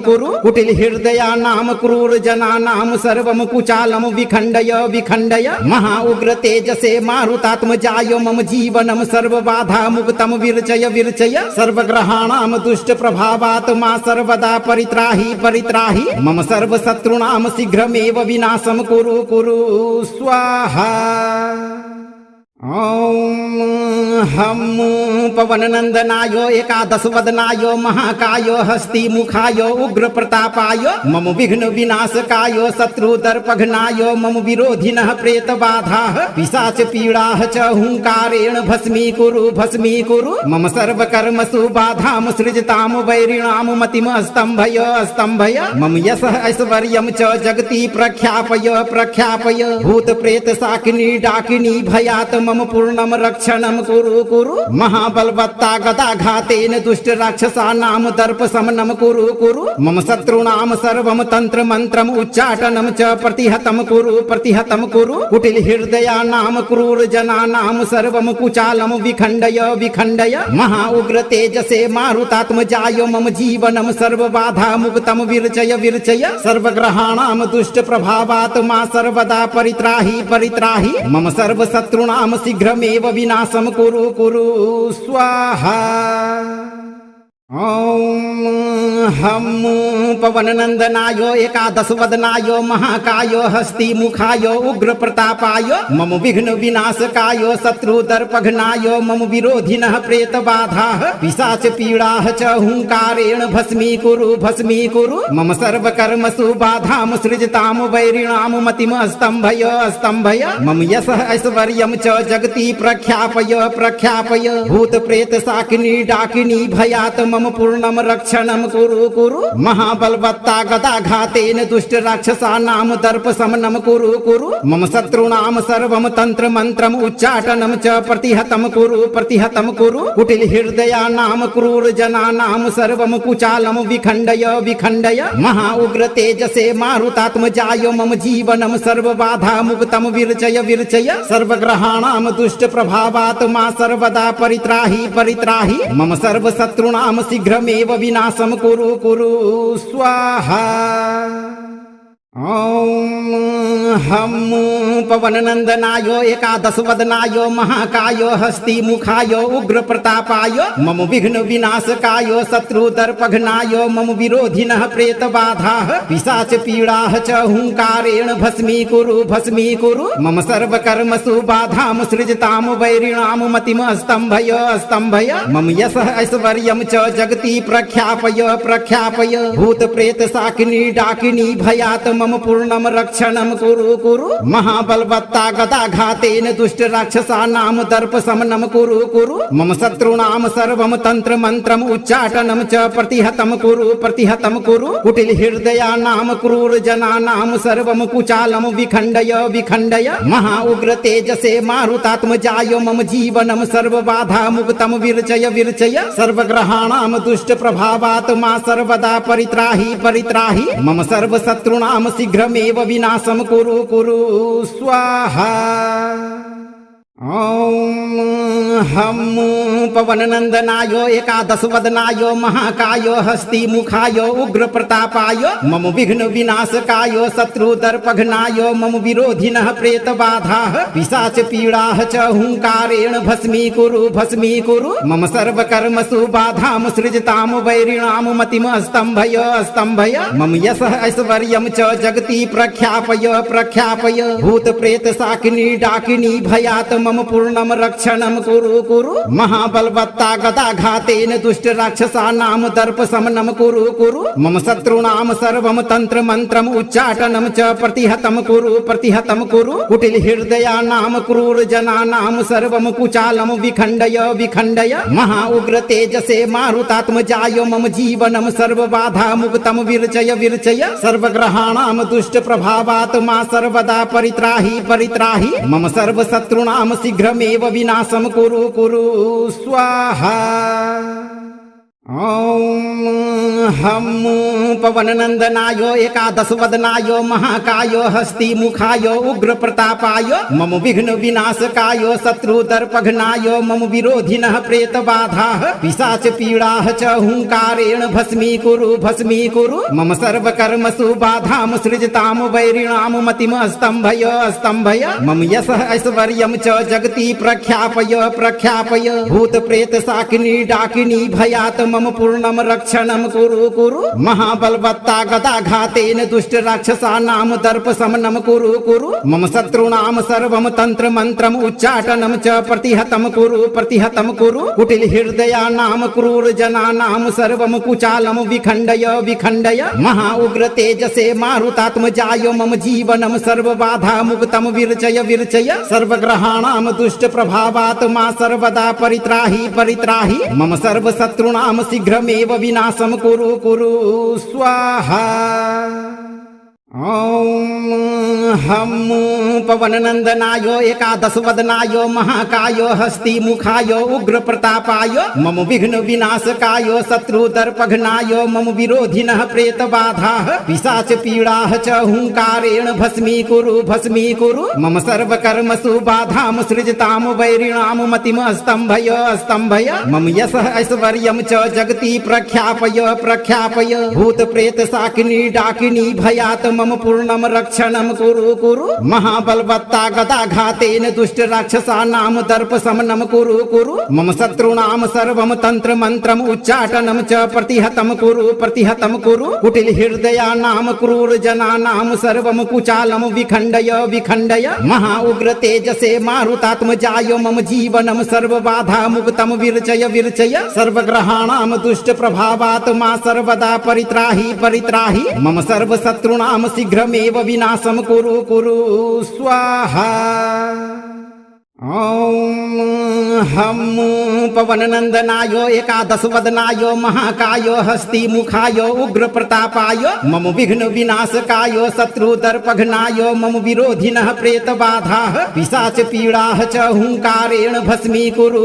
कुरु कुटिल हृदयानां क्रूर जनानां सर्वं कुचालं विखण्डय महा उग्र तेजसे मारुतात्मजाय मम जीवनं सर्वबाधा मुक्तं विरचय सर्वग्रहाणां दुष्ट प्रभावात् मा सर्वदा परित्राहि मम सर्वशत्रूणां शीघ्रमेव विनाशं कुरु स्वाहा। ॐ हम पवननन्दनाय एकादश वदनाय महाकाय हस्ति मुखाय उग्र प्रतापाय मम विघ्न विनाशकाय शत्रुदर्पघ्नाय मम विरोधिनः प्रेत बाधाः पिशाच पीडाः च हुंकारेण भस्मीकुरु मम सर्वकर्मसु बाधां सृजतां वैरिणां मतिम् स्तम्भय मम यशः ऐश्वर्यं च जगति प्रख्यापय भूत प्रेत शाकिनी डाकिनी भयात् मम पूर्णं रक्षणं कुरु महाबलवत्ता गदाघातेन दुष्ट राक्षसानां दर्प शमनं कुरु मम शत्रूणां सर्वं तंत्र मंत्रम् उच्चाटनं च प्रतिहतं कुरु कुटिल हृदयानां क्रूर जनानां सर्वं कुचालं विखण्डय महा उग्र तेजसे मारुतात्मजाय मम जीवनं सर्वबाधा मुक्तं विरचय सर्वग्रहाणां दुष्ट प्रभावात् मा सर्वदा परित्राहि मम सर्वशत्रूणां शीघ्रमेव विनाशं कुरु स्वाहा। ॐ हम पवननन्दनाय एकादश वदनाय महाकाय हस्ति मुखाय उग्र प्रतापाय मम विघ्न विनाशकाय शत्रुदर्पघ्नाय मम विरोधिनः प्रेत बाधाः पिशाच पीडाः च हुंकारेण भस्मीकुरु मम सर्वकर्मसु बाधां सृजतां वैरिणां मतिम् स्तम्भय मम यशः ऐश्वर्यं च जगति प्रख्यापय भूत प्रेत शाकिनी डाकिनी भयात् मम पूर्णम रक्षणम कुरु कुरु महाबलवत्ता गदाघातेन दुष्ट राक्षसानां दर्प शमनम कुरु कुरु मम शत्रूणां सर्वं तंत्र मंत्रम उच्चाटनम च प्रतिहतम कुरु कुटिल हृदयानां क्रूर जनानां सर्वं कुचालम विखंडय विखंडय महा उग्र तेजसे मारुतात्मजाय मम जीवनम सर्व बाधा मुक्तम विरचय विरचय सर्वग्रहाणां दुष्ट प्रभावात् मा सर्वदा परित्राहि परित्राहि मम सर्व शत्रूणां शीघ्रमेव विनाशम कुरु कुरु स्वाहा। ओम हम पवननंदनाय एकादश वदनाय महाकाय हस्ति मुखाय उग्र प्रतापाय मम विघ्न विनाशकाय शत्रु दर्पघ्नाय मम विरोधिनः प्रेत बाधाः पिशाच पीडाः च हुंकारेण भस्मी कुरु मम सर्व कर्मसु बाधां सृजतां वैरिणां मतिम स्तंभय स्तंभय मम यशः ऐश्वर्यं च जगति प्रख्यापय प्रख्यापय भूत प्रेत शाकिनी डाकिनी भयात् मम पूर्णम रक्षणम कुरु कुरु महाबलवत्ता गदाघातेन दुष्ट राक्षसानां दर्प शमनम कुरु कुरु मम शत्रूणां सर्वं तंत्र मंत्रम उच्चाटनम च प्रतिहतम कुरु कुटिल हृदयानां क्रूर जनानां सर्वं कुचालम विखंडय विखंडय महा उग्र तेजसे मारुतात्मजाय मम जीवनम सर्व बाधा मुक्तम विरचय विरचय सर्वग्रहाणां दुष्ट प्रभावात् मा सर्वदा परित्राहि परित्राहि मम सर्व शत्रूणां शीघ्रमेव विनाशम कुरु कुरु स्वाहा। ओम हम पवननंदनाय एकादश वदनाय महाकाय हस्ति मुखाय उग्र प्रतापाय मम विघ्न विनाशकाय शत्रु दर्पघ्नाय मम विरोधिनः प्रेत बाधाः पिशाच पीडाः च हुंकारेण भस्मी कुरु मम सर्व कर्मसु बाधां सृजतां वैरिणां मतिम स्तंभय स्तंभय मम यशः ऐश्वर्यं च जगति प्रख्यापय प्रख्यापय भूत प्रेत शाकिनी डाकिनी भयात् मम पूर्णम रक्षणम कुरु कुरु महाबलवत्ता गदाघातेन दुष्ट राक्षसानां दर्प शमनम कुरु मम शत्रूणां सर्वं तंत्र मंत्रम उच्चाटनम च प्रतिहतम कुरु कुटिल हृदयानां क्रूर जनानां सर्वं कुचालम विखंडय विखंडय महा उग्र तेजसे मारुतात्मजाय मम जीवनम सर्व बाधा मुक्तम विरचय विरचय सर्वग्रहाणां दुष्ट प्रभावात् मा सर्वदा परित्राहि परित्राहि मम सर्व शत्रूणां शीघ्रमेव विनाशम कुरु कुरु स्वाहा। ओम हम पवननंदनाय एकादश वदनाय महाकाय हस्ति मुखाय उग्र प्रतापाय मम विघ्न विनाशकाय शत्रु दर्पघ्नाय मम विरोधिनः प्रेत बाधाः पिशाच पीडाः च हुंकारेण भस्मी कुरु मम सर्व कर्मसु बाधां सृजतां वैरिणां मतिम स्तंभय स्तंभय मम यशः ऐश्वर्यं च जगति प्रख्यापय प्रख्यापय भूत प्रेत शाकिनी डाकिनी भयात् मम पूर्णम रक्षणम कुरु कुरु महाबलवत्ता गदाघातेन दुष्ट राक्षसानां दर्प शमनम कुरु मम शत्रूणां सर्वं तंत्र मंत्रम उच्चाटनम च प्रतिहतम कुरु कुटिल हृदयानां क्रूर जनानां सर्वं कुचालम विखंडय विखंडय महा उग्र तेजसे मारुतात्मजाय मम जीवनम सर्व बाधा मुक्तम विरचय विरचय सर्वग्रहाणां दुष्ट प्रभावात् मा सर्वदा परित्राहि परित्राहि मम सर्व शत्रूणां शीघ्रमेव विनाशम कुरु कुरु स्वाहा। ओम हम पवननंदनाय एकादश वदनाय महाकाय हस्ति मुखाय उग्र प्रतापाय मम विघ्न विनाशकाय शत्रु दर्पघ्नाय मम विरोधिनः प्रेत बाधाः पिशाच पीडाः च हुंकारेण भस्मी कुरु मम सर्व कर्मसु बाधां सृजतां वैरिणां मतिम स्तंभय स्तंभय मम यशः ऐश्वर्यं च जगति प्रख्यापय प्रख्यापय भूत प्रेत शाकिनी डाकिनी भयात् मम पूर्णम रक्षणम कुरु महाबलवत्ता गदाघातेन दुष्ट राक्षसानां दर्प शमनम कुरु मम शत्रूणां सर्वं तंत्र मंत्रम उच्चाटनम च प्रतिहतम कुरु कुटिल हृदयानां क्रूर जनानां सर्वं कुचालम विखंडय विखंडय महा उग्र तेजसे मारुतात्मजाय मम जीवनम सर्व बाधा मुक्तम विरचय विरचय सर्वग्रहाणां दुष्ट प्रभावात् मा सर्वदा परित्राहि परित्राहि मम सर्व शत्रूणां शीघ्रमेव विनाशम कुरु कुरु स्वाहा। ओम हम पवननन्दनाय एकादश वदनाय महाकाय हस्ति मुखाय उग्र प्रतापाय मम विघ्न विनाशकाय शत्रुदर्पघ्नाय मम विरोधिनः प्रेत बाधाः पिशाच पीडाः च हुंकारेण भस्मीकुरु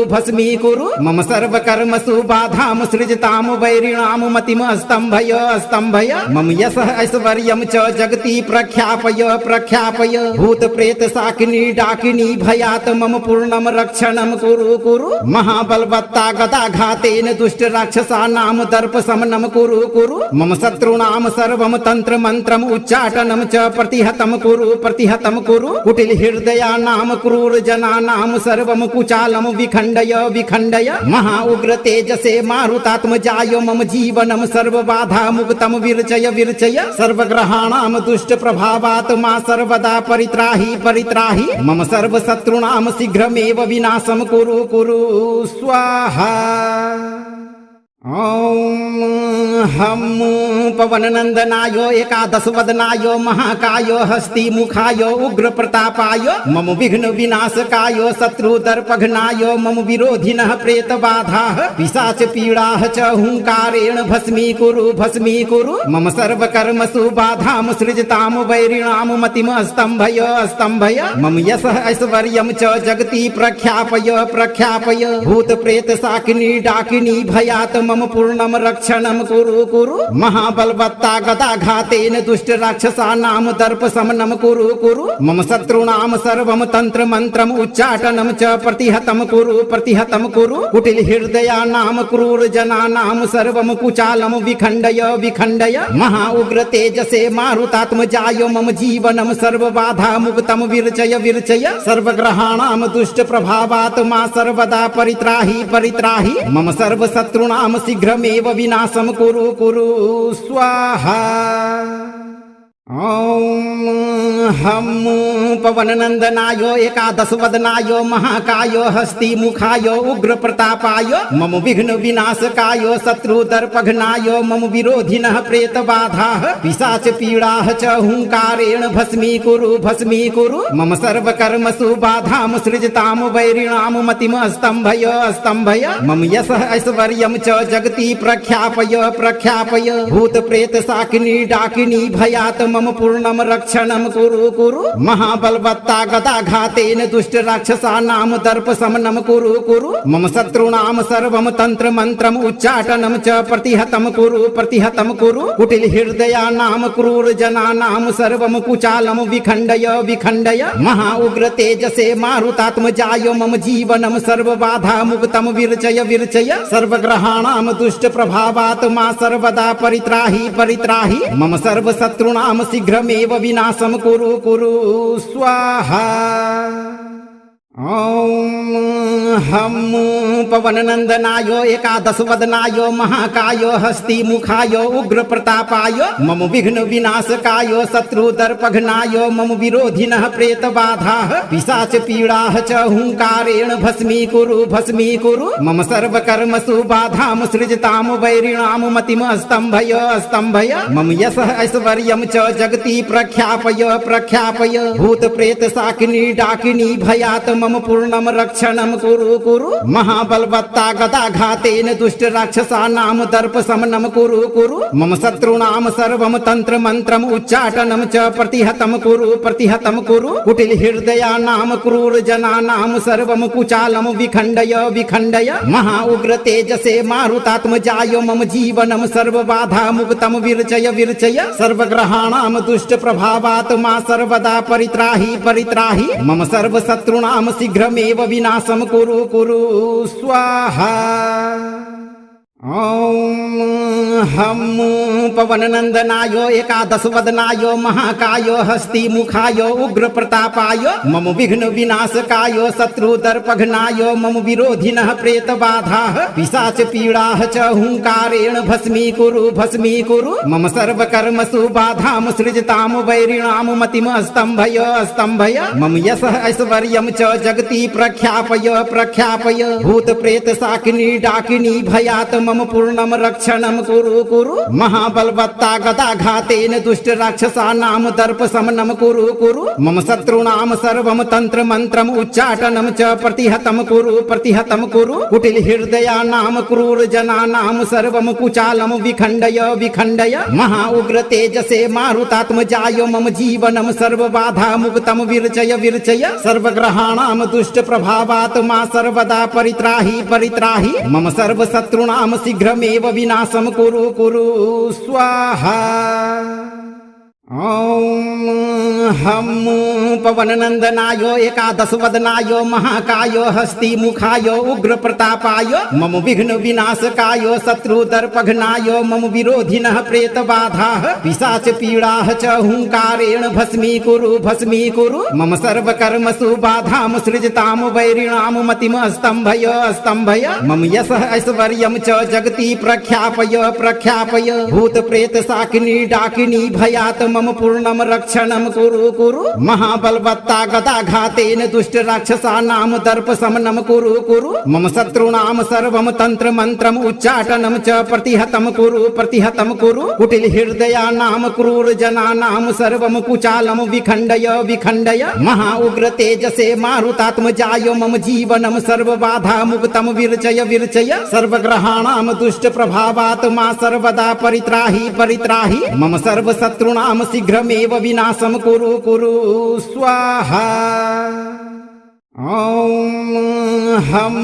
मम सर्वकर्मसु बाधां सृजतां वैरिणां मतिम् स्तम्भय मम यशः ऐश्वर्यं च जगति प्रख्यापय भूत प्रेत शाकिनी डाकिनी भयात् मम पूर्णं रक्षणं कुरु महाबलवत्ता गदाघातेन दुष्ट राक्षसानां दर्प शमनं कुरु मम शत्रूणां सर्वं तंत्र मंत्रम् उच्चाटनं च प्रतिहतं कुरु कुटिल हृदयानां क्रूर जनानां सर्वं कुचालं विखण्डय महा उग्र तेजसे मारुतात्मजाय मम जीवनं सर्वबाधा मुक्तं विरचय सर्वग्रहाणां दुष्ट प्रभावात् मा सर्वदा परित्राहि मम सर्वशत्रूणां शीघ्रमेव विनाशं कुरु स्वाहा। ॐ हम पवननन्दनाय एकादश वदनाय महाकाय हस्ति मुखाय उग्र प्रतापाय मम विघ्न विनाशकाय शत्रुदर्पघ्नाय मम विरोधिनः प्रेत बाधाः पिशाच पीडाः च हुंकारेण भस्मीकुरु मम सर्वकर्मसु बाधां सृजतां वैरिणां मतिम् स्तम्भय मम यशः ऐश्वर्यं च जगति प्रख्यापय भूत प्रेत शाकिनी डाकिनी भयात् मम पूर्णं रक्षणं कुरु महाबलवत्ता गदाघातेन दुष्ट राक्षसानां दर्प शमनं कुरु मम शत्रूणां सर्वं तंत्र मंत्रम् उच्चाटनं च प्रतिहतं कुरु कुटिल हृदयानां क्रूर जनानां सर्वं कुचालं विखण्डय महा उग्र तेजसे मारुतात्मजाय मम जीवनं सर्वबाधा मुक्तं विरचय सर्वग्रहाणां दुष्ट प्रभावात् मा सर्वदा परित्राहि मम सर्वशत्रूणां शीघ्रमेव विनाशं कुरु स्वाहा। ॐ हम पवननन्दनाय एकादश वदनाय महाकाय हस्ति मुखाय उग्र प्रतापाय मम विघ्न विनाशकाय शत्रुदर्पघ्नाय मम विरोधिनः प्रेत बाधाः पिशाच पीडाः च हुंकारेण भस्मीकुरु मम सर्वकर्मसु बाधां सृजतां वैरिणां मतिम् स्तम्भय मम यशः ऐश्वर्यं च जगति प्रख्यापय भूत प्रेत शाकिनी डाकिनी भयात् मम पूर्णं रक्षणं कुरु महाबलवत्ता गदाघातेन दुष्ट राक्षसानां दर्प शमनं कुरु मम शत्रूणां सर्वं तंत्र मंत्रम् उच्चाटनं च प्रतिहतं कुरु कुटिल हृदयानां क्रूर जनानां सर्वं कुचालं विखण्डय महा उग्र तेजसे मारुतात्मजाय मम जीवनं सर्वबाधा मुक्तं विरचय सर्वग्रहाणां दुष्ट प्रभावात् मा सर्वदा परित्राहि मम सर्वशत्रूणां शीघ्रमेव विनाशं कुरु स्वाहा। ॐ हम पवननन्दनाय एकादश वदनाय महाकाय हस्ति मुखाय उग्र प्रतापाय मम विघ्न विनाशकाय शत्रुदर्पघ्नाय मम विरोधिनः प्रेत बाधाः पिशाच पीडाः च हुंकारेण भस्मीकुरु मम सर्वकर्मसु बाधां सृजतां वैरिणां मतिम् स्तम्भय मम यशः ऐश्वर्यं च जगति प्रख्यापय भूत प्रेत शाकिनी डाकिनी भयात् मम पूर्णं रक्षणं कुरु महाबलवत्ता गदाघातेन दुष्ट राक्षसानां दर्प शमनं कुरु मम शत्रूणां सर्वं तंत्र मंत्रम् उच्चाटनं च प्रतिहतं कुरु कुटिल हृदयानां क्रूर जनानां सर्वं कुचालं विखण्डय महा उग्र तेजसे मारुतात्मजाय मम जीवनं सर्वबाधा मुक्तं विरचय सर्वग्रहाणां दुष्ट प्रभावात् मा सर्वदा परित्राहि मम सर्वशत्रूणां शीघ्रमेव विनाशं कुरु स्वाहा। ॐ हम पवननन्दनाय एकादश वदनाय महाकाय हस्ति मुखाय उग्र प्रतापाय मम विघ्न विनाशकाय शत्रुदर्पघ्नाय मम विरोधिनः प्रेत बाधाः पिशाच पीडाः च हुंकारेण भस्मीकुरु मम सर्वकर्मसु बाधां सृजतां वैरिणां मतिम् स्तम्भय मम यशः ऐश्वर्यं च जगति प्रख्यापय भूत प्रेत शाकिनी डाकिनी भयात् मम पूर्णम रक्षणम कुरु कुरु महाबलवत्ता गदाघातेन दुष्ट राक्षसानां दर्प शमनम कुरु कुरु मम शत्रूणां सर्वं तंत्र मंत्रम उच्चाटनम च प्रतिहतम कुरु कुटिल हृदयानां क्रूर जनानां सर्वं कुचालम विखंडय विखंडय महा उग्र तेजसे मारुतात्मजाय मम जीवनम सर्व बाधा मुक्तम विरचय विरचय सर्वग्रहाणां दुष्ट प्रभावात् मा सर्वदा परित्राहि परित्राहि मम सर्व शत्रूणां शीघ्रमेव विनाशम कुरु कुरु स्वाहा। ओम हम पवननंदनाय एकादश वदनाय महाकाय हस्ति मुखाय उग्र प्रतापाय मम विघ्न विनाशकाय शत्रु दर्पघ्नाय मम विरोधिनः प्रेत बाधाः पिशाच पीडाः च हुंकारेण भस्मीकुरु मम सर्व कर्मसु बाधां सृजतां वैरिणां मतिम स्तंभय स्तंभय मम यशः ऐश्वर्यं च जगति प्रख्यापय प्रख्यापय भूत प्रेत शाकिनी डाकिनी भयात् मम पूर्णम रक्षणम कुरु कुरु महाबलवत्ता गदाघातेन दुष्ट राक्षसानां दर्प शमनम कुरु कुरु मम शत्रूणां सर्वं तंत्र मंत्रम उच्चाटनम च प्रतिहतम कुरु कुटिल हृदयानां क्रूर जनानां सर्वं कुचालम विखंडय विखंडय महा उग्र तेजसे मारुतात्मजाय मम जीवनम सर्व बाधा मुक्तम विरचय विरचय सर्वग्रहाणां दुष्ट प्रभावात् मा सर्वदा परित्राहि परित्राहि मम सर्व शत्रूणां शीघ्रमेव विनाशम कुरु कुरु स्वाहा। ओम हम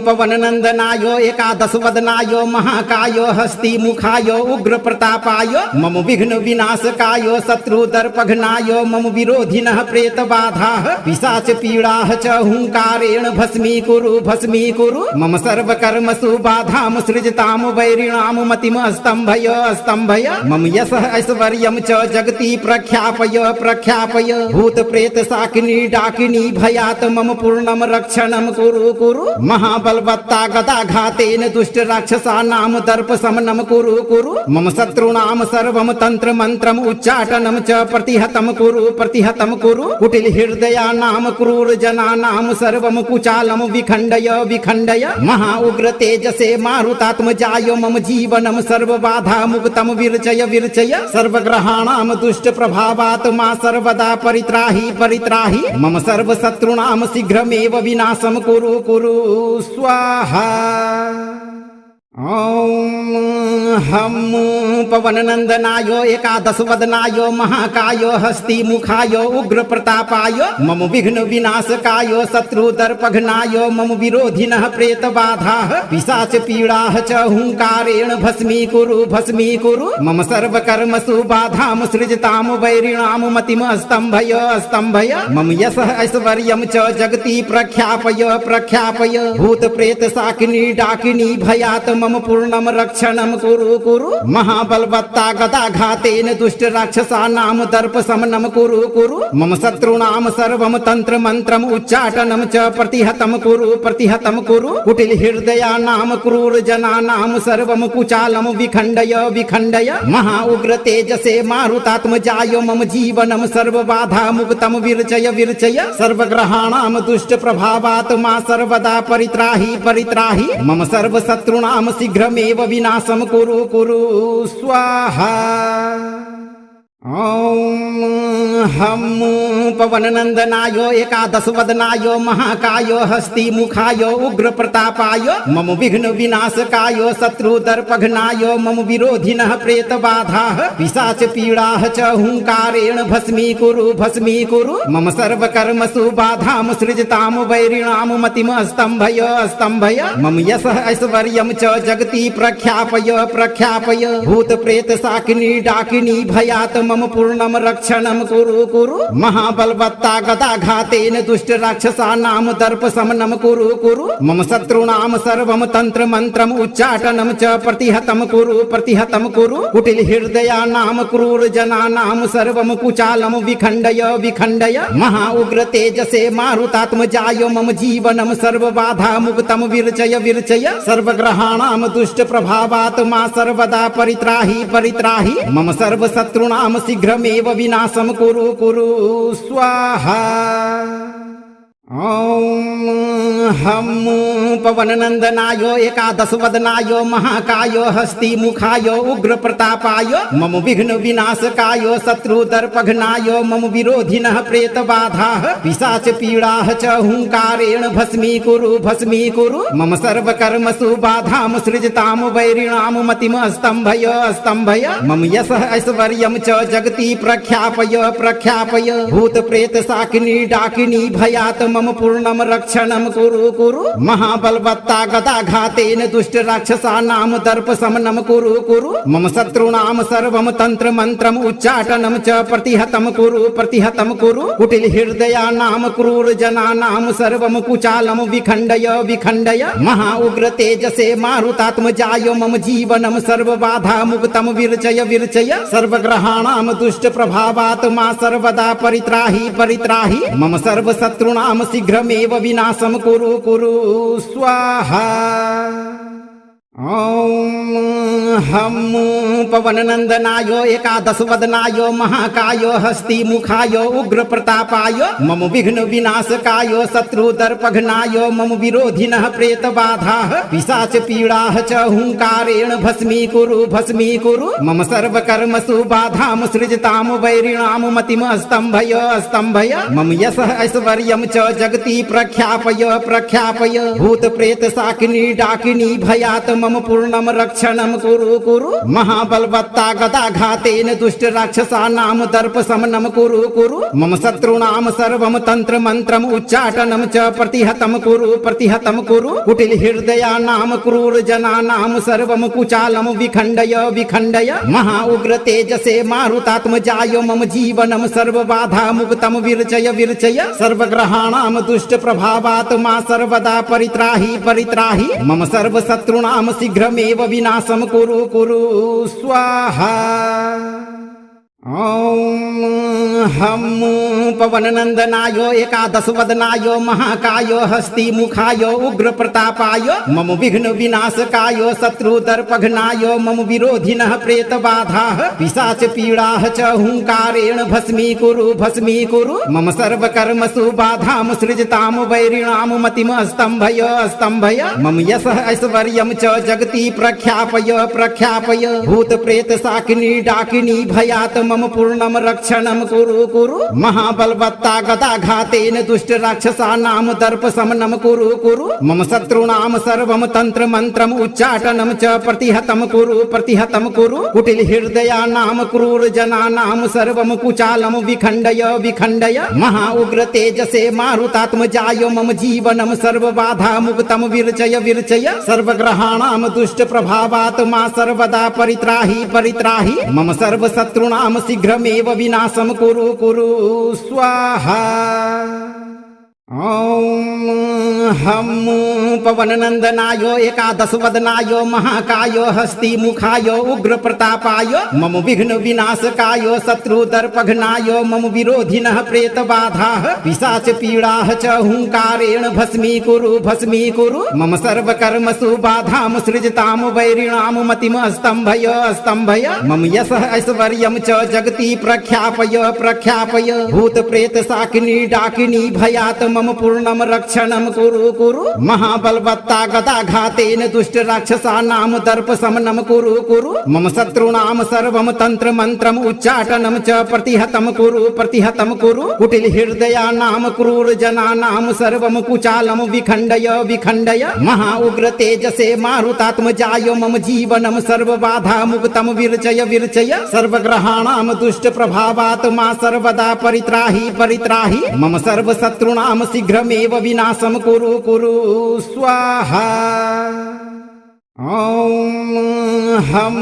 पवननंदनाय एकादश वदनाय महाकाय हस्ति मुखाय उग्र प्रतापाय मम विघ्न विनाशकाय शत्रु दर्पघ्नाय मम विरोधिनः प्रेत बाधाः पिशाच पीडाः च हुंकारेण भस्मीकुरु मम सर्व कर्मसु बाधां सृजतां वैरिणां मतिम स्तंभय स्तंभय मम यशः ऐश्वर्यं च जगति प्रख्यापय प्रख्यापय भूत प्रेत शाकिनी डाकिनी भयात् मम पूर्णम रक्षणम कुरु कुरु महाबलवत्ता गदाघातेन दुष्ट राक्षसानां दर्प शमनम कुरु मम शत्रूणां सर्वं तंत्र मंत्रम उच्चाटनम च प्रतिहतम कुरु कुटिल हृदयानां क्रूर जनानां सर्वं कुचालम विखंडय विखंडय महा उग्र तेजसे मारुतात्मजाय मम जीवनम सर्व बाधा मुक्तम विरचय विरचय सर्वग्रहाणां दुष्ट प्रभावात् मा सर्वदा परित्राहि परित्राहि मम सर्व शत्रूणां शीघ्रमेव विनाशम कुरु कुरु स्वाहा। ओम हम पवननंदनाय एकादश वदनाय महाकाय हस्ति मुखाय उग्र प्रतापाय मम विघ्न विनाशकाय शत्रु दर्पघ्नाय मम विरोधिनः प्रेत बाधाः पिशाच पीडाः च हुंकारेण भस्मीकुरु मम सर्व कर्मसु बाधां सृजतां वैरिणां मतिम स्तंभय स्तंभय मम यशः ऐश्वर्यं च जगति प्रख्यापय प्रख्यापय भूत प्रेत शाकिनी डाकिनी भयात् मम पूर्णम रक्षणम कुरु कुरु महाबलवत्ता गदाघातेन दुष्ट राक्षसानां दर्प शमनम कुरु मम शत्रूणां सर्वं तंत्र मंत्रम उच्चाटनम च प्रतिहतम कुरु कुटिल हृदयानां क्रूर जनानां सर्वं कुचालम विखंडय विखंडय महा उग्र तेजसे मारुतात्मजाय मम जीवनम सर्व बाधा मुक्तम विरचय विरचय सर्वग्रहाणां दुष्ट प्रभावात् मा सर्वदा परित्राहि परित्राहि मम सर्व शत्रूणां शीघ्रमेव विनाशम कुरु कुरु स्वाहा। ओम हम पवननंदनाय एकादश वदनाय महाकाय हस्ति मुखाय उग्र प्रतापाय मम विघ्न विनाशकाय शत्रु दर्पघ्नाय मम विरोधिनः प्रेत बाधाः पिशाच पीडाः च हुंकारेण भस्मीकुरु मम सर्व कर्मसु बाधां सृजतां वैरिणां मतिम स्तंभय स्तंभय मम यशः ऐश्वर्यं च जगति प्रख्यापय प्रख्यापय भूत प्रेत शाकिनी डाकिनी भयात् मम पूर्णम रक्षणम कुरु महाबलवत्ता गदाघातेन दुष्ट राक्षसानां दर्प शमनम कुरु मम शत्रूणां सर्वं तंत्र मंत्रम उच्चाटनम च प्रतिहतम कुरु कुटिल हृदयानां क्रूर जनानां सर्वं कुचालम विखंडय विखंडय महा उग्र तेजसे मारुतात्मजाय मम जीवनम सर्व बाधा मुक्तम विरचय विरचय सर्वग्रहाणां दुष्ट प्रभावात् मा सर्वदा परित्राहि परित्राहि मम सर्व शत्रूणां शीघ्रमेव विनाशम कुरु कुरु स्वाहा। ॐ हम पवननन्दनाय एकादशवदनाय महाकाय हस्तिमुखाय उग्रप्रतापाय मम विघ्न विनाशकाय शत्रुदर्पघ्नाय मम विरोधिनः प्रेतबाधाः पिशाच पीडाः च हुङ्कारेण भस्मीकुरु मम सर्वकर्मसु बाधां सृजतां वैरिणां मतिम् स्तम्भय मम यशः ऐश्वर्यं च जगति प्रख्यापय भूतप्रेत शाकिनी डाकिनी भयात् मम पूर्णम रक्षणम कुरु महाबलवत्ता गदाघातेन दुष्ट राक्षसानां दर्प शमनम कुरु मम शत्रूणां सर्वं तंत्र मंत्रम उच्चाटनम च प्रतिहतम कुरु कुटिल हृदयानां क्रूर जनानां सर्वं कुचालम विखंडय महा उग्र तेजसे मारुतात्मजाय मम जीवनम सर्वबाधा मुक्तम विरचय सर्वग्रहाणां दुष्ट प्रभावात् मा सर्वदा परित्राहि मम सर्वशत्रूणां शीघ्रमेव विनाशं कुरु स्वाहा। ॐ हम पवननन्दनाय एकादशवदनाय महाकाय हस्तिमुखाय उग्रप्रतापाय मम विघ्न विनाशकाय शत्रुदर्पघ्नाय मम विरोधिनः प्रेतबाधाः पिशाच पीडाः च हुङ्कारेण भस्मीकुरु मम सर्वकर्मसु बाधां सृजतां वैरिणां मतिम् स्तम्भय मम यशः ऐश्वर्यं च जगति प्रख्यापय भूतप्रेत शाकिनी डाकिनी भयात् मम पूर्णम रक्षणम कुरु महाबलवत्ता गदाघातेन दुष्ट राक्षसानां दर्प शमनम कुरु मम शत्रूणां सर्वं तंत्र मंत्रम उच्चाटनम च प्रतिहतम कुरु कुटिल हृदयानां क्रूर जनानां सर्वं कुचालम विखंडय महा उग्र तेजसे मारुतात्मजाय मम जीवनम सर्वबाधा मुक्तम विरचय सर्वग्रहाणां दुष्ट प्रभावात् मा सर्वदा परित्राहि मम सर्वशत्रूणां शीघ्रमेव विनाशं कुरु स्वाहा। ॐ हम पवननन्दनाय एकादशवदनाय महाकाय हस्तिमुखाय उग्रप्रतापाय मम विघ्न विनाशकाय शत्रुदर्पघ्नाय मम विरोधिनः प्रेतबाधाः पिशाच पीडाः च हुङ्कारेण भस्मीकुरु मम सर्वकर्मसु बाधां सृजतां वैरिणां मतिम् स्तम्भय मम यशः ऐश्वर्यं च जगति प्रख्यापय भूतप्रेत शाकिनी डाकिनी भयात् मम पूर्णम रक्षणम कुरु महाबलवत्ता गदाघातेन दुष्ट राक्षसानां दर्प शमनम कुरु मम शत्रूणां सर्वं तंत्र मंत्रम उच्चाटनम च प्रतिहतम कुरु कुटिल हृदयानां क्रूर जनानां सर्वं कुचालम विखंडय महा उग्र तेजसे मारुतात्मजाय मम जीवनम सर्वबाधा मुक्तम विरचय सर्वग्रहाणां दुष्ट प्रभावात् मा सर्वदा परित्राहि मम सर्वशत्रूणां शीघ्रमेव विनाशं कुरु स्वाहा। ॐ हम पवननन्दनाय एकादशवदनाय महाकाय हस्तिमुखाय उग्रप्रतापाय मम विघ्न विनाशकाय शत्रुदर्पघ्नाय मम विरोधिनः प्रेतबाधाः पिशाच पीडाः च हुङ्कारेण भस्मीकुरु मम सर्वकर्मसु बाधां सृजतां वैरिणां मतिम् स्तम्भय मम यशः ऐश्वर्यं च जगति प्रख्यापय भूतप्रेत शाकिनी डाकिनी भयात् मम पूर्णम रक्षणम कुरु महाबलवत्ता गदाघातेन दुष्ट राक्षसानां दर्प शमनम कुरु मम शत्रूणां सर्वं तंत्र मंत्रम उच्चाटनम च प्रतिहतम कुरु कुटिल हृदयानां क्रूर जनानां सर्वं कुचालम विखंडय महा उग्र तेजसे मारुतात्मजाय मम जीवनम सर्वबाधा मुक्तम विरचय सर्वग्रहाणां दुष्ट प्रभावात् मा सर्वदा परित्राहि मम सर्वशत्रूणां शीघ्रमेव विनाशं कुरु स्वाहा। ॐ हम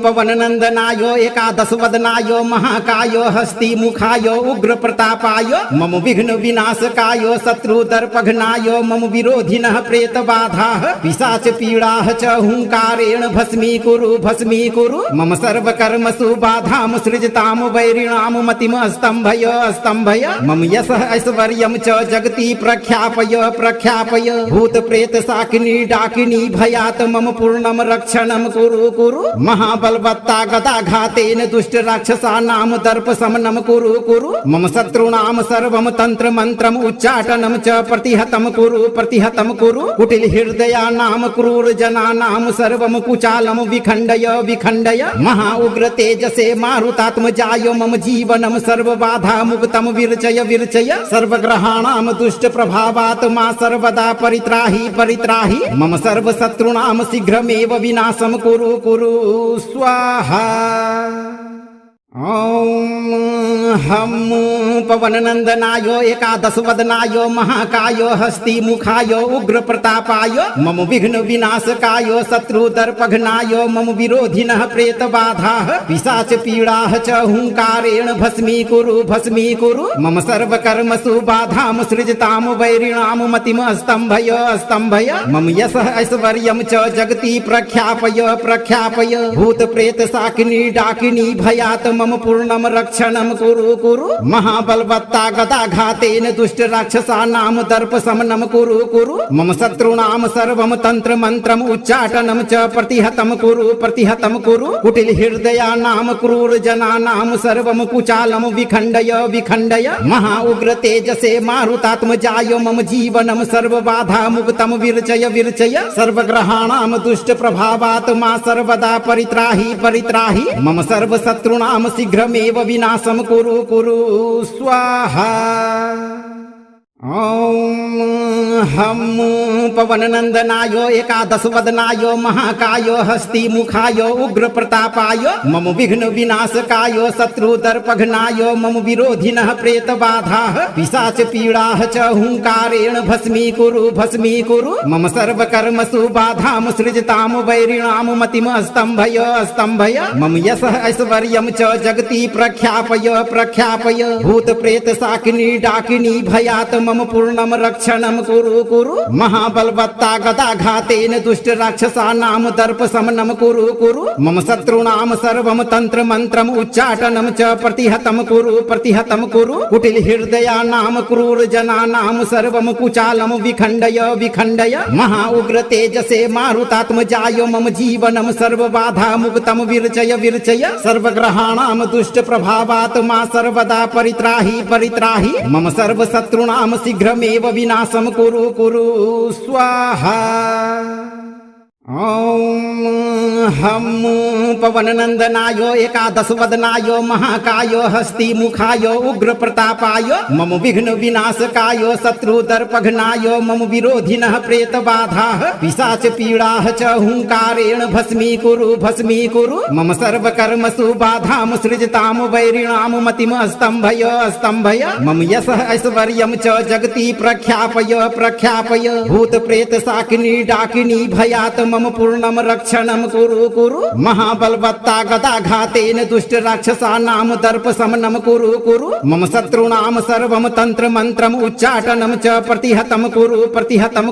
पवननन्दनाय एकादशवदनाय महाकाय हस्तिमुखाय उग्रप्रतापाय मम विघ्न विनाशकाय शत्रुदर्पघ्नाय मम विरोधिनः प्रेतबाधाः पिशाच पीडाः च हुङ्कारेण भस्मीकुरु मम सर्वकर्मसु बाधां सृजतां वैरिणां मतिम् स्तम्भय मम यशः ऐश्वर्यं च जगति प्रख्यापय भूतप्रेत शाकिनी डाकिनी भयात् मम पूर्णम रक्षणम कुरु महाबल महाबलवत्ता गदाघातेन दुष्ट राक्षसानां दर्प शमनं कुरु कुरु मम शत्रूणां सर्वं तंत्र मंत्रम् उच्चाटनं च प्रतिहतं कुरु कुटिल हृदयानां क्रूर जनानां सर्वं कुचालं विखण्डय विखण्डय महा उग्र तेजसे मारुतात्मजाय मम जीवनं सर्वबाधा मुक्तं विरचय विरचय सर्वग्रहाणां दुष्ट प्रभावात् मा सर्वदा परित्राहि परित्राहि मम सर्वशत्रूणां शीघ्रमेव विनाशं कुरु कुरु स्वाहा। ॐ हम पवननंदनाय एकादश वदनाय महाकाय हस्ति मुखाय उग्र प्रतापाय मम विघ्न विनाशकाय शत्रु दर्पघ्नाय मम विरोधिनः प्रेत बाधाः पिशाच पीडाः च हुंकारेण भस्मीकुरु मम सर्वकर्मसु बाधां सृजतां वैरिणां मतिम् स्तम्भय स्तम्भय मम यशः ऐश्वर्यं च जगति प्रख्यापय प्रख्यापय भूत प्रेत शाकिनी डाकिनी भयात् मम पूर्णम रक्षणम कुरु कुरु महाबलवत्ता गदाघातेन दुष्ट राक्षसानां दर्प शमनं कुरु कुरु मम शत्रूणां सर्वं तंत्र मंत्रम् उच्चाटनं च प्रतिहतं कुरु कुटिल हृदयानां क्रूर जनानां सर्वं कुचालं विखण्डय विखण्डय महा उग्र तेजसे मारुतात्मजाय मम जीवनं सर्वबाधा मुक्तं विरचय विरचय सर्वग्रहाणां दुष्ट प्रभावात् मा सर्वदा परित्राहि परित्राहि मम सर्वशत्रूणां शीघ्रमेव विनाशं कुरु कुरु स्वाहा। ॐ हम पवननंदनाय एकादश वदनाय महाकाय हस्ति मुखाय उग्र प्रतापाय मम विघ्न विनाशकाय शत्रु दर्पघ्नाय मम विरोधिनः प्रेत बाधाः पिशाच पीडाः च हुंकारेण भस्मीकुरु मम सर्वकर्मसु बाधां सृजतां वैरिणां मतिम् स्तम्भय स्तम्भय मम यशः ऐश्वर्यं च जगति प्रख्यापय प्रख्यापय भूत प्रेत शाकिनी डाकिनी भयात् मम पूर्णम रक्षणम कुरु कुरु महाबलवत्ता गदाघातेन दुष्ट राक्षसानां दर्प शमनं कुरु मम शत्रूणां सर्वं तंत्र मंत्रम् उच्चाटनं च प्रतिहतं कुरु कुटिल हृदयानां क्रूर जनानां सर्वं कुचालं विखण्डय विखण्डय महा उग्र तेजसे मारुतात्मजाय मम जीवनं सर्वबाधा मुक्तं विरचय विरचय सर्वग्रहाणां दुष्ट प्रभावात् मा सर्वदा परित्राहि परित्राहि मम सर्वशत्रूणां शीघ्रमेव विनाशं कुरु कुरु स्वाहा। ॐ हम पवननंदनाय एकादश वदनाय महाकाय हस्ति मुखाय उग्र प्रतापाय मम विघ्न विनाशकाय शत्रु दर्पघ्नाय मम विरोधिनः प्रेत बाधाः पिशाच पीडाः च हुंकारेण भस्मीकुरु मम सर्वकर्मसु बाधां सृजतां वैरिणां मतिम् स्तम्भय स्तम्भय मम यशः ऐश्वर्यं च जगति प्रख्यापय प्रख्यापय भूत प्रेत शाकिनी डाकिनी भयात् मम पूर्णम रक्षणम कुरु कुरु महाबलवत्ता गदाघातेन दुष्ट राक्षसानां दर्प शमनं कुरु मम शत्रूणां सर्वं तंत्र मंत्रम् उच्चाटनं च प्रतिहतं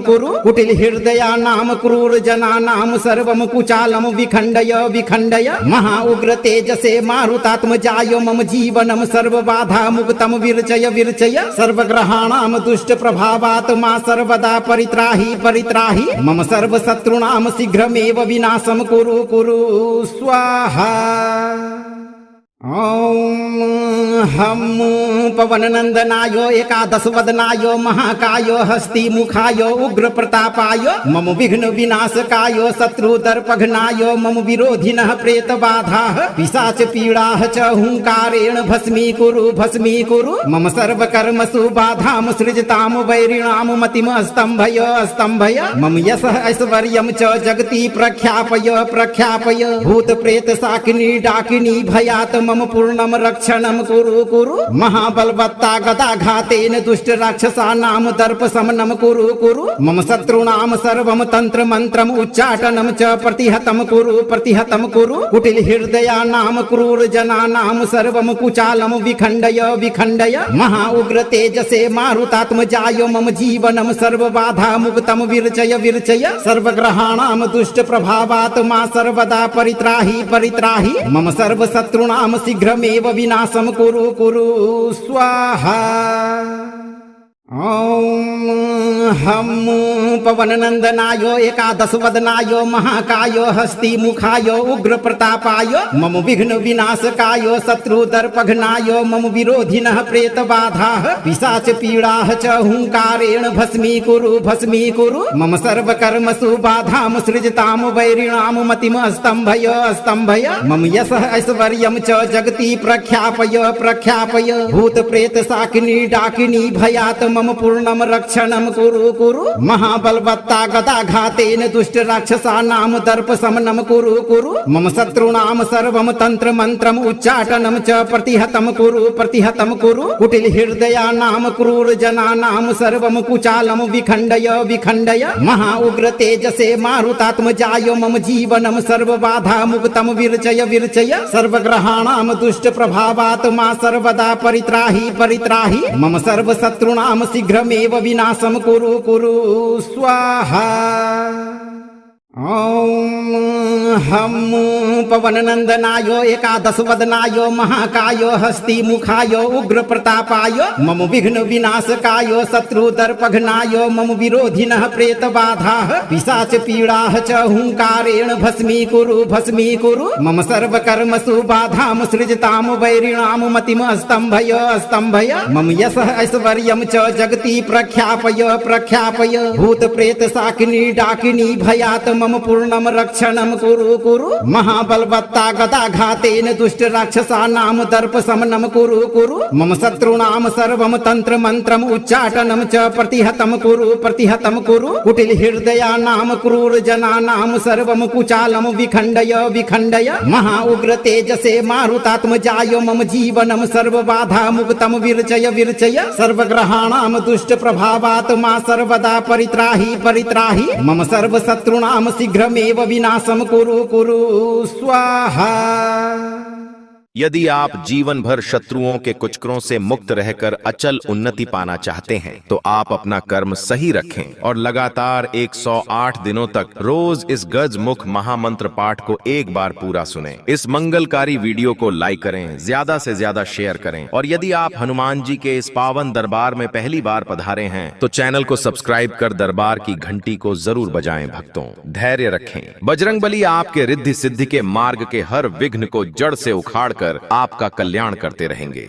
कुरु कुटिल हृदयानां क्रूर जनानां सर्वं कुचालं विखण्डय विखण्डय महा उग्र तेजसे मारुतात्मजाय मम जीवनं सर्वबाधा मुक्तं विरचय विरचय सर्वग्रहाणां दुष्ट प्रभावात् मा सर्वदा परित्राहि परित्राहि मम सर्वशत्रूणां शीघ्रमेव विनाशं कुरु कुरु स्वाहा। ॐ हम पवननंदनाय एकादश वदनाय महाकाय हस्ति मुखाय उग्र प्रतापाय मम विघ्न विनाशकाय शत्रु दर्पघ्नाय मम विरोधिनः प्रेत बाधाः पिशाच पीडाः च हुंकारेण भस्मीकुरु मम सर्वकर्मसु बाधां सृजतां वैरिणां मतिम् स्तम्भय स्तम्भय मम यशः ऐश्वर्यं च जगति प्रख्यापय प्रख्यापय भूत प्रेत शाकिनी डाकिनी भयात् मम पूर्णम रक्षणम कुरु महाबलवत्ता गदाघातेन दुष्ट राक्षसानां दर्प शमनं कुरु मम शत्रूणां सर्वं तंत्र मंत्रम् उच्चाटनं च प्रतिहतं कुरु कुटिल हृदयानां क्रूर जनानां सर्वं कुचालं विखण्डय विखण्डय महा उग्र तेजसे मारुतात्मजाय मम जीवनं सर्वबाधा मुक्तं विरचय विरचय सर्वग्रहाणां दुष्ट प्रभावात् मा सर्वदा परित्राहि परित्राहि मम सर्वशत्रूणां शीघ्रमेव विनाशं कुरु कुरु स्वाहा। ॐ हम पवननन्दनाय एकादश वदनाय महाकाय हस्ति मुखाय उग्र प्रतापाय मम विघ्न विनाशकाय शत्रु दर्पघ्नाय मम विरोधिनः प्रेत बाधाः पिशाच पीडाः च हुंकारेण भस्मीकुरु मम सर्व कर्मसु बाधाम सृजताम वैरिणाम मतिम स्तंभय मम यशः ऐश्वर्यं च जगति प्रख्यापय भूत प्रेत शाकिनी डाकिनी भयात् मम पूर्णम रक्षणम कुरु महाबलवत्ता गदाघातेन दुष्ट राक्षसानां दर्प समनम कुरु मम शत्रूणां सर्वं तंत्र मंत्रम उच्चाटनम च प्रतिहतम कुरु कुटिल हृदयानां क्रूर जनानां सर्वं कुचालम विखंडय महा उग्र तेजसे मारुतात्मजाय मम जीवनम सर्व बाधा मुक्तम विरचय सर्वग्रहाणां दुष्ट प्रभावात् मा सर्वदा परित्राहि मम सर्व शत्रूणां शीघ्रमेव विनाशम कुरु स्वाहा। ॐ हम पवननन्दनाय एकादश वदनाय महाकाय हस्ति मुखाय उग्र प्रतापाय मम विघ्न विनाशकाय शत्रु दर्पघ्नाय मम विरोधिनः प्रेत बाधाः पिशाच पीडाः च हुंकारेण भस्मीकुरु मम सर्व कर्मसु बाधाम सृजताम वैरिणाम मतिम स्तंभय मम यशः ऐश्वर्यं च जगति प्रख्यापय भूत प्रेत शाकिनी डाकिनी भयात् मम पूर्णम रक्षणम कुरु महाबलवत्ता गदाघातेन दुष्ट राक्षसानां दर्प समनम कुरु मम शत्रूणां सर्वं तंत्र मंत्रम उच्चाटनम च प्रतिहतम कुरु कुटिल हृदयानां क्रूर जनानां सर्वं कुचालम विखंडय महा उग्र तेजसे मारुतात्मजाय मम जीवनम सर्व बाधा मुक्तम विरचय सर्वग्रहाणां दुष्ट प्रभावात् मा सर्वदा परित्राहि मम सर्व शत्रूणां शीघ्रमेव विनाशम कुरु स्वाहा। यदि आप जीवन भर शत्रुओं के कुचक्रों से मुक्त रहकर अचल उन्नति पाना चाहते हैं तो आप अपना कर्म सही रखें और लगातार 108 दिनों तक रोज इस गज मुख महामंत्र पाठ को एक बार पूरा सुनें। इस मंगलकारी वीडियो को लाइक करें, ज्यादा से ज्यादा शेयर करें और यदि आप हनुमान जी के इस पावन दरबार में पहली बार पधारे हैं तो चैनल को सब्सक्राइब कर दरबार की घंटी को जरूर बजाएं। भक्तों, धैर्य रखें। बजरंगबली आपके रिद्धि सिद्धि के मार्ग के हर विघ्न को जड़ से उखाड़ आपका कल्याण करते रहेंगे।